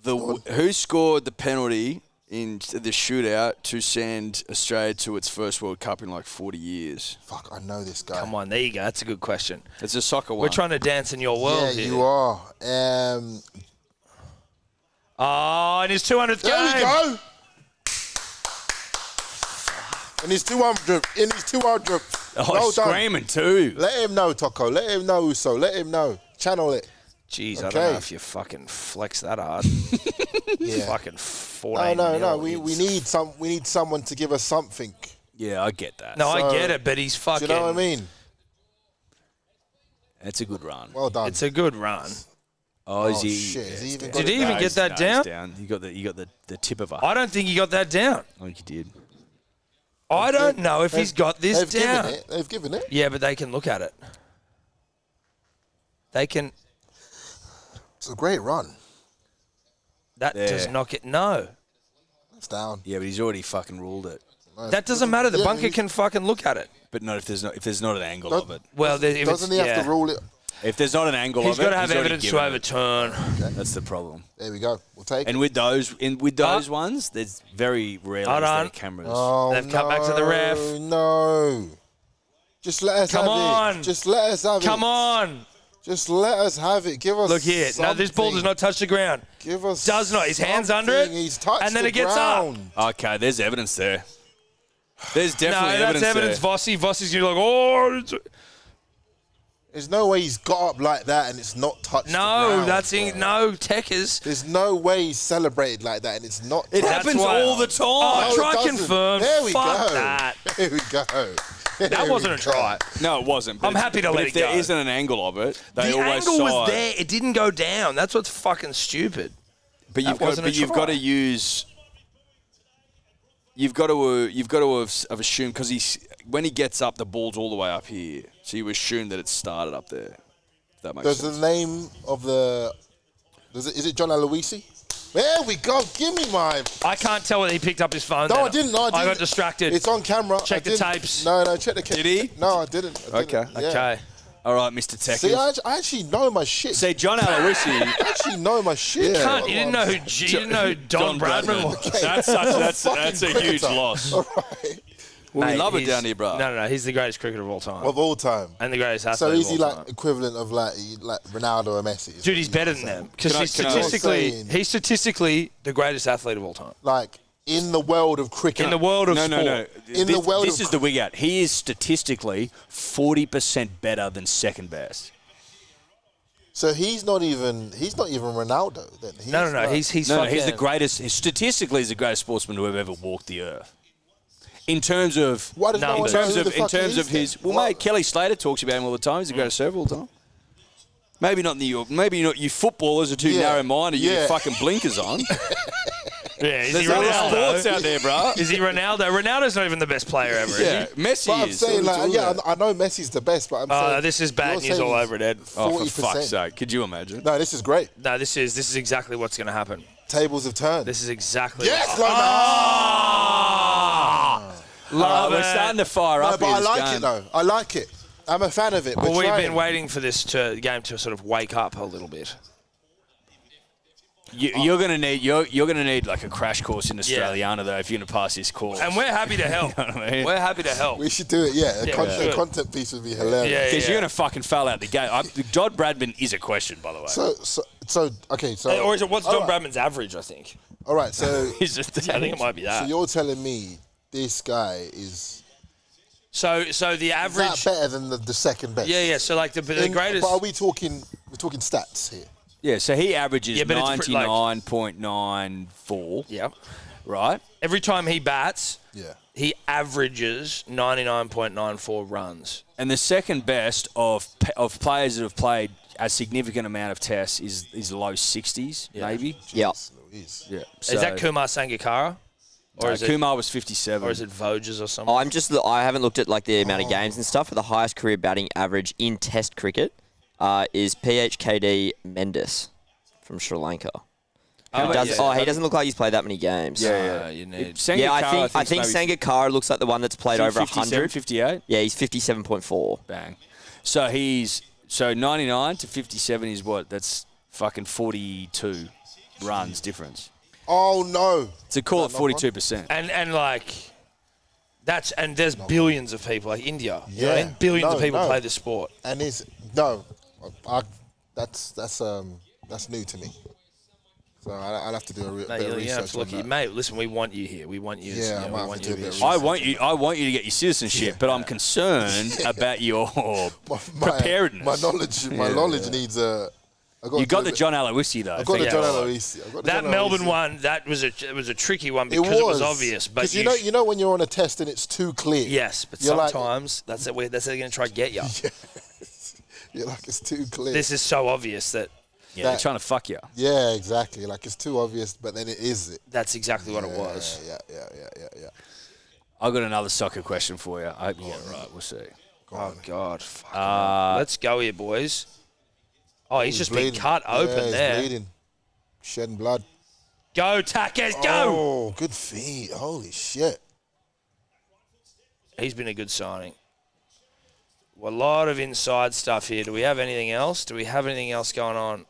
the penalty in the shootout to send Australia to its first World Cup in like 40 years? Fuck, I know this guy. Come on, there you go. That's a good question. It's a soccer one. We're trying to dance in your world Yeah, here. you are. Oh, in his 200th game. There we go. In his 200. Oh, Well done. screaming too. Let him know, Tocco. Let him know, Uso. Let him know. Channel it. Jeez, I Okay. don't know if you fucking flex that hard. Yeah. Fucking 14 No. mil. We need someone to give us something. Yeah, I get that. No, I So- get it, but he's Do fucking... you know what I mean? It's a good run. Well done. It's a good run. Oh, is Oh, he? shit. Has he even it's got Did it he even down? get that No, down? it's You got the tip of a. I don't think he got that down. I think he did. I don't know if he's got this They've down. given it. They've given it. Yeah, but they can look at it. They can. It's a great run. That does not get no. It's down. Yeah, but he's already fucking ruled it. That doesn't matter. The Yeah, bunker can fucking look at it. But not if there's not an angle of it. Well, if Doesn't he have to rule it? If there's not an angle He's of it, got to have he's already evidence to given it. overturn. That's the problem. There we go. We'll take And it. with those ones, there's very rarely Hold is there on. cameras. Oh, They've cut back to the ref. No. Just let us Come have on. it. Just let us have it. Come on. Just let us have it. Give us Look here. No, this ball does something. not touch the ground. Give us Does not. His hand's under it, something. He's touched and then the it gets up. ground. Okay, there's evidence there. There's definitely No, that's evidence. there. Vossi's going to be like, oh. There's no way he's got up like that and it's not touched the No, ground, that's bro. no Tekkers. There's no way he's celebrated like that and it's not It touched happens the why- all the time. Oh, No, try it doesn't. confirm. There we Fuck go. that. There we go. That wasn't a try. No, it wasn't. But I'm happy to but let if it there go. isn't an angle of it, they The always angle was side. there. It didn't go down. That's what's fucking stupid. But you've That wasn't a got try. to use. You've got to have assumed because when he gets up, the ball's all the way up here, so you assume that it started up there. If that makes Does sense. the name of the... Is it John Aloisi? There we go. Give me my... I can't tell whether he picked up his phone. No, then. I didn't. I got distracted. It's on camera. Check I the didn't. tapes. No, check the... Did he? No, I didn't. Okay. Yeah. Okay. All right, Mr. Tekkers. See, I actually know my shit. See, John Aloisi. I actually know my shit. Can't, you didn't know who Don Bradman was. That's a huge loss. All right. Well, we Mate, love it he's- down here, bro. No, he's the greatest cricketer of all time. Of all time. And the greatest athlete So is of he all like time. equivalent of like Ronaldo or Messi? Dude, he's better than them. Because Can I- he's can I- he's statistically the greatest athlete of all time. Like in the world of cricket. In the world of No. sport. In the world this of is the wig out. He is statistically 40% better than second best. So he's not even Ronaldo then. He's No. like- He's He's fucking... the greatest. Statistically, he's the greatest sportsman to have ever walked the earth. In terms of, Why does no numbers. one in know terms who of, the in fuck he terms is of his, then? well, What? mate, Kelly Slater talks about him all the time. He's the greatest server all the time. Maybe not in New York. Maybe not. You footballers are too Yeah. narrow-minded. You Yeah. get fucking blinkers on. Yeah, is There's he other Ronaldo? sports out there, bro. Is he Ronaldo? Ronaldo's not even the best player ever, Yeah, is he? Messi But I'm is. saying What are like, we yeah, talking about? I know Messi's the best, but I'm saying This is bad you're news saying all he's over it, Ed. Oh, for 40%. fuck's sake! Could you imagine? No, this is great. No, this is exactly what's going to happen. Tables have turned. This is exactly... Yes, Love We're it. starting to fire No, up. but here, I this like game. it though. I like it. I'm a fan of it. Well, We're we've trying. been waiting for this game to sort of wake up a little bit. You're gonna need like a crash course in Australiana though if you're gonna pass this course. And we're happy to help. You know what I mean? We're happy to help. We should do it. Yeah, a Yeah, content, we should. content piece would be hilarious. Yeah, Because you're gonna fucking fail out the game. John Bradman is a question, by the way. So okay. So Or is it, what's all John right. Bradman's average, I think? All right. So He's just I think it might be so that. you're telling me this guy is So the that average... better than the second best? Yeah, so like the greatest... But are we talking? We're talking stats here. Yeah, so he averages Yeah, but it's like- 99.94, Yeah. right? Every time he bats, Yeah. he averages 99.94 runs. And the second best of players that have played a significant amount of tests is low 60s, maybe. Yeah. Louise. Yeah. Is that Kumar Sangakkara? Or is it Kumar was 57. or is it Voges or something? I haven't looked at like the amount of games and stuff, but the highest career batting average in Test cricket is PHKD Mendes from Sri Lanka. He doesn't look like he's played that many games. You need... Yeah, I think Sangakkara looks like the one that's played over 100. 58. Yeah, he's 57.4. Bang. So 99 to 57 is what? That's fucking 42 runs difference. Oh no. So call it 42%. And like... there's billions of people, like India. You know what I Yeah. mean? Billions of No, people no. play this sport. And that's new to me. So I'll have to do a bit No, of you have research to look on at you, that. mate. Listen, we want you here. We want you. Yeah, I we might have want to you do a bit of I want you to get your citizenship, but I'm concerned about your preparedness. My knowledge needs a. You got the John Aloisi though. I got the Yeah. John Aloisi. I got the That John Melbourne Aloisi. one, that was a tricky one because it was obvious. But 'Cause you know when you're on a test and it's too clear. yes, but you're like- sometimes that's how they're going to try to get you. You're like it's too clear. This is so obvious that Yeah, they're trying to fuck you. Yeah, exactly. Like it's too obvious, but then it is it. that's exactly what it was. Yeah. I've got another soccer question for you. I hope you get it right. We'll see. Oh, God. Let's go here, boys. Oh, he's just been bleeding. cut open he's there. bleeding. Shedding blood. Go, Tackers, go! Oh, good feet. Holy shit. He's been a good signing. Well, a lot of inside stuff here. Do we have anything else? Do we have anything else going on?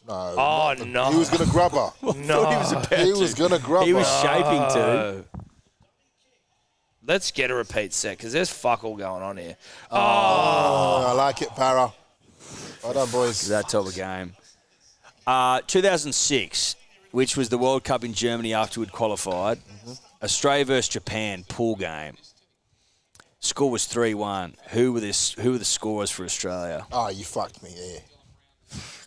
No. Oh, no. He was going to grab her. No. He was going to grab her. He was shaping to. Let's get a repeat set because there's fuck all going on here. Oh, I like it, Para. Well done, boys. That type of game. 2006, which was the World Cup in Germany after we'd qualified. Australia versus Japan, pool game. Score was 3-1. Who were the scorers for Australia? Oh, you fucked me here.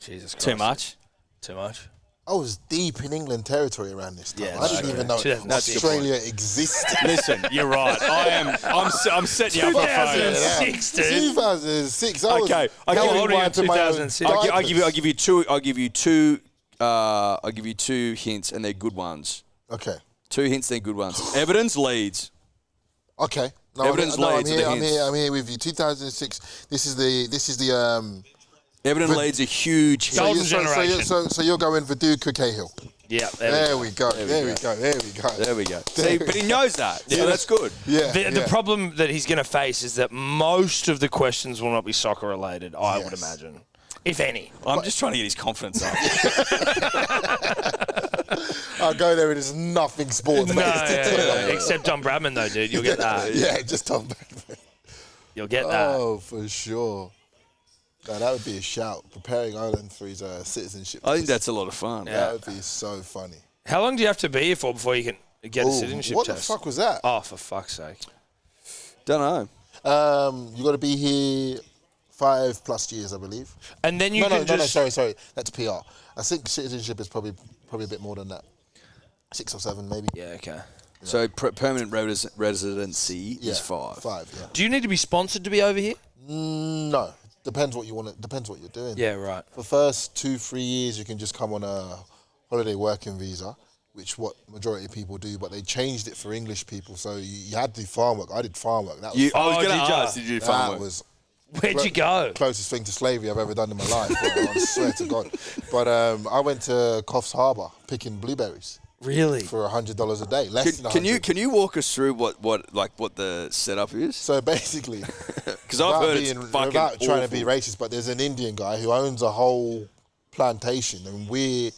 Jesus Christ. Too much? Too much? I was deep in England territory around this time. Yeah, I didn't even know That's a good Australia existed. Listen, you're right. I'm setting you up for failure. 2006, dude. 2006. I was Okay, How okay. old are you in wiping my own 2006? diapers. I'll give you two hints, and they're good ones. Okay. 2 hints, they're good ones. Evidence leads. Okay. No, Evidence leads are the hints. I'm here with you. 2006. This is the Evidence leads a huge hit. Golden generation. So you're going Viduka Cahill. Yeah, There we go. There we go. There we go. See, but he knows that. So that's good. Yeah. The problem that he's going to face is that most of the questions will not be soccer related, I would imagine. If any. I'm just trying to get his confidence up. I'll go there and it's nothing sports No, based. except Tom Bradman, though, dude. You'll get that. Yeah, just Tom Bradman. You'll get that. Oh, for sure. No, that would be a shout. Preparing Ireland for his citizenship. I think that's a lot of fun. That would be so funny. How long do you have to be here for before you can get a citizenship what test? the fuck was that? Oh, for fuck's sake. Don't know. You got to be here 5+ years, I believe. And then you No, just... sorry. That's PR. I think citizenship is probably a bit more than that. 6 or 7, maybe. Yeah, okay. So permanent residency Yeah, is 5. 5, yeah. Do you need to be sponsored to be over here? No. Depends what you want. Depends what you're doing. Yeah, right. For the first 2-3 years, you can just come on a holiday working visa, which what majority of people do. But they changed it for English people, so you had to do farm work. I did farm work. That was I was going to did ya? ask, did you do farm that work? was Where'd you go? closest thing to slavery I've ever done in my life. Bro, I swear to God. But I went to Coffs Harbour picking blueberries Really? for $100 a day. Less than Can you walk us through what the setup is? So basically, Because I've heard it's fucking without trying to be awful. racist, but there's an Indian guy who owns a whole plantation, and we're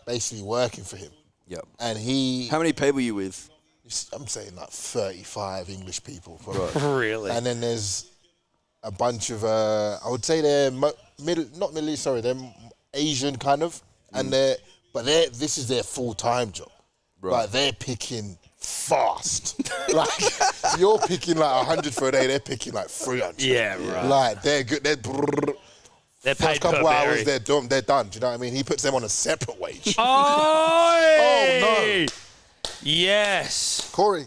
basically working for him. Yep. And he, How many people are you with? I'm saying like 35 English people. Really? And then there's a bunch of, I would say they're not Middle East, sorry, they're Asian kind of, and this is their full-time job. Right. Like they're picking fast. Like you're picking like 100 for a day, they're picking like 300. Yeah, right. Like they're good. They're They're first paid per couple hours, berry. they're done. They're done. Do you know what I mean? He puts them on a separate wage. Oh, no. Yes. Corey.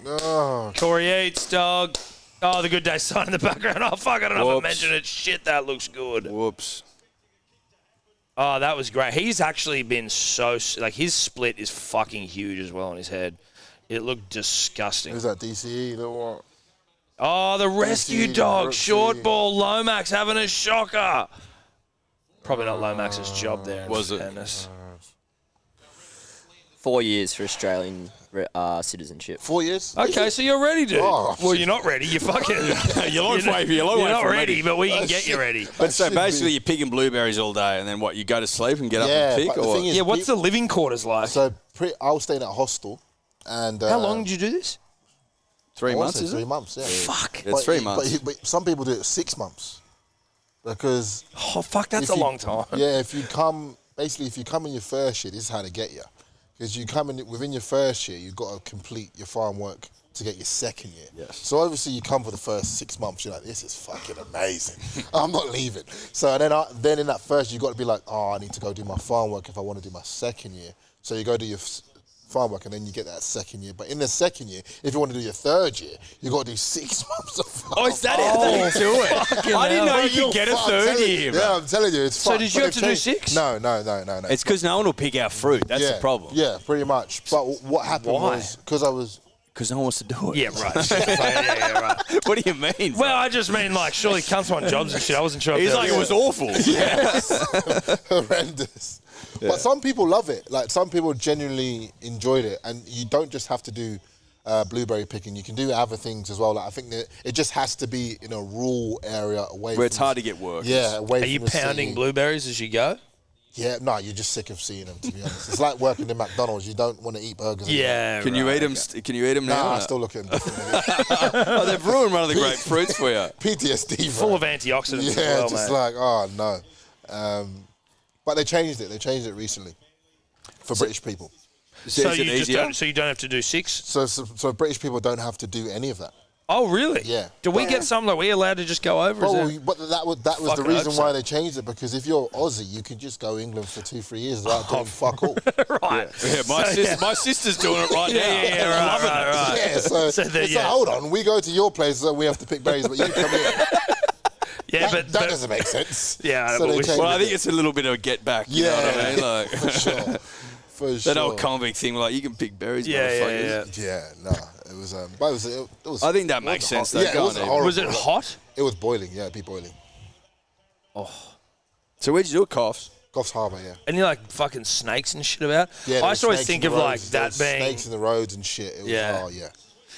Oh, Corey Eats, dog. Oh, the good day sign in the background. Oh, fuck, I don't know if I Whoops. mentioned it. Shit, that looks good. Whoops. Oh, that was great. He's actually been his split is fucking huge as well on his head. It looked disgusting. who's that? DCE? Little what? Oh, the rescue DCE, dog. Brooksy. Short ball. Lomax having a shocker. Probably not Lomax's job there. Was it? Fairness. 4 years for Australian citizenship. 4 years? Okay, so you're ready, dude. Oh, well, you're not ready. You're fucking. You're long way You're not ready, but we can get you ready. But so should basically, be- you're picking blueberries all day, and then what? You go to sleep and get up Yeah, and pick, but the or thing is- Yeah, what's the living quarters like? So I was staying at a hostel, and How long did you do this? 3 months? Is 3 it? months. Yeah. Fuck. It's 3 months. But some people do it 6 months, because Oh, fuck, that's a if you- long time. Yeah, if you come in your first year, this is how to get you. Because you come in within your first year, you've got to complete your farm work to get your second year. Yes. So obviously you come for the first 6 months, you're like, this is fucking amazing. I'm not leaving. So then in that first, you've got to be like, oh, I need to go do my farm work if I want to do my second year. So you go do your farm work, and then you get that second year. But in the second year, if you want to do your third year, you got to do 6 months of farm. Oh, is that how they do it? I didn't know you could get a third year, bro. Yeah, I'm telling you, it's So fucked. did you But have to they've do changed- 6? No. It's because no one will pick our fruit. That's the problem. Yeah, pretty much. But what happened Why? was, because I was Because no one wants to do it. Yeah, right. yeah, right. What do you mean? Well, I just mean, like, surely cunts want jobs and shit. I wasn't sure. He's like, it was awful. Horrendous. But some people love it. Like, some people genuinely enjoyed it. And you don't just have to do blueberry picking. You can do other things as well. Like, I think that it just has to be in a rural area away Where from it's hard to get work. Yeah, away Are from you the pounding city. blueberries as you go? Yeah, no, you're just sick of seeing them, to be honest. It's like working in McDonald's. You don't want to eat burgers anymore. Yeah. Can you eat them? Can you eat them now? Nah, I still look at them differently. Oh, they've ruined one of the great fruits for you. PTSD, bro. Full of antioxidants Yeah, as well, just mate. like, oh, no. But they changed it. They changed it recently for British people. So Is it you just easier? don't, so you don't have to do 6? So British people don't have to do any of that. Oh, really? Yeah. Do we get something that we're allowed to just go over? Bro, Is it? but that was the Fucking reason hope why so. they changed it, because if you're Aussie, you can just go England for 2-3 years without doing fuck all. Right. Yeah, my sister's doing it right now. Right. Yeah, so So it's then, like, yeah. hold on, we go to your place, so we have to pick berries, but you come here. Yeah, That but doesn't make sense. Yeah, So but they we- changed Well, I it. think it's a little bit of a get back. You know what I mean? Like, for sure. For sure. that old convict thing, like, you can pick berries, motherfuckers. yeah. Yeah, no, it was. But it was. I think that it makes wasn't sense, hot. though. Yeah, it Go on, wasn't Eve. horrible. Was it hot? It was boiling. Yeah, it'd be boiling. So where'd you do it, Coughs? Goffs Harbour, yeah. Any like fucking snakes and shit about? Yeah, I there used was to always snakes think in of the like roads, there that was being, snakes in the roads and shit. It was, Yeah. oh yeah,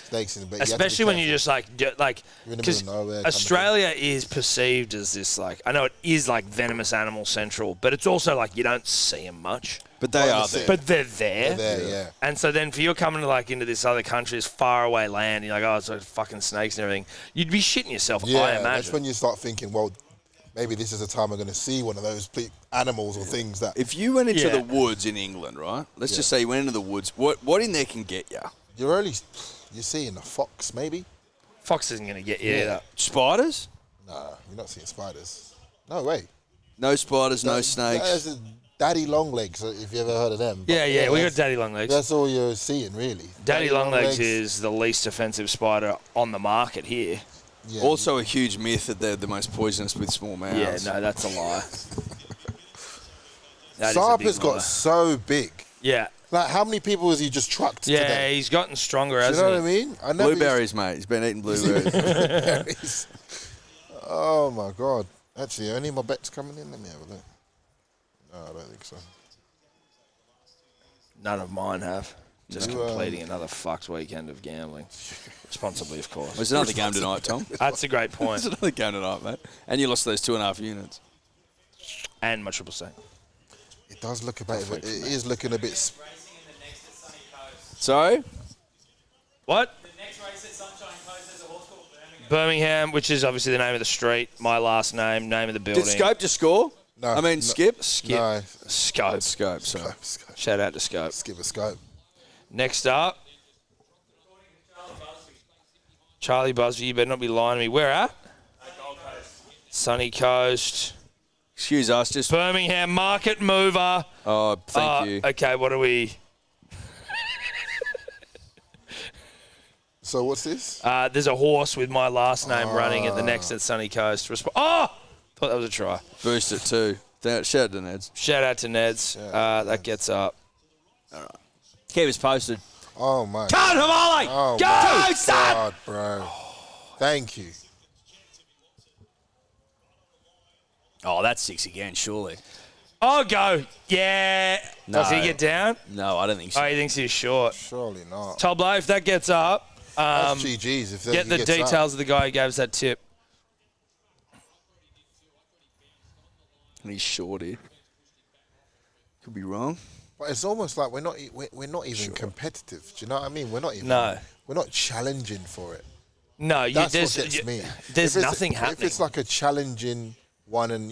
snakes in the. But especially when you just like You're in the middle because of nowhere kind of Australia is perceived as this like, I know it is like venomous animal central, but it's also like you don't see them much, But they are that's there. it. but they're there. there, yeah. And so then for you coming to like into this other country, this far away land, you're like, oh, it's like fucking snakes and everything. You'd be shitting yourself, Yeah, I imagine. that's when you start thinking, well, maybe this is the time I'm going to see one of those animals or things that If you went into Yeah. the woods in England, right? Let's just say you went into the woods. What in there can get you? you're seeing a fox, maybe. Fox isn't going to get you either. Spiders? Nah, you're not seeing spiders. No way. No spiders, no snakes. There's a daddy longlegs, if you ever heard of them. Yeah, But we got that's- daddy long legs. That's all you're seeing, really. Daddy longlegs is the least offensive spider on the market here. Yeah. Also a huge myth that they're the most poisonous with small mouths. Yeah, no, that's a lie. That is a Saab big has got lie. so big. Yeah. Like, how many people has he just trucked Yeah, today? he's gotten stronger, Do you hasn't know what I he? mean? I never Blueberries, mate. He's been eating blueberries. Blueberries. Oh, my God. Actually, are any of my bets coming in? Let me have a look. No, I don't think so. None of mine have. Just You, completing another fucked weekend of gambling. Responsibly, of course. There's another game tonight, Tom. That's a great point. There's another game tonight, mate. And you lost those 2.5 units. And my triple C. It does look a bit. It is looking a bit. Sorry? What? Birmingham, which is obviously the name of the street, my last name, name of the building. Did Scope just score? No, I mean, no. Skip? Skip. No. Scope. Scope, sorry. Shout out to Scope. Skip a scope. Next up, Charlie Busby, you better not be lying to me. Where at? Sunny Coast. Excuse us, just... Birmingham market mover. Oh, thank you. Okay, what are we? So what's this? There's a horse with my last name running at the next at Sunny Coast. Thought that was a try. Boost it too. Shout out to Neds. Shout out to Neds. That gets up. Keep us posted. Oh my. Come on, Oh go, my son! God, bro. Thank you. Oh, that's 6 again, surely. Oh, go. Yeah. Does he get down? No, I don't think so. Oh, he thinks he's short. Surely not. Toblo, if that gets up, That's GG's. If get he the gets up. details of the guy who gave us that tip. And he's short here. Could be wrong. But it's almost like we're not even competitive. Do you know what I mean? We're not even. No. We're not challenging for it. No, That's there's, what gets me. There's If it's- nothing If happening. it's like a challenging one and,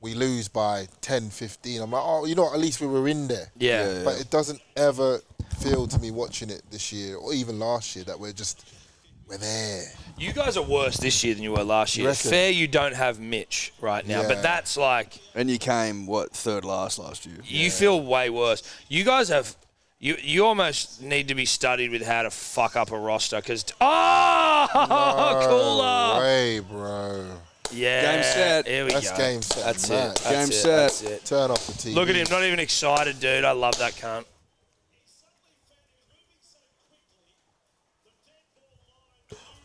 we lose by 10, 15, I'm like, oh, at least we were in there. Yeah. But it doesn't ever feel to me watching it this year or even last year that we're there. You guys are worse this year than you were last year. reckon? Fair, you don't have Mitch right now, Yeah. but that's like And you came, third last year? you feel way worse. You guys have. You almost need to be studied with how to fuck up a roster because cooler. Way, bro. Yeah, Game set. Here we That's go. game set. That's man. it. That's Game it. set. That's it. Turn off the TV. Look at him, not even excited, dude. I love that cunt.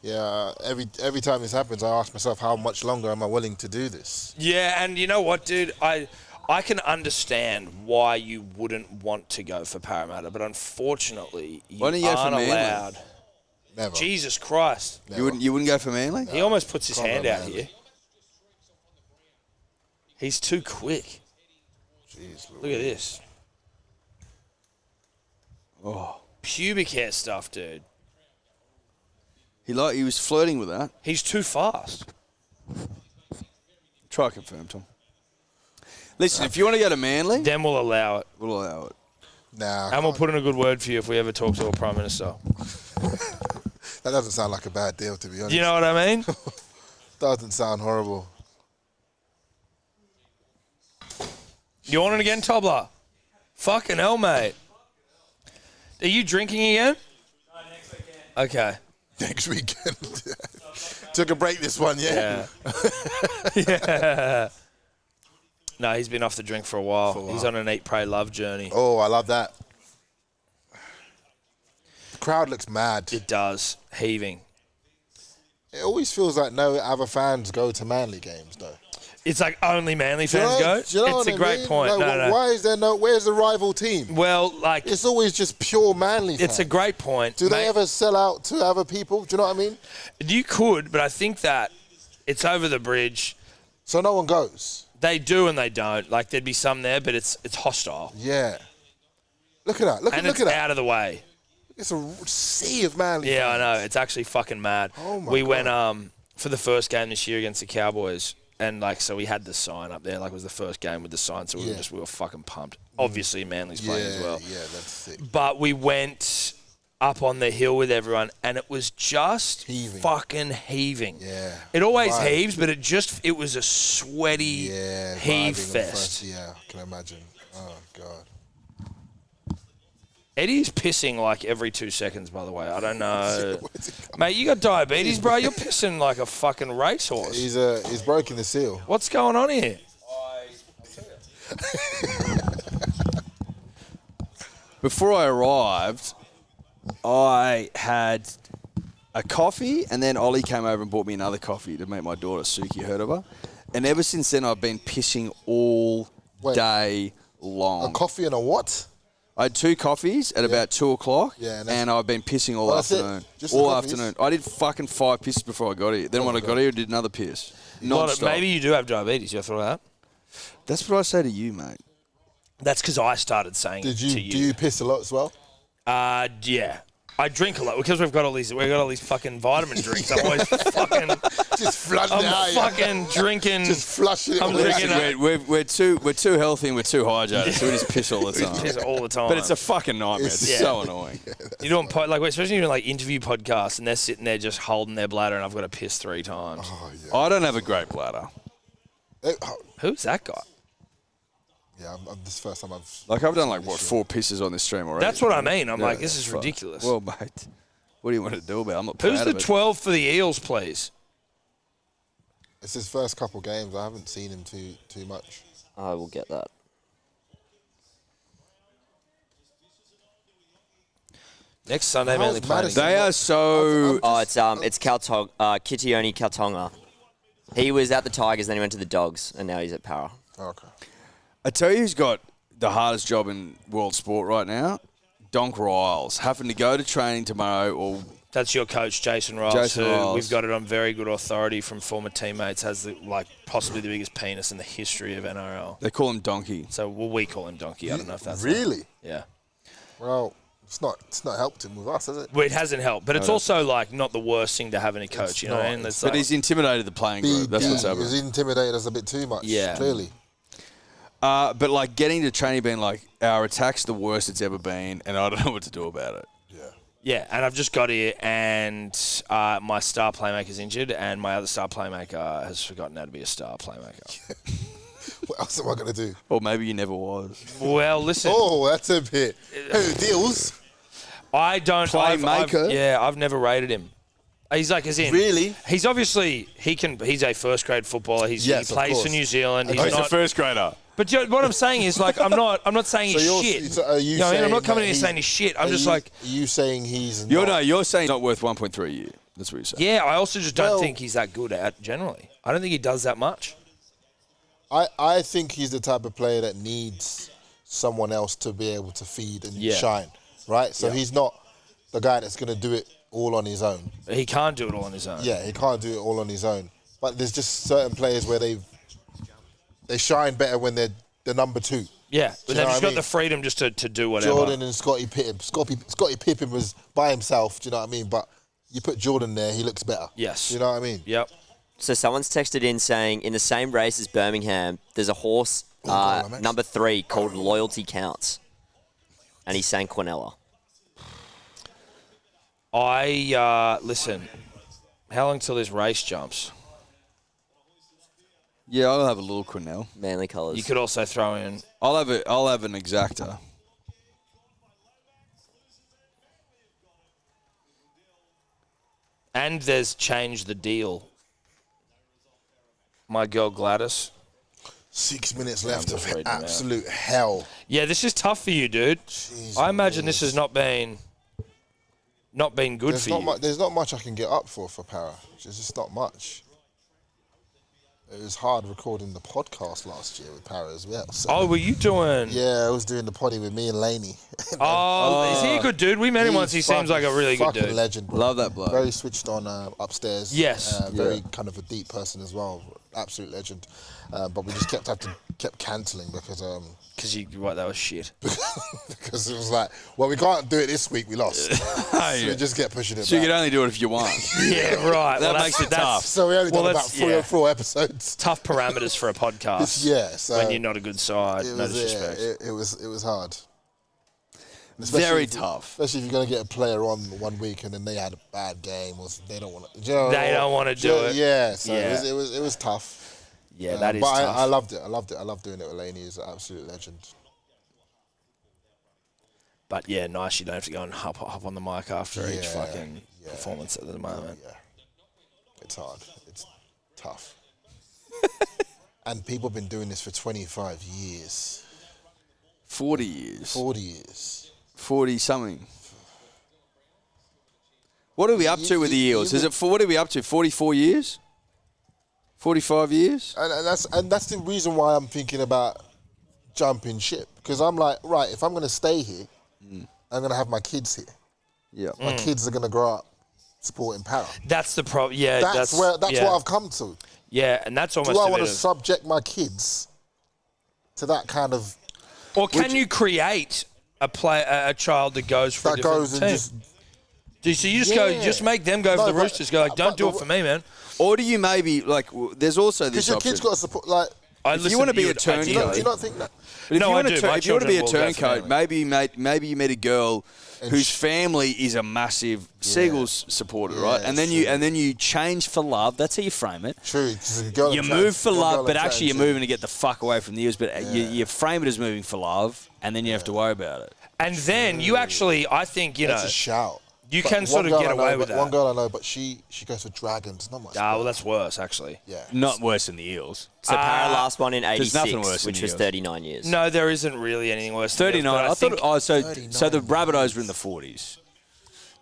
Yeah, every time this happens, I ask myself, how much longer am I willing to do this? Yeah, and you know what, dude? I can understand why you wouldn't want to go for Parramatta, but unfortunately, you Why don't you go for aren't Manly? allowed. Never. Jesus Christ. You wouldn't go for Manly? He almost puts his Can't hand go out Manly. here. He's too quick. Jeez, Look at this. Oh, Pubic hair stuff, dude. he was flirting with that. He's too fast. Try confirm, Tom. Listen, if you want to go to Manly, Then we'll allow it. we'll allow it. Nah, And we'll put in a good word for you if we ever talk to a Prime Minister. that doesn't sound like a bad deal, to be honest. Do you know what I mean? Doesn't sound horrible. You want it again, Tobler? Fucking hell, mate. Are you drinking again? No, next weekend. Okay. Next weekend. Took a break this one, yeah. Yeah. No, he's been off the drink for a while. He's on an eat, pray, love journey. Oh, I love that. The crowd looks mad. It does. Heaving. It always feels like no other fans go to Manly games, though. It's like only Manly Do you fans know- go. do you know It's what a I great mean? point. Like, No. why is there no? Where's the rival team? Well, like, It's always just pure Manly fans. it's a great point. Do they mate. ever sell out to other people? Do you know what I mean? You could, but I think that it's over the bridge. So no one goes. They do and they don't. Like, there'd be some there, but it's hostile. Yeah. Look at that. Look And at it's that. out of the way. It's a sea of Manly Yeah, I fans. know. It's actually fucking mad. Oh, my we God. went for the first game this year against the Cowboys, and like, so we had the sign up there. Like, it was the first game with the sign, so Yeah. we were fucking pumped. Obviously, Manly's playing as well. Yeah, that's sick. But we went up on the hill with everyone, and it was just Heaving. fucking heaving. Yeah. It always Right. heaves, but it was a sweaty Yeah. heave vibing on the fest. first- yeah, I can imagine. Oh, God. Eddie's pissing like every 2 seconds, by the way. I don't know. Where's it come- Mate, you got diabetes, bro. You're pissing like a fucking racehorse. He's broken the seal. What's going on here? Before I arrived, I had a coffee, and then Ollie came over and bought me another coffee to make my daughter Suki heard of her. And ever since then, I've been pissing all Wait. day A long. coffee and a what? I had 2 coffees at about 2 o'clock, Yeah, and and, that's- I've been pissing all Oh, that's it? afternoon. Just the All coffees? afternoon. I did fucking 5 pisses before I got here. Then when I got here, I did another piss. Non-stop. Maybe you do have diabetes. You ever thought of that? That's what I say to you, mate. That's because I started saying Did it you to do you piss a lot as well? Yeah. I drink a lot because we've got all these fucking vitamin drinks. I'm always fucking Just flush it out. I'm fucking drinking. Just flush it. I'm all drinking out. a- We're too healthy and we're too hydrated, so we just piss all the time. piss all the time. But it's a fucking nightmare. It's Yeah. so annoying. You're doing especially doing like interview podcasts, and they're sitting there just holding their bladder, and I've got to piss 3 times. Oh, yeah. I don't have a great bladder. Who's that guy? Yeah, this is the first time I've... Like, I've done, like, seen what, this 4 pisses on this stream already. That's what I mean. I'm Yeah, like, this is fuck. ridiculous. Well, mate, what do you want to do about it? I'm not Who's proud the of it. 12 for the Eels, please? It's his first couple games. I haven't seen him too much. I will get that. Next Sunday, How's Manly playing. Madison? They are so... Oh, it's Kitione Kaltonga. He was at the Tigers, then he went to the Dogs, and now he's at Para. Okay. I tell you who's got the hardest job in world sport right now? Donk Riles. Having to go to training tomorrow or... That's your coach, Jason Riles, Jason who Riles. we've got it on very good authority from former teammates, has possibly the biggest penis in the history of NRL. They call him Donkey. So we call him Donkey. I don't know if that's Really? Yeah. Well, it's not helped him with us, has it? Well, it hasn't helped, but it's also like not the worst thing to have any coach. It's You know what I not. mean? It's But like- he's intimidated the playing group. That's what's He happening. was intimidated us a bit too much. Yeah. Clearly. But, like, getting to training being like, our attack's the worst it's ever been, and I don't know what to do about it. Yeah, and I've just got here, and my star playmaker's injured, and my other star playmaker has forgotten how to be a star playmaker. What else am I going to do? Or maybe he never was. Well, listen, Oh, that's a bit. Who deals? I don't. Playmaker? I've never rated him. He's like, as in, Really? He's obviously he's a first grade footballer. Yes, he of plays course. for New Zealand. Okay. He's Oh, he's not. a first grader. But what I'm saying is, like, I'm not saying So he's you're- shit. so are you know what I mean? I'm saying not coming that in here saying he's shit. I'm Are just you- like, Are you saying he's You're not? saying he's not worth 1.3 a year. That's what you say. Yeah, I also just don't Well- think he's that good at generally. I don't think he does that much. I think he's the type of player that needs someone else to be able to feed and Yeah. shine, right? So he's not the guy that's going to do it all on his own. He can't do it all on his own. Yeah, he can't do it all on his own. But there's just certain players where they shine better when they're the number 2. Yeah, Do but you they've know just what I got mean? the freedom just to do whatever. Jordan and Scottie Pippen. Scottie Pippen was by himself, do you know what I mean? But you put Jordan there, he looks better. Yes. Do you know what I mean? Yep. So someone's texted in saying in the same race as Birmingham, there's a horse number 3 called Loyalty Counts, and he sang Quinella. Listen. How long till this race jumps? Yeah, I'll have a little Quinnell. Manly colours. You could also throw in. I'll have an exacta. And there's changed the deal. My girl Gladys. 6 minutes left of afraid now. absolute hell. Yeah, this is tough for you, dude. Jeez I imagine this Louise. has not been good for you. There's not much I can get up for Para. There's just not much. It was hard recording the podcast last year with Para as well. So. Oh, were you doing? Yeah, I was doing the potty with me and Laney. Oh, is he a good dude? We met him once. He seems like a really good fucking dude. legend. Bro. Love that bloke. Very switched on upstairs. Yes. Very kind of a deep person as well. Absolute legend. But we just kept cancelling because They were shit. because it was like, well, we can't do it this week. We lost. So we just kept pushing it So you back. can only do it if you want. Yeah, right. That makes it tough. So we only done about that's- 3 yeah. or 4 episodes. Tough parameters for a podcast. Yeah, so when you're not a good side. it No was, disrespect. it was hard. Very if you- tough. Especially if you're going to get a player on 1 week and then they had a bad game or they don't want to. They don't wanna do it. Yeah, so Yeah. It was tough. Yeah, that is but tough. I loved it. I love doing it with Laney. He's an absolute legend. But yeah, nice. You don't have to go and hop on the mic after each Yeah, fucking yeah. performance at the moment. Yeah, it's hard. It's tough. And people have been doing this for 25 years, 40 years. 40 years. 40 something. What are we up to with the Eels? What are we up to? 44 years? 45 years? And that's the reason why I'm thinking about jumping ship, because I'm like, right, if I'm going to stay here, I'm going to have my kids here. Yeah. My kids are going to grow up supporting Para. That's the problem. Yeah, That's yeah. what I've come to. Yeah, and that's almost Do I a want bit to of... subject my kids to that kind of Or can you create a child that goes for a that different goes and team? just So you just go, Yeah. just make them go No, for the but- Roosters. Go like, don't but do it the- for me, man. Or do you maybe, like, there's also because this your option. kids got to support. Like, I If you listen want to be you a turncoat, do ideally. you not think that? But if No, you I want do. to My if you want to be a children will go for turncoat, family. maybe you meet a girl And whose sh- family is a massive Seagulls supporter, right? Yeah, And then you change for love. That's how you frame it. True. 'cause a girl You like move that- for girl love, like but that actually you're too. moving to get the fuck away from the Eels. But you frame it as moving for love, and then you have to worry about it. And then you actually, I think, you know, That's a shout. you But can one sort of girl get I know, away but with that. One girl I know, but she goes for Dragons. Not much. well, that's worse, actually. Yeah. Not worse than the Eels. So Para last one in there's nothing 86, worse than which was Eels. 39 years. No, there isn't really anything worse. than 39. this, I but thought. think- Oh, so 39 the Rabbitohs were in the 40s.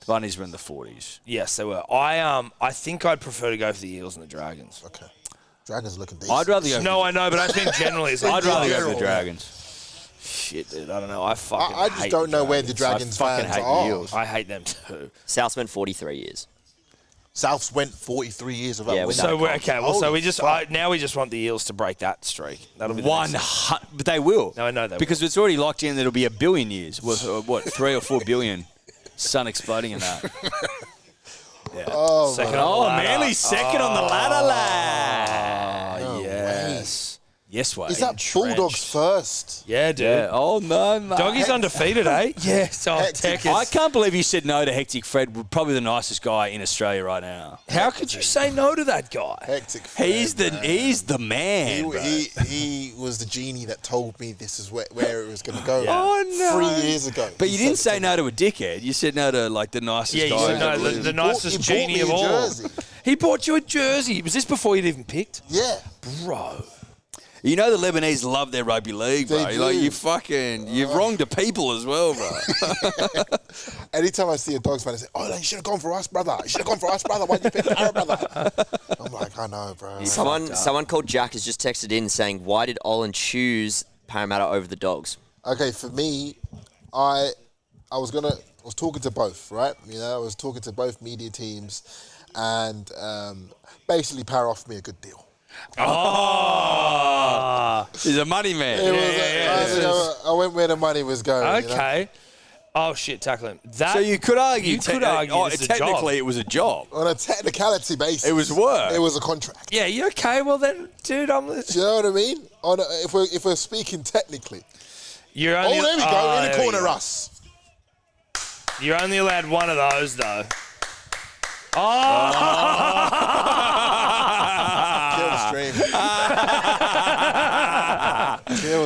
The Bunnies were in the 40s. Yes, they were. I think I'd prefer to go for the Eels and the Dragons. Okay. Dragons are looking decent. I'd rather go. No, I know, but I think generally, it's like, I'd rather go for general, the Dragons. shit, dude. I don't know. I fucking. I just hate don't the know where the Dragons. Dragons fucking fans hate the are. Eels. I hate them too. Southman, 43 years. Souths went 43 years without Yeah, winning. So we're okay. Well, so Holy we just fuck. now we just want the Eels to break that streak. That'll be the next thing. But they will. No, I know they because it's already locked in that it'll be 1 billion years. What 3 or 4 billion? Sun exploding in that. Oh, Second man. on the Oh, ladder. Manly's second on the ladder, lad. Oh, yes. Yes, way. Is that Bulldogs first? Yeah, dude. Yeah. Oh no, mate. Doggy's undefeated, eh? Yes. Oh, Hectic. Tekkers. I can't believe you said no to Hectic Fred. Probably the nicest guy in Australia right now. How could you say no to that guy? Hectic. He's Fred, the man. bro. He was the genie that told me this is where it was going to go. Oh, no. 3 years ago. But He you didn't said it say to no me. to a dickhead. You said no to like the nicest Yeah, you guy. said no, ever lived. the nicest He bought genie me of a all. jersey. He bought you a jersey. Was this before you'd even picked? Yeah. Bro. You know the Lebanese love their rugby league, bro. They Like do. you've wronged the people as well, bro. Anytime I see a Dogs fan, they say, "Oh, you should have gone for us, brother. You should have gone for us, brother. Why did you pick Para, brother?" I'm like, I know, bro. Someone called Jack has just texted in saying, "Why did Olin choose Parramatta over the Dogs?" Okay, for me, I was talking to both, right? You know, I was talking to both media teams, and basically Para offered me a good deal. Oh, he's a money man. I went where the money was going. Okay. You know? Oh, shit, tackle him. That, So you could argue. You could argue this is a job. Technically, it was a job. On a technicality basis, It was work. It was a contract. Yeah, you okay? Well, then, dude, Do you know what I mean? If we're speaking technically. you're only... There we go. In the there we corner, go. Russ. You're only allowed one of those, though. Oh! Kill the stream.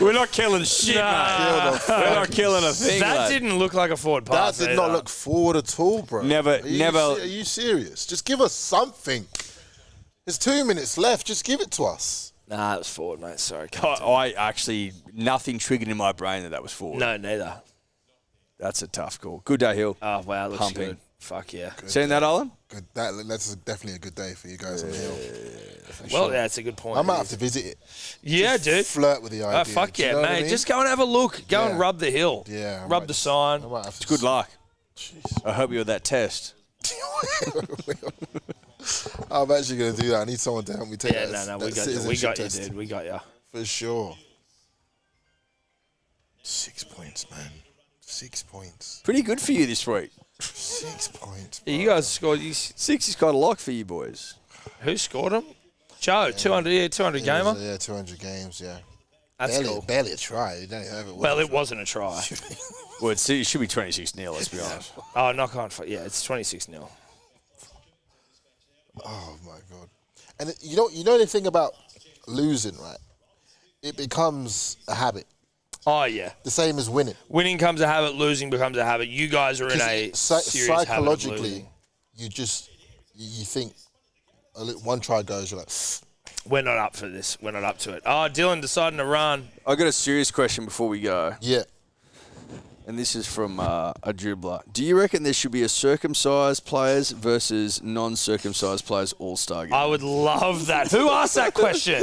We're not killing shit, mate. We're not killing a thing. That lad. didn't look like a forward pass. That did not look forward at all, bro. Never. Are you serious? Just give us something. There's 2 minutes left. Just give it to us. Nah, it was forward, mate. Sorry. I actually nothing triggered in my brain that was forward. No, neither. That's a tough call. Good day, Hill. Oh, wow, looks Pumping. good. Fuck yeah. Seen that, Olin? Good. That's definitely a good day for you guys on the hill. Well, yeah, it's a good point. I might have to visit it. Yeah, dude. Flirt with the idea. Oh, fuck Do you yeah, know what I mate. mean? Just go and have a look. Go and Yeah. rub the hill. Yeah, I Rub might the just- sign. I might have to Good luck. Jeez. I hope you're that test. I'm actually going to do that. I need someone to help me take Yeah, that. no, that we got you. We citizenship got you, test. dude. We got you. For sure. 6 points, man. 6 points. Pretty good for you this week. 6 points. Yeah, you guys scored. 6 is quite a lock for you boys. Who scored them? Joe, 200, yeah, 200 gamer. Yeah, 200 games, yeah. That's cool. Barely a try. You don't even have it. Well, it wasn't a try. Well, it should be 26-0, let's be honest. Oh, knock on. Yeah, it's 26-0. Oh, my God. And you know the thing about losing, right? It becomes a habit. Oh, yeah. The same as winning. Winning becomes a habit, losing becomes a habit. You guys are in a serious habit of psychologically, losing. you think one try goes, you're like, We're not up for this. We're not up to it. Oh, Dylan deciding to run. I got a serious question before we go, yeah. and this is from a dribbler. Do you reckon there should be a circumcised players versus non-circumcised players all-star game? I would love that. Who asked that question?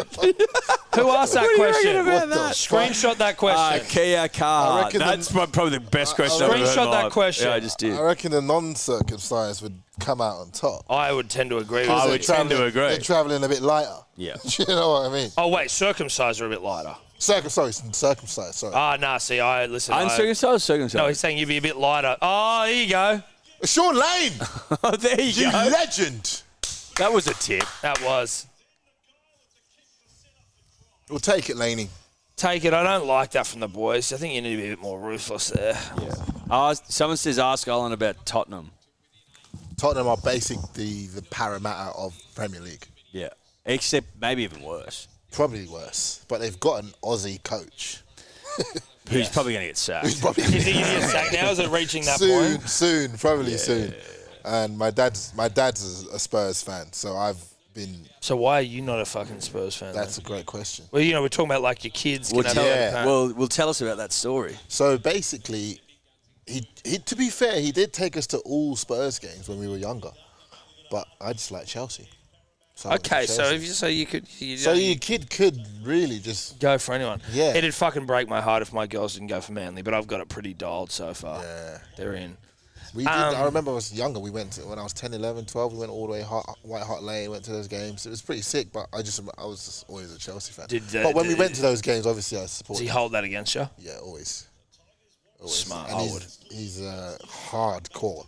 Who asked that What do you question? reckon about What the that? Screenshot that question. Kia I Carr. reckon That's probably the best question I've ever heard. Screenshot that live. question. Yeah, I just did. I reckon the non-circumcised would come out on top. I would tend to agree with I that. would tend to agree. They're travelling a bit lighter. Yeah. Do you know what I mean? Oh, wait, circumcised are a bit lighter. Circumcised, sorry. Ah, nah, see, listen. Uncircumcised, circumcised. No, he's saying you'd be a bit lighter. Oh, here you go. Sean Lane, Oh, there you you go. legend. That was a tip. That was. We'll take it, Laney. Take it. I don't like that from the boys. I think you need to be a bit more ruthless there. Someone says ask Olin about Tottenham. Tottenham are basically the Parramatta of Premier League. Yeah. Except maybe even worse. Probably worse, but they've got an Aussie coach. Who's probably going to get sacked. Who's probably You think he's getting sacked now? Is it reaching that soon, point? soon. And my dad's a Spurs fan, so I've been. So why are you not a fucking Spurs fan? That's a great question. Well, we're talking about like your kids. Well, can tell, have a- well, tell us about that story. So basically, he to be fair, he did take us to all Spurs games when we were younger, but I just like Chelsea. So I Okay, went to so Chelsea. if you could, So your kid could really just go for anyone. Yeah. It'd fucking break my heart if my girls didn't go for Manly, but I've got it pretty dialed so far. yeah. They're in. We did. I remember I was younger. We went when I was 10, 11, 12. We went all the way White Hart Lane. Went to those games. It was pretty sick. But I was just always a Chelsea fan. But when we went to those games, obviously I Does supported. he hold that against you? Yeah, always. Smart, And I he's a hardcore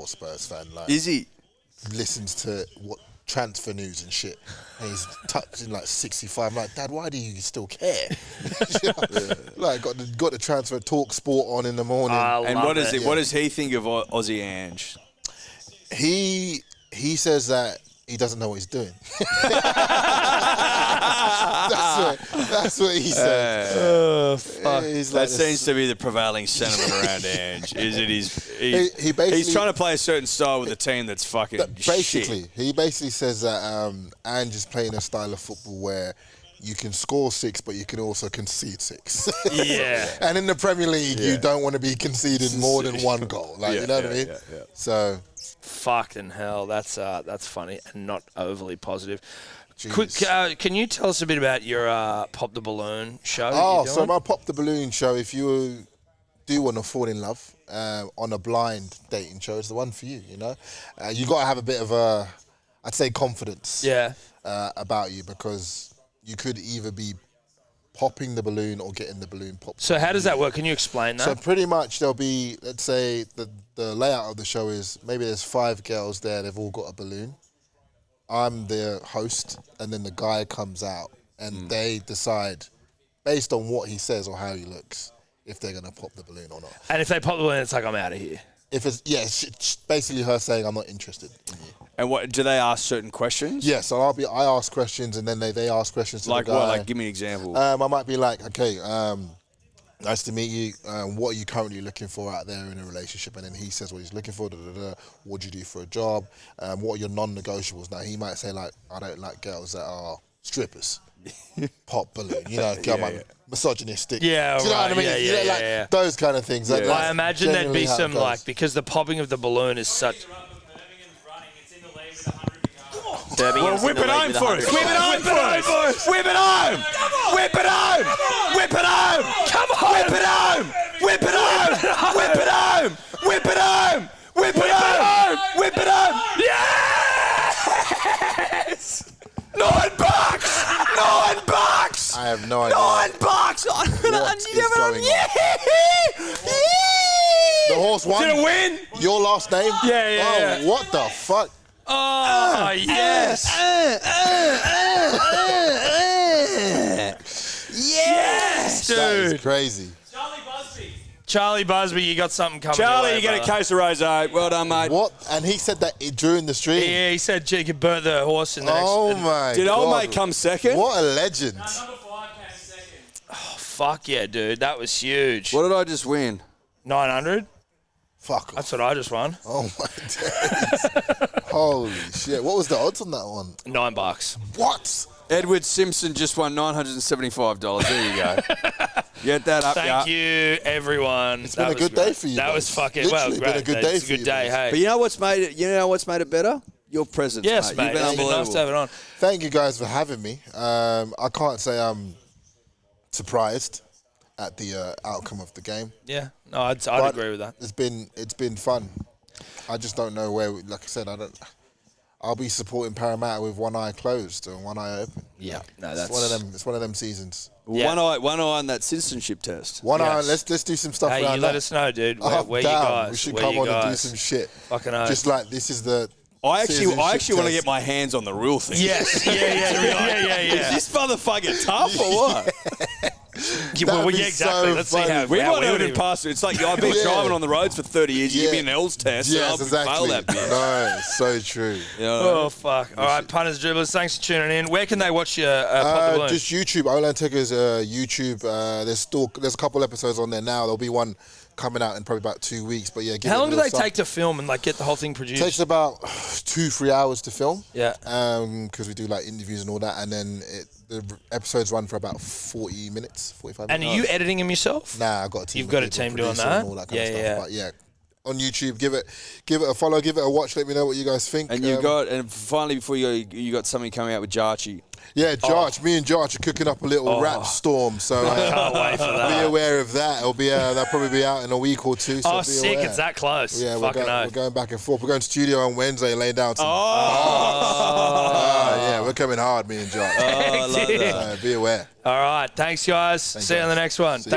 Spurs fan. Like Is he? listens to what transfer news and shit. And he's touching like 65. I'm like, Dad, why do you still care? Like got the transfer talk sport on in the morning. And what is it? Yeah. What does he think of Aussie Ange? He says that he doesn't know what he's doing. That's what he said. He's That like seems to be the prevailing sentiment around Ange. Is it He basically- he's trying to play a certain style with a team that's fucking basically, shit. he basically says that Ange is playing a style of football where you can score 6, but you can also concede 6. Yeah. And in the Premier League, you don't want to be conceding more than 1 goal. Like, you know what I mean? Yeah. So, Fucking hell, that's funny and not overly positive. Jeez. Quick, can you tell us a bit about your Pop the Balloon show? that oh, you're so doing? my Pop the Balloon show, if you do want to fall in love on a blind dating show, it's the one for you, you know? You got to have a bit of I'd say confidence about you, because you could either be popping the balloon or getting the balloon popped. So how does that work? Can you explain that? So pretty much there'll be, let's say the layout of the show is maybe there's 5 girls there, they've all got a balloon. I'm the host, and then the guy comes out, and they decide, based on what he says or how he looks, if they're going to pop the balloon or not. And if they pop the balloon, it's like, I'm out of here. If it's, it's basically her saying, I'm not interested in you. And what do they ask certain questions? Yeah, so I ask questions, and then they ask questions to Like the guy. what? Like, give me an example. I might be like, okay, nice to meet you. What are you currently looking for out there in a relationship? And then he says what he's looking for. What do you do for a job? What are your non-negotiables? Now, he might say, like, I don't like girls that are strippers. Pop balloon. You know, misogynistic. Yeah, do you know right. what I mean? Yeah. Those kind of things. Like, I imagine there'd be generally how it some, goes. like, because the popping of the balloon is such... Well, whip it home for us. Whip it home for us. Whip it home. Whip it home. Whip it home. Come on. Whip it home. Whip it home. Whip it home. Whip it home. Whip it home. Whip it home. Yes. $9. $9. I have no idea. $9. What is going on? The horse won. Did it win? Your last name? Yeah. Oh, what the fuck? Oh, yes. Yes, That is dude. crazy. Charlie Busby, you got something coming. Charlie, your you way, get a brother. case of rosé. Well done, mate. What? And he said that during the stream. Yeah, he said you could burn the horse in the next... Oh my Did God. old mate come second? What a legend. Fuck yeah, dude. That was huge. What did I just win? 900? Fuck off. That's what I just won. Oh my days. Holy shit. What was the odds on that one? $9. What? Edward Simpson just won $975. There you go. Get that up, Thank you, everyone. It's been a good day for you That guys. was fucking, Literally well, been a great. good day It's for a good you day, guys. hey. But you know what's made it better? Your presence, Yes, mate. mate. You've been It's been unbelievable. nice to have it on. Thank you guys for having me. I can't say I'm surprised at the outcome of the game. Yeah, no, I'd But agree with that. It's been fun. I just don't know where. Like I said, I'll be supporting Parramatta with one eye closed and one eye open. Yeah, no, It's that's one of them. It's one of them seasons. Yeah. One eye on that citizenship test. One eye. Yes. Let's do some stuff Hey, around you that. let us know, dude. I'm Where you down. guys? We should Where come you on and do guys? some shit. Fucking oath. Just like this is the. I actually want citizenship to test. get my hands on the real thing. Yes, yeah. Is this motherfucker tough or what? Well, be yeah, exactly. so Let's see funny. how We how might have would it even- past it. It's like I've been Yeah. driving on the roads for 30 years. You give me an Eels test, and Yes, I'll exactly. fail that bitch. No, it's so true. You know? Oh, fuck. All right, punters, dribblers, thanks for tuning in. Where can they watch your Pop the Balloon? Just YouTube. Olantekkers YouTube. There's a couple episodes on there now. There'll be one coming out in probably about 2 weeks. But yeah, give How it a long do little they take to film and like get the whole thing It produced? takes about 2-3 hours to film. Yeah. Because we do like interviews and all that, and then the episodes run for about 40 minutes, 45 And minutes. are you editing them yourself? Nah, I've got a team. You've of got a people, team doing producer that? and all that kind of Yeah, stuff. yeah. But yeah, on YouTube, give it a follow, give it a watch. Let me know what you guys think. And you got, and finally before you go, you got something coming out with Jarchi. Yeah, Jarch. Me and Jarch are cooking up a little rap storm, so Can't wait for be that. aware of that. It'll be that'll probably be out in a week or two. So Oh, be sick. aware. It's that close. Yeah, Fucking we're oath. going back and forth. We're going to studio on Wednesday, laying down some. Yeah, we're coming hard, me and Jarch. Oh, I love that. Be aware. All right. Thanks, guys. See you on the next one. See you. Thanks.